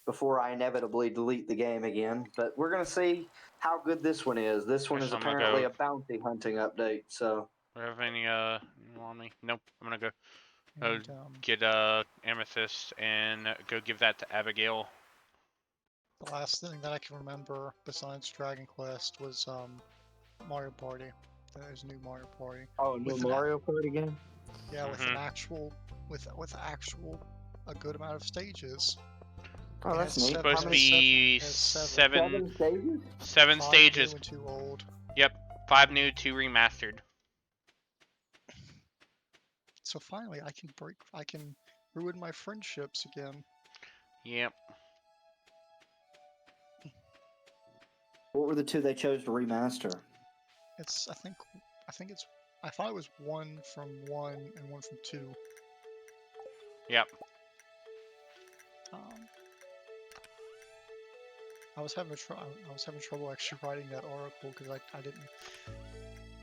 before I inevitably delete the game again. But we're going to see how good this one is. This one is apparently a bounty hunting update, so... Do you have any on me? Nope. I'm gonna go get Amethyst and go give that to Abigail. The last thing that I can remember besides Dragon Quest was Mario Party. There's a new Mario Party. Oh, new Mario Party game? Yeah, with an actual a good amount of stages. Oh, It that's has neat. seven. How Supposed to many? be Has seven 7 stages? seven 5 stages. new and 2 old. Yep, 5 new, 2 remastered. So finally, I can ruin my friendships again. Yep. What were the 2 they chose to remaster? It's I think it's I thought it was one from 1 and one from 2. Yep. Um, I was having trouble actually writing that article because I didn't.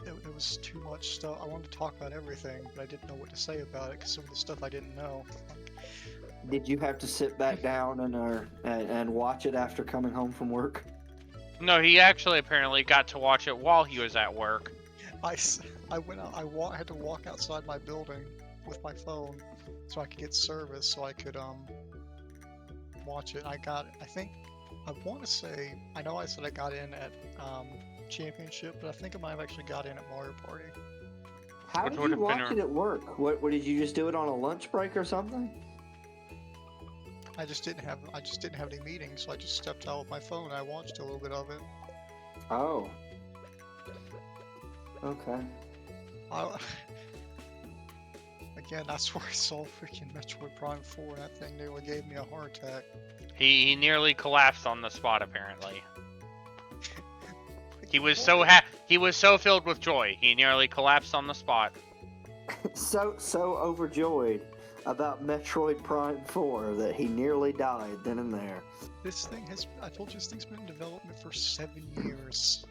It was too much stuff. I wanted to talk about everything, but I didn't know what to say about it because some of the stuff I didn't know. Did you have to sit back down and watch it after coming home from work? No, he actually apparently got to watch it while he was at work. I went out. I had to walk outside my building with my phone so I could get service so I could watch it. I think I want to say I know I said I got in at championship, but I think I might have actually got in at Mario Party. How Which did would you have been watch it at work? What did you just do it on a lunch break or something? I just didn't have any meetings, so I just stepped out with my phone and I watched a little bit of it. Oh. Okay. Again, that's where I saw freaking Metroid Prime 4 and that thing nearly gave me a heart attack. He nearly collapsed on the spot apparently. He was he was so filled with joy. He nearly collapsed on the spot. So overjoyed about Metroid Prime 4 that he nearly died then and there. I told you this thing's been in development for 7 years.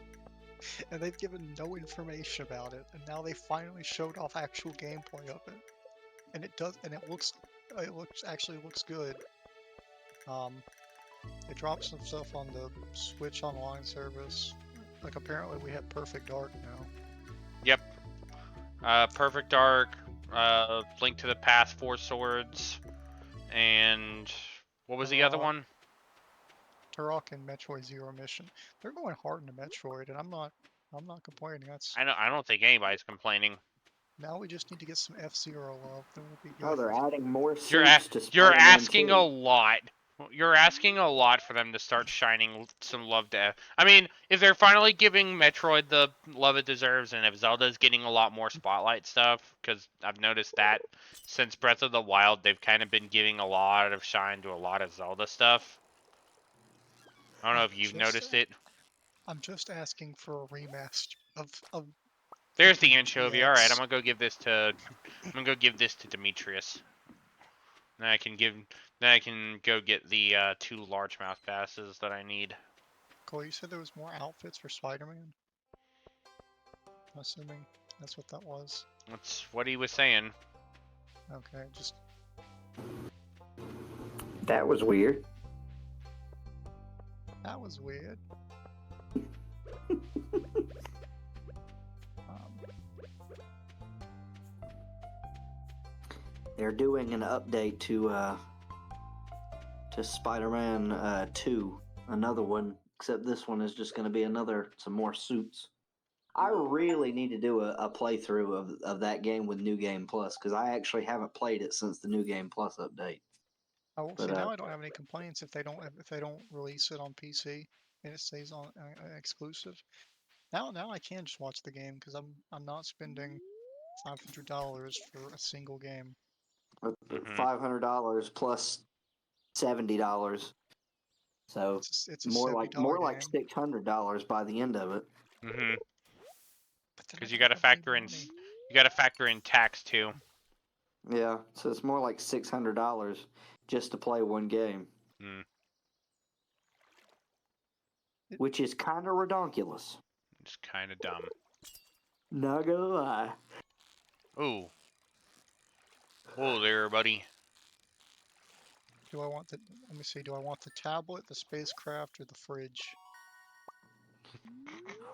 And they've given no information about it, and now they finally showed off actual gameplay of it. And it actually looks good. They dropped some stuff on the Switch Online service. Like apparently we have Perfect Dark now. Yep. Perfect Dark, Link to the Past 4 Swords, and what was the other one? Turok and Metroid Zero Mission. They're going hard into Metroid, and I'm not complaining. I don't think anybody's complaining. Now we just need to get some F-Zero love, then we'll be good. Oh, they're adding more You're suits to you're Spider-Man asking 2. a lot. You're asking a lot for them to start shining some love to. I mean, if they're finally giving Metroid the love it deserves, and if Zelda's getting a lot more spotlight stuff, because I've noticed that since Breath of the Wild, they've kind of been giving a lot of shine to a lot of Zelda stuff. I don't know if you've noticed it. I'm just asking for a remaster of There's the freaking anchovy. All right, I'm GX. gonna go give this to. I'm gonna go give this to Demetrius. Then I can give. Then I can go get the 2 largemouth basses that I need. Cole, you said there was more outfits for Spider-Man? I'm assuming that's what that was. That's what he was saying. Okay, just That was weird. that was weird. Um, They're doing an update to Spider-Man 2, another one, except this one is just going to be some more suits. I really need to do a playthrough of that game with New Game Plus because I actually haven't played it since the New Game Plus update. oh, But see, now I don't have any complaints if they don't release it on PC and it stays on exclusive. Now I can just watch the game because I'm not spending $500 for a single game. $500 plus $70, so It's a more $70 like game. $600 by the end of it. Mm-hmm. But then I Because you don't got to have any factor in. money. You got to factor in tax too. Yeah, so it's more like $600 just to play one game, Mm. which is kind of redonkulous. It's kind of dumb. Not gonna lie. Ooh. Whoa there, buddy. Do I want the? Let me see. Do I want the tablet, the spacecraft, or the fridge?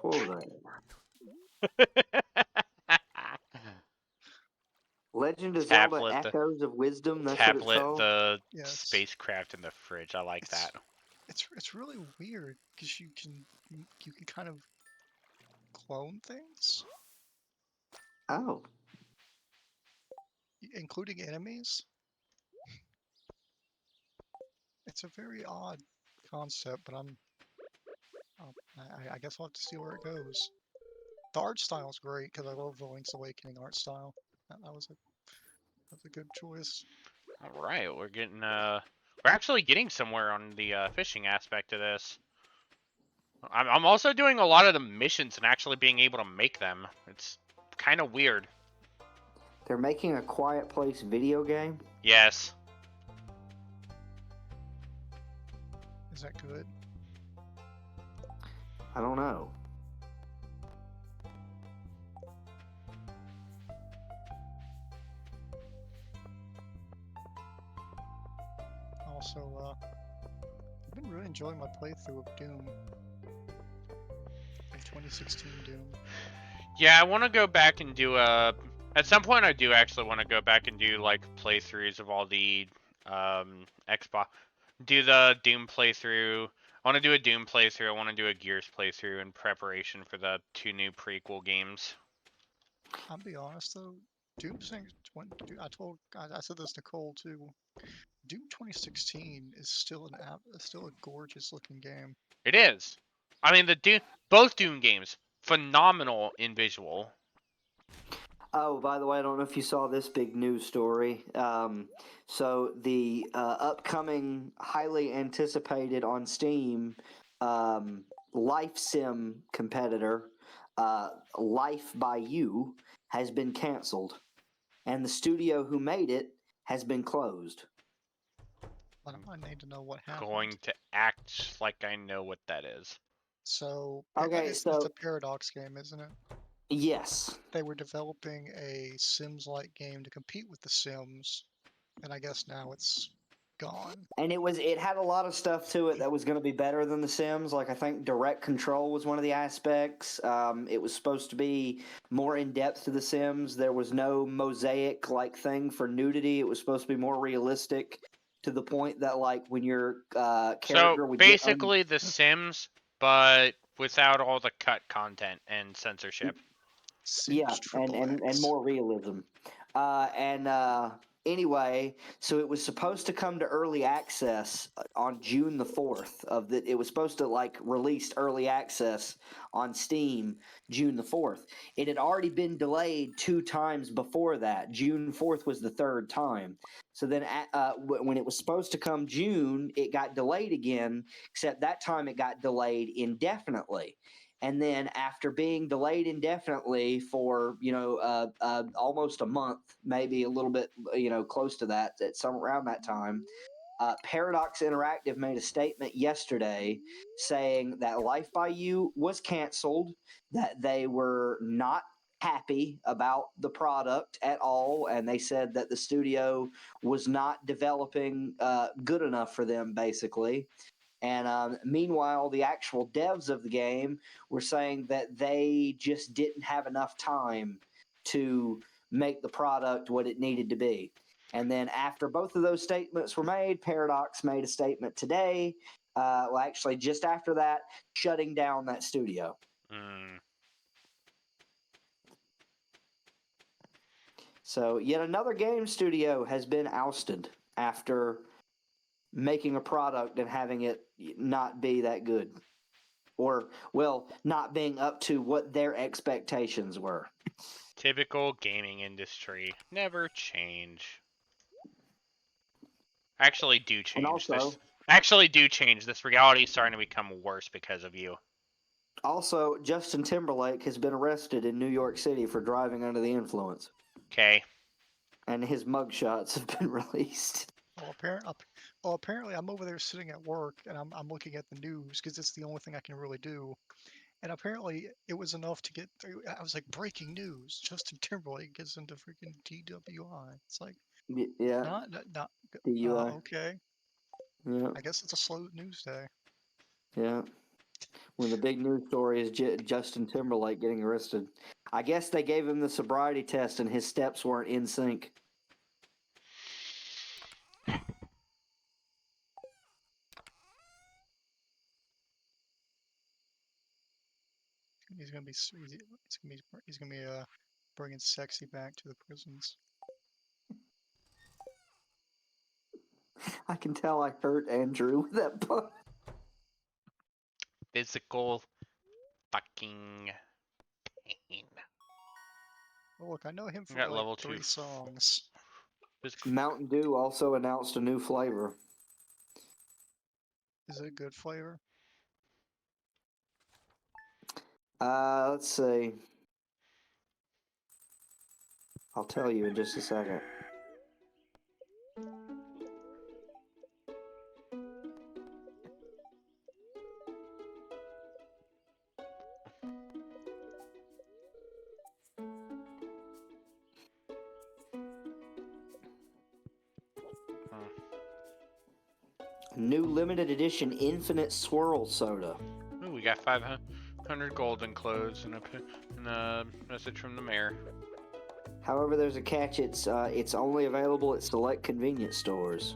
Hold on. Legend of Zelda Tablet, the Echoes of Wisdom, that's what it's tablet, called? the Yes. spacecraft, and the fridge. I like that. It's really weird because you can kind of clone things, Oh. including enemies. it's a very odd concept, but I guess I'll have to see where it goes. The art style's great because I love the Link's Awakening art style. That's a good choice. All right, we're actually getting somewhere on the fishing aspect of this. I'm also doing a lot of the missions and actually being able to make them. It's kind of weird. They're making a Quiet Place video game? Yes. Is that good? I don't know. Also, I've been really enjoying my playthrough of Doom. Of 2016 Doom. Yeah, I want to go back and do a. At some point, I do actually want to go back and do like playthroughs of all the Xbox. Do the Doom playthrough. I want to do a Doom playthrough. I want to do a Gears playthrough in preparation for the 2 new prequel games. I'll be honest though, Doom thing. I said this to Nicole too. Doom 2016 is still still a gorgeous looking game. It is. I mean, both Doom games, phenomenal in visual. Oh, by the way, I don't know if you saw this big news story. So the upcoming, highly anticipated on Steam life sim competitor, Life by You, has been canceled, and the studio who made it has been closed. I need to know what happened. Going to act like I know what that is. So Okay, it's so a Paradox game, isn't it? yes, They were developing a Sims-like game to compete with The Sims, and I guess now it's gone. and it had a lot of stuff to it that was going to be better than The Sims. Like I think direct control was one of the aspects. It was supposed to be more in depth to The Sims. There was no mosaic like thing for nudity. It was supposed to be more realistic to the point that like when your So character would basically, The Sims, but without all the cut content and censorship. yeah, Sims and Triple and X. more realism. And anyway, so it was supposed to come to early access on June the 4th of the. It was supposed to like release early access on Steam June the 4th. It had already been delayed 2 times before that. June 4th was the 3rd time. So then, when it was supposed to come June, it got delayed again. Except that time it got delayed indefinitely. And then after being delayed indefinitely for almost a month, maybe a little bit close to that, at some around that time, Paradox Interactive made a statement yesterday saying that Life by You was canceled, that they were not happy about the product at all, and they said that the studio was not developing good enough for them, basically. And meanwhile, the actual devs of the game were saying that they just didn't have enough time to make the product what it needed to be. And then after both of those statements were made, Paradox made a statement today. Well, actually, just after that, shutting down that studio. Mm. So, yet another game studio has been ousted after making a product and having it not be that good. Or, well, not being up to what their expectations were. Typical gaming industry. Never change. Actually, do And change. also, This reality is starting to become worse because of you. Justin Timberlake has been arrested in New York City for driving under the influence, Okay. and his mugshots have been released. Apparently I'm over there sitting at work and I'm looking at the news because it's the only thing I can really do. And apparently it was enough to get through. I was like, breaking news: Justin Timberlake gets into freaking DWI. It's like, Yeah, not DUI. okay. Yeah, I guess it's a slow news day. yeah. When the big news story is Justin Timberlake getting arrested. I guess they gave him the sobriety test and his steps weren't in sync. He's gonna be bringing sexy back to the prisons. I can tell I hurt Andrew with that pun. Physical fucking pain. Oh, look, I know him We from got like level 3 2. songs. Mountain Dew also announced a new flavor. Is it a good flavor? Let's see. I'll tell you in just a second. New limited edition infinite swirl soda. Ooh, we got 500 golden clothes and a message from the mayor. However, there's a catch. It's only available at select convenience stores.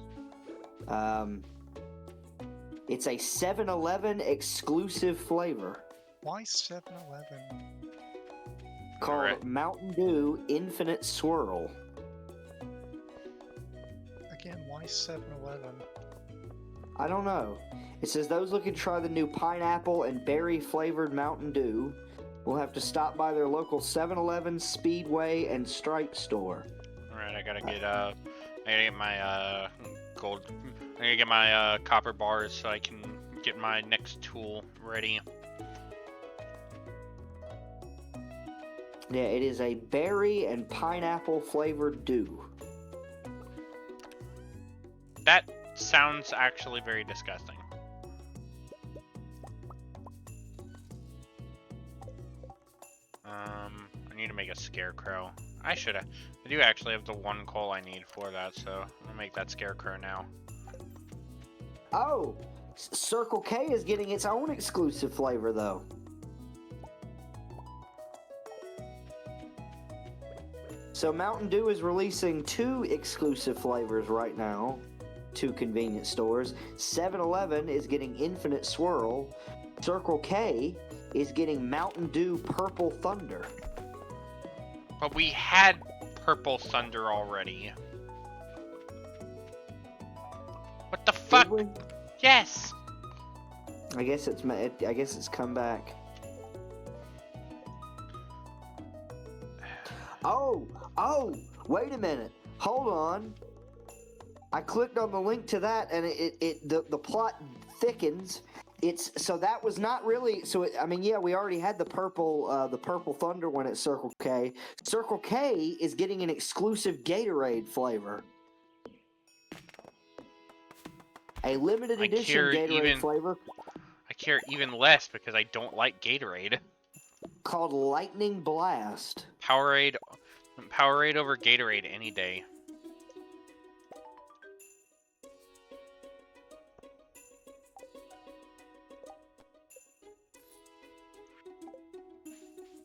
It's a 7-Eleven exclusive flavor Why 7-Eleven? called Alright. Mountain Dew Infinite Swirl. Again, why 7-Eleven? I don't know. It says those looking to try the new pineapple and berry flavored Mountain Dew will have to stop by their local 7-Eleven, Speedway, and Stripe store. Alright, I gotta get my gold. I gotta get my copper bars so I can get my next tool ready. Yeah, it is a berry and pineapple flavored dew. That sounds actually very disgusting. I need to make a scarecrow. I do actually have the 1 coal I need for that, so I'm gonna make that scarecrow now. Oh, Circle K is getting its own exclusive flavor though. So Mountain Dew is releasing 2 exclusive flavors right now to convenience stores. 7-Eleven is getting Infinite Swirl. Circle K is getting Mountain Dew Purple Thunder. But we had Purple Thunder already. What the fuck? Did we? Yes! I guess it's come back. Oh, wait a minute. Hold on. I clicked on the link to that and the plot thickens. So that was not really we already had the purple thunder one at Circle K. Circle K is getting an exclusive Gatorade flavor. A limited edition Gatorade flavor I care even less because I don't like Gatorade. called Lightning Blast. Powerade over Gatorade any day.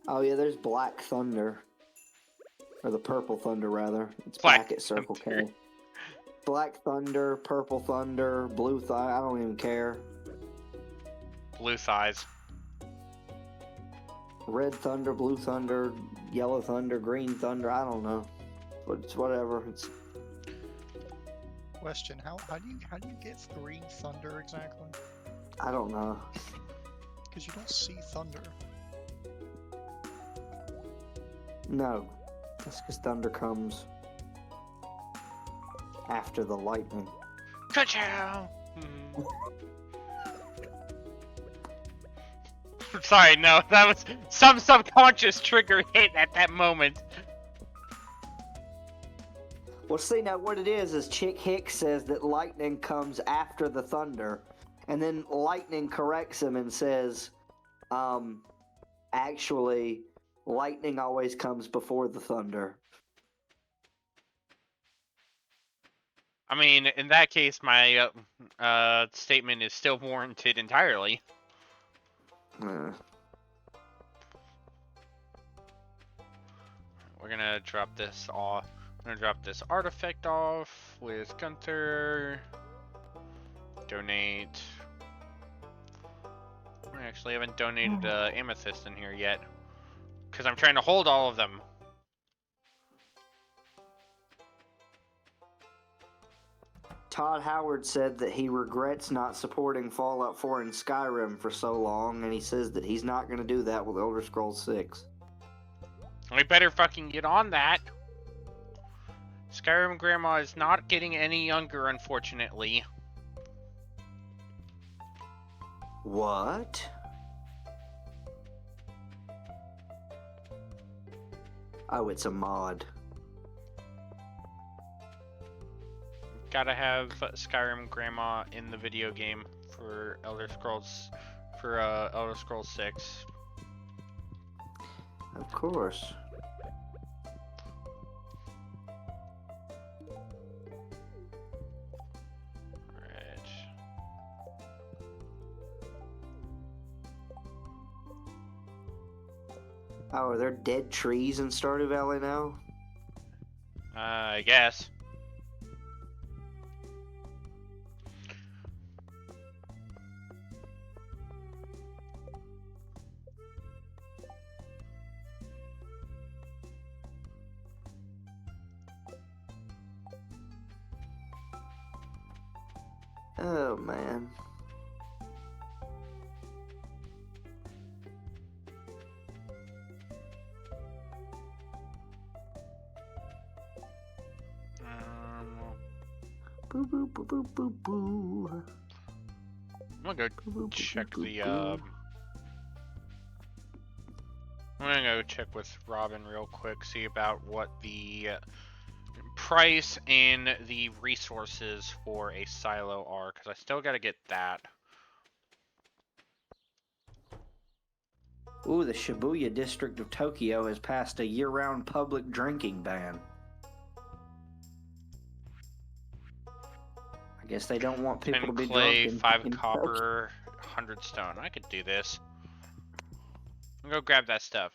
Oh yeah, there's Black Thunder. Or the Purple Thunder rather. It's Black back at Circle Thunder. K. Black Thunder, Purple Thunder, Blue Thunder, I don't even care. Blue thighs. Red Thunder, Blue Thunder, Yellow Thunder, Green Thunder, I don't know. But it's whatever. It's Question: How do you get 3 thunder exactly? I don't know. Because you don't see thunder. No. That's because thunder comes after the lightning. Ka-chow! Sorry, no, that was some subconscious trigger hit at that moment. Well, see, now what it is Chick Hicks says that lightning comes after the thunder, and then lightning corrects him and says, actually, lightning always comes before the thunder. I mean, in that case, my statement is still warranted entirely. We're gonna drop this off. I'm gonna drop this artifact off with Gunther. Donate. I actually haven't donated amethyst in here yet, because I'm trying to hold all of them. Todd Howard said that he regrets not supporting Fallout 4 and Skyrim for so long, and he says that he's not going to do that with Elder Scrolls 6. We better fucking get on that. Skyrim Grandma is not getting any younger, unfortunately. What? Oh, it's a mod. Gotta have Skyrim Grandma in the video game for Elder Scrolls 6. Of course. Right. Oh, are there dead trees in Stardew Valley now? I guess. Oh, man. Boo boo boo boo boo boo. I'm gonna Boo, go boo, check boo, the boo. I'm gonna go check with Robin real quick, see about what the price and the resources for a silo are, because I still gotta get that. Ooh, the Shibuya district of Tokyo has passed a year-round public drinking ban. I guess they don't want people 10 to be clay, drunk in 5 in Tokyo. copper, 100 stone. I could do this. I'm gonna go grab that stuff.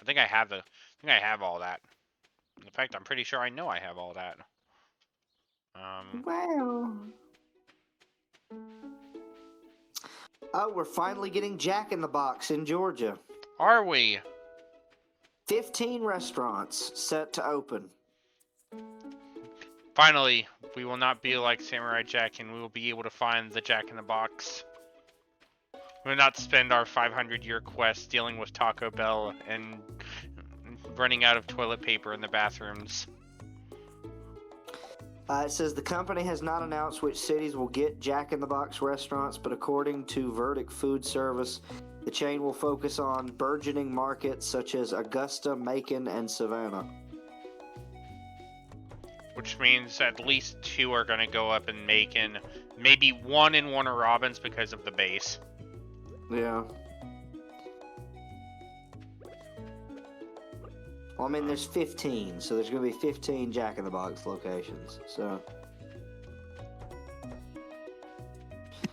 I think I have all that. In fact, I'm pretty sure I know I have all that. Wow. Oh, we're finally getting Jack in the Box in Georgia. Are we? 15 restaurants set to open. Finally, we will not be like Samurai Jack, and we will be able to find the Jack in the Box. We will not spend our 500-year quest dealing with Taco Bell and running out of toilet paper in the bathrooms. It says the company has not announced which cities will get Jack in the Box restaurants, but according to Verdict Food Service, the chain will focus on burgeoning markets such as Augusta, Macon, and Savannah. Which means at least 2 are going to go up in Macon. Maybe 1 in Warner Robins because of the base. Yeah. Well, I mean, there's 15, so there's going to be 15 Jack in the Box locations. So,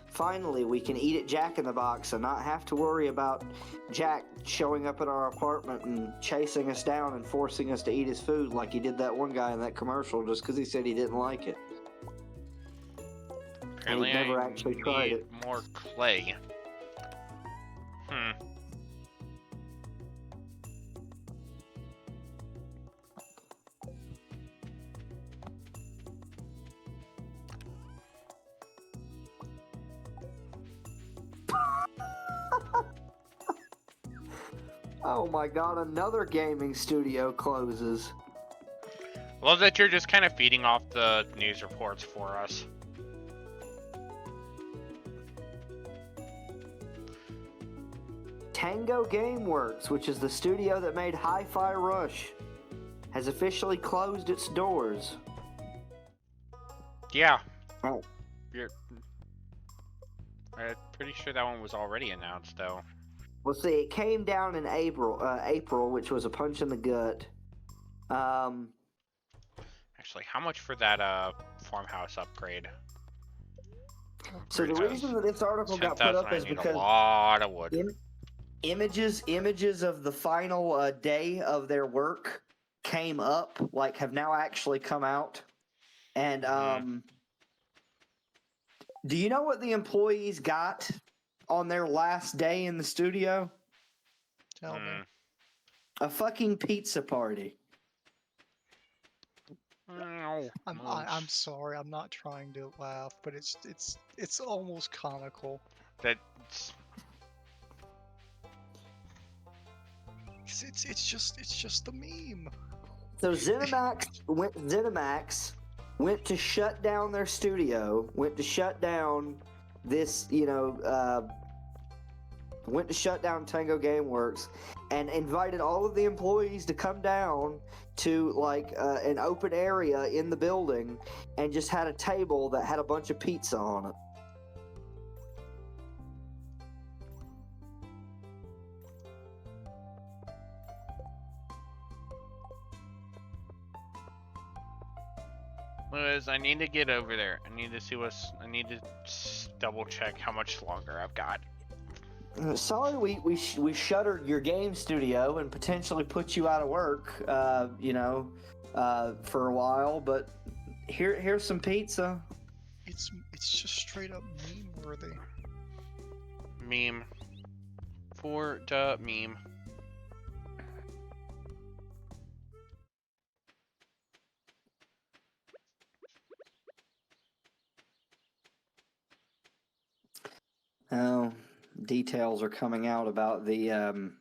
finally, we can eat at Jack in the Box and not have to worry about Jack showing up at our apartment and chasing us down and forcing us to eat his food like he did that one guy in that commercial just because he said he didn't like it. Apparently, and he never I actually need tried it. more clay. Oh my god, another gaming studio closes. Love that you're just kind of feeding off the news reports for us. Tango Gameworks, which is the studio that made Hi-Fi Rush, has officially closed its doors. Yeah. Oh. I'm pretty sure that one was already announced, though. Well, see, it came down in April, which was a punch in the gut. Actually, how much for that farmhouse upgrade? So the reason that this article got put 10,000. up I is need because a lot of wood. images of the final day of their work came up, like have now actually come out. And do you know what the employees got on their last day in the studio? Tell me. A fucking pizza party. No. I'm sorry. I'm not trying to laugh, but it's almost comical. That's It's just the meme. So ZeniMax went to shut down their studio, went to shut down this, went to shut down Tango Gameworks, and invited all of the employees to come down to like an open area in the building, and just had a table that had a bunch of pizza on it. Liz, I need to get over there. I need to see I need to double check how much longer I've got. Sorry, we shuttered your game studio and potentially put you out of work, for a while. But here's some pizza. It's just straight up meme worthy. Meme. For the meme. Oh, details are coming out about the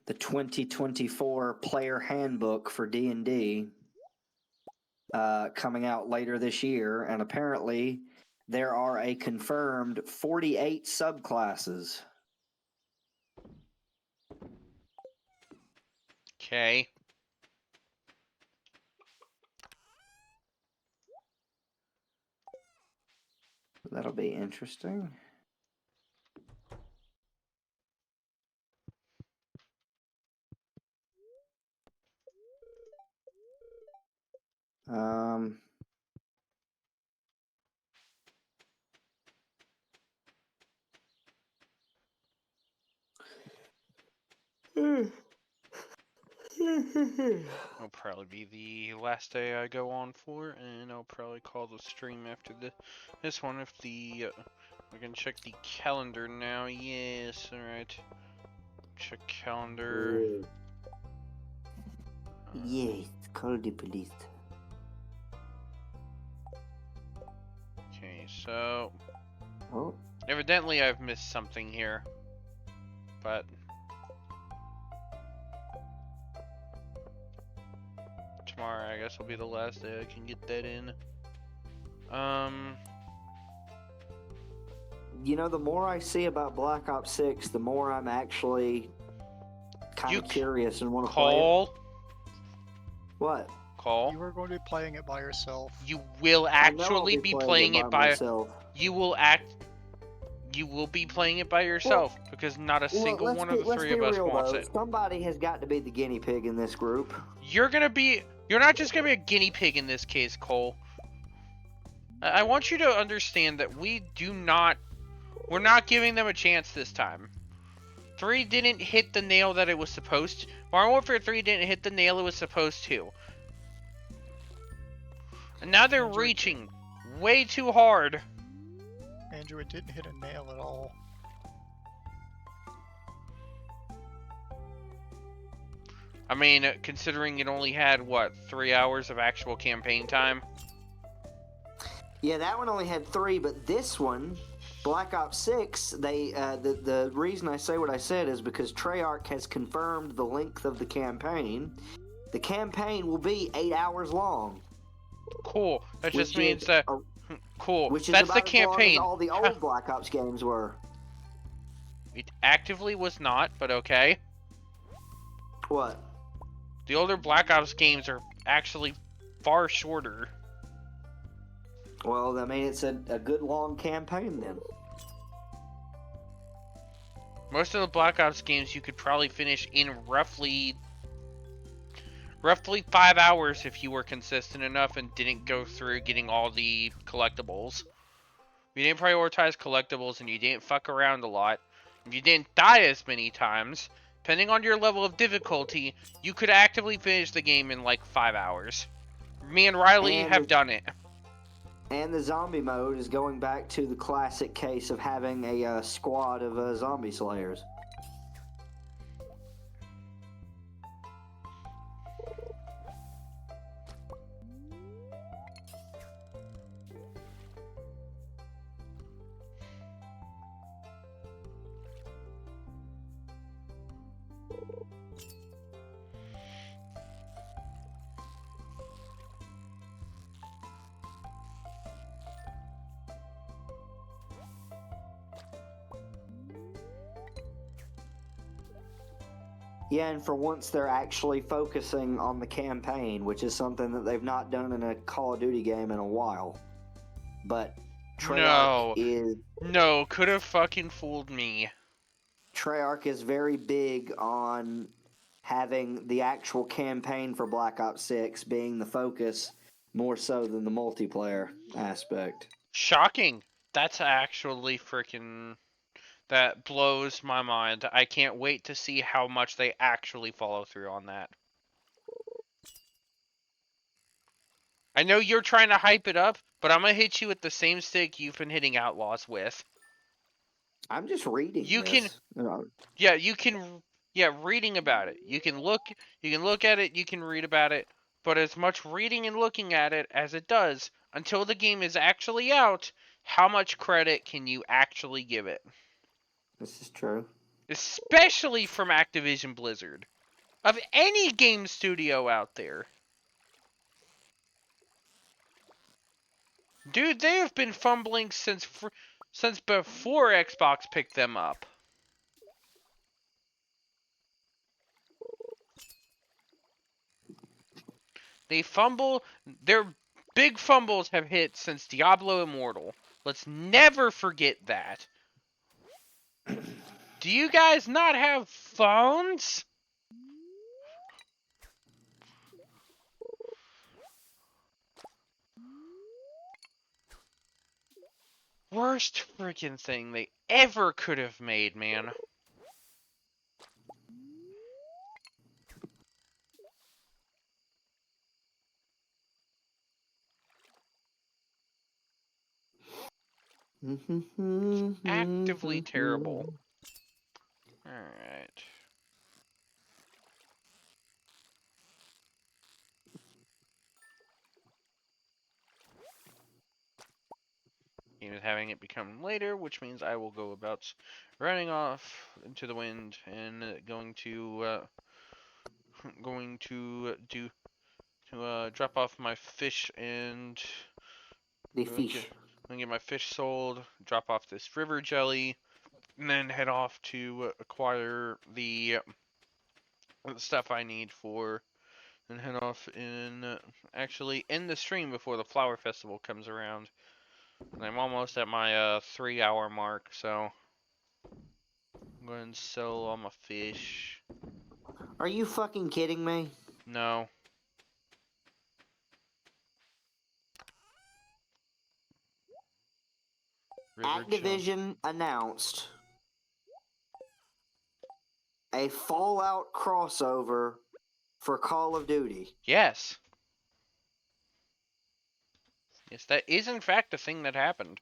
2024 player handbook for D&D coming out later this year, and apparently there are a confirmed 48 subclasses. Okay. That'll be interesting. Um, It'll probably be the last day I go on for, and I'll probably call the stream after this one if the we can check the calendar now. Yes, all right. Check calendar. Yes, call the police. Okay, so Oh, evidently I've missed something here, but tomorrow I guess will be the last day I can get that in. the more I see about Black Ops 6, the more I'm actually kind of curious and want to play it. Call. What? Call. You are going to be playing it by yourself. You will actually be playing it by myself. You will be playing it by yourself because not a single one of the three of us wants it. Somebody has got to be the guinea pig in this group. You're not just gonna be a guinea pig in this case, Cole. I want you to understand that we're not giving them a chance this time. 3 didn't hit the nail that it was supposed to. Modern Warfare 3 didn't hit the nail it was supposed to. And now they're Andrew, reaching way too hard. Andrew, it didn't hit a nail at all. I mean, considering it only had, what, 3 hours of actual campaign time? Yeah, that one only had 3, but this one, Black Ops 6, the reason I say what I said is because Treyarch has confirmed the length of the campaign. The campaign will be 8 hours long. Cool. That just means that... Cool. Which is That's about the as long campaign. as all the old Black Ops games were. It actively was not, but okay. What? The older Black Ops games are actually far shorter. Well, I mean, it's a good long campaign then. Most of the Black Ops games you could probably finish in roughly 5 hours if you were consistent enough and didn't go through getting all the collectibles. If you didn't prioritize collectibles and you didn't fuck around a lot, if you didn't die as many times, depending on your level of difficulty, you could actively finish the game in like 5 hours. Me and Riley have done it. And the zombie mode is going back to the classic case of having a squad of zombie slayers. Yeah, and for once they're actually focusing on the campaign, which is something that they've not done in a Call of Duty game in a while. But No. No, could have fucking fooled me. Treyarch is very big on having the actual campaign for Black Ops 6 being the focus more so than the multiplayer aspect. Shocking. That's actually freaking... That blows my mind. I can't wait to see how much they actually follow through on that. I know you're trying to hype it up, but I'm gonna hit you with the same stick you've been hitting Outlaws with. I'm just reading You can... this. You know, Yeah, you can... Yeah, reading about it. You can look at it, you can read about it, but as much reading and looking at it as it does, until the game is actually out, how much credit can you actually give it? this is true. Especially from Activision Blizzard. Of any game studio out there. Dude, they have been fumbling since before Xbox picked them up. They fumble, their big fumbles have hit since Diablo Immortal. Let's never forget that. Do you guys not have phones? Worst freaking thing they ever could have made, man. Actively terrible. Alright. Game is having it become later, which means I will go about running off into the wind and going to drop off my fish and The gonna fish. get my fish sold, drop off this river jelly, and then head off to acquire the stuff I need for, and head off in actually end the stream before the flower festival comes around. And I'm almost at my 3-hour mark, so I'm going to sell all my fish. Are you fucking kidding me? No. River Activision announced a Fallout crossover for Call of Duty. Yes. Yes, that is in fact a thing that happened.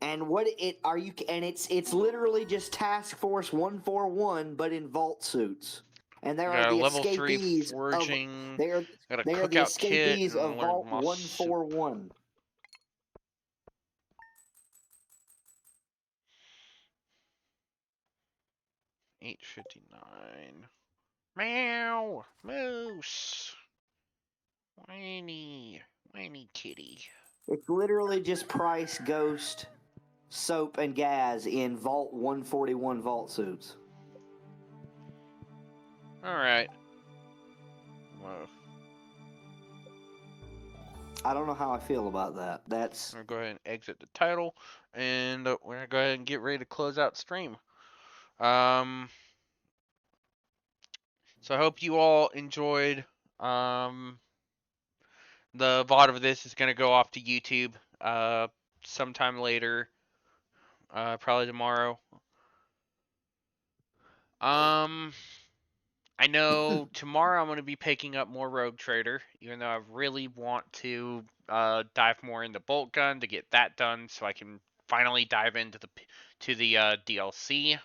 And what it are you? And it's literally just Task Force 141, but in vault suits. And there are Got a the level 3 escapees of foraging. they are Got a they are the cookout kit escapees and of learned Vault my soup. 141. $8.59. Meow! Moose! Whiny kitty. It's literally just Price, Ghost, Soap, and Gaz in Vault 141 vault suits. Alright. Well, I don't know how I feel about that. That's I'm gonna go ahead and exit the title, and we're gonna go ahead and get ready to close out stream. So I hope you all enjoyed. The VOD of this is gonna go off to YouTube sometime later, probably tomorrow. I know tomorrow I'm going to be picking up more Rogue Trader, even though I really want to dive more into Bolt Gun to get that done, so I can finally dive into the DLC.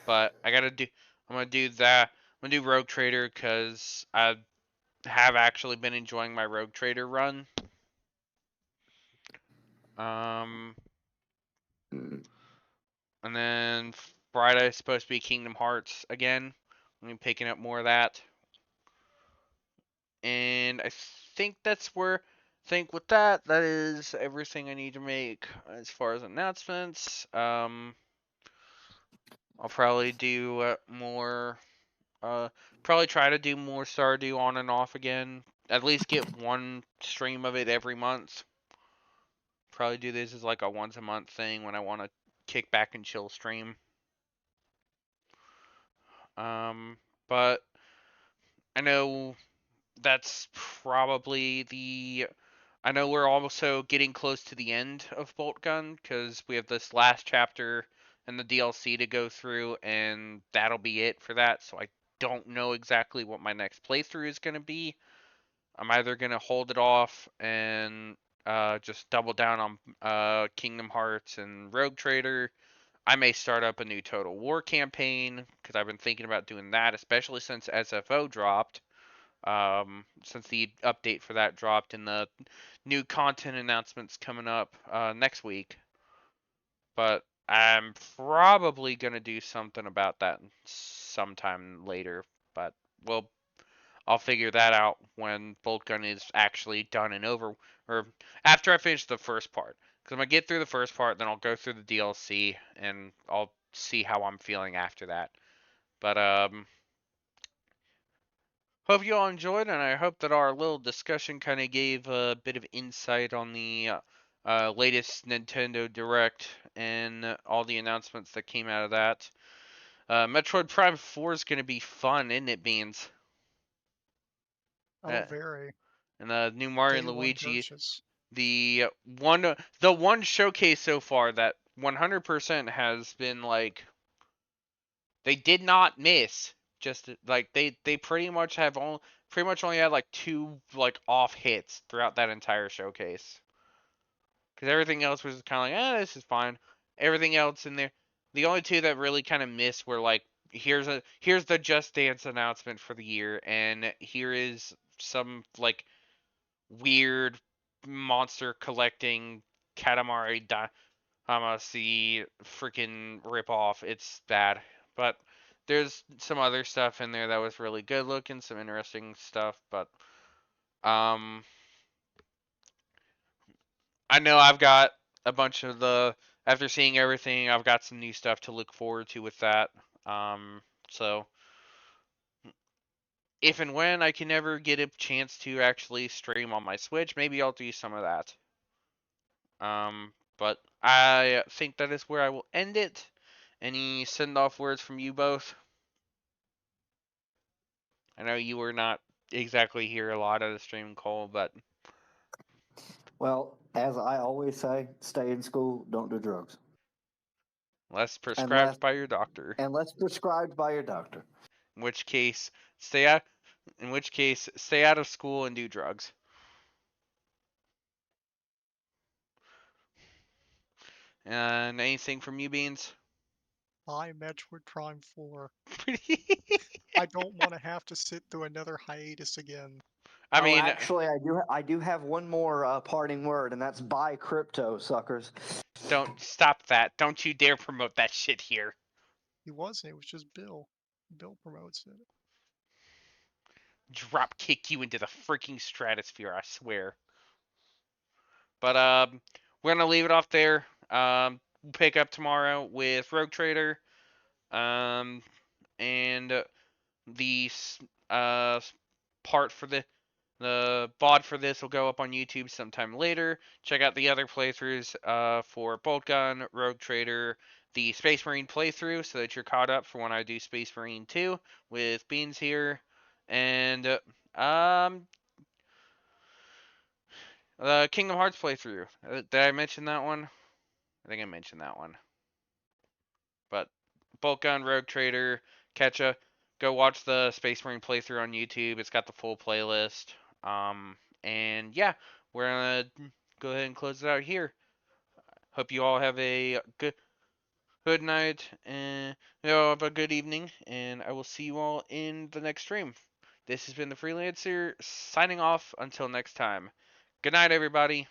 But I'm gonna do that. I'm gonna do Rogue Trader because I have actually been enjoying my Rogue Trader run. And then Friday is supposed to be Kingdom Hearts again. I'm gonna be picking up more of that. And I think think with that, that is everything I need to make as far as announcements. I'll probably do more. Probably try to do more Stardew on and off again. At least get one stream of it every month. Probably do this as like a once a month thing when I want to kick back and chill stream. But I know that's probably the. I know we're also getting close to the end of Bolt Gun because we have this last chapter and the DLC to go through, and that'll be it for that. So I don't know exactly what my next playthrough is going to be. I'm either going to hold it off and just double down on Kingdom Hearts and Rogue Trader. I may start up a new Total War campaign because I've been thinking about doing that, especially since SFO dropped. Since the update for that dropped and the new content announcements coming up next week. But I'm probably going to do something about that sometime later. But I'll figure that out when Bolt Gun is actually done and over, or after I finish the first part. Because I'm going to get through the first part, then I'll go through the DLC, and I'll see how I'm feeling after that. But, hope you all enjoyed, and I hope that our little discussion kind of gave a bit of insight on the latest Nintendo Direct and all the announcements that came out of that. Metroid Prime 4 is going to be fun, isn't it, Beans? Oh, very. And the new Mario and Day one Luigi, purchase. the one showcase so far that 100% has been like they did not miss. Just like they pretty much only had like two like off hits throughout that entire showcase. Because everything else was kind of like, this is fine. Everything else in there, the only two that really kind of missed were like, here's the Just Dance announcement for the year, and here is some like weird monster collecting Katamari Damacy freaking ripoff. It's bad, but there's some other stuff in there that was really good looking, some interesting stuff. But um, I know I've got a bunch of the after seeing everything, I've got some new stuff to look forward to with that. So if and when I can ever get a chance to actually stream on my Switch, maybe I'll do some of that. But I think that is where I will end it. Any send off words from you both? I know you were not exactly here a lot of the stream, Cole, but Well, as I always say, stay in school, don't do drugs. unless Unless prescribed by your doctor. unless prescribed by your doctor. In which case, stay out. In which case, stay out of school and do drugs. And anything from you, Beans? I Metroid Prime 4. I don't want to have to sit through another hiatus again. I Oh, mean, actually, I do have one more parting word, and that's buy crypto, suckers. don't stop that. Don't you dare promote that shit here. He wasn't. It was just Bill. Bill promotes it. Drop kick you into the freaking stratosphere, I swear. But we're gonna leave it off there. We'll pick up tomorrow with Rogue Trader. And the part for the VOD for this will go up on YouTube sometime later. Check out the other playthroughs for Bolt Gun, Rogue Trader, the Space Marine playthrough so that you're caught up for when I do Space Marine 2 with Beans here. And the Kingdom Hearts playthrough. Did I mention that one? I think I mentioned that one. But Bolt Gun, Rogue Trader, Ketcha, go watch the Space Marine playthrough on YouTube. It's got the full playlist. And yeah, we're gonna go ahead and close it out here. Hope you all have a good night and have a good evening, and I will see you all in the next stream. This has been the Freelancer signing off until next time. Good night, everybody.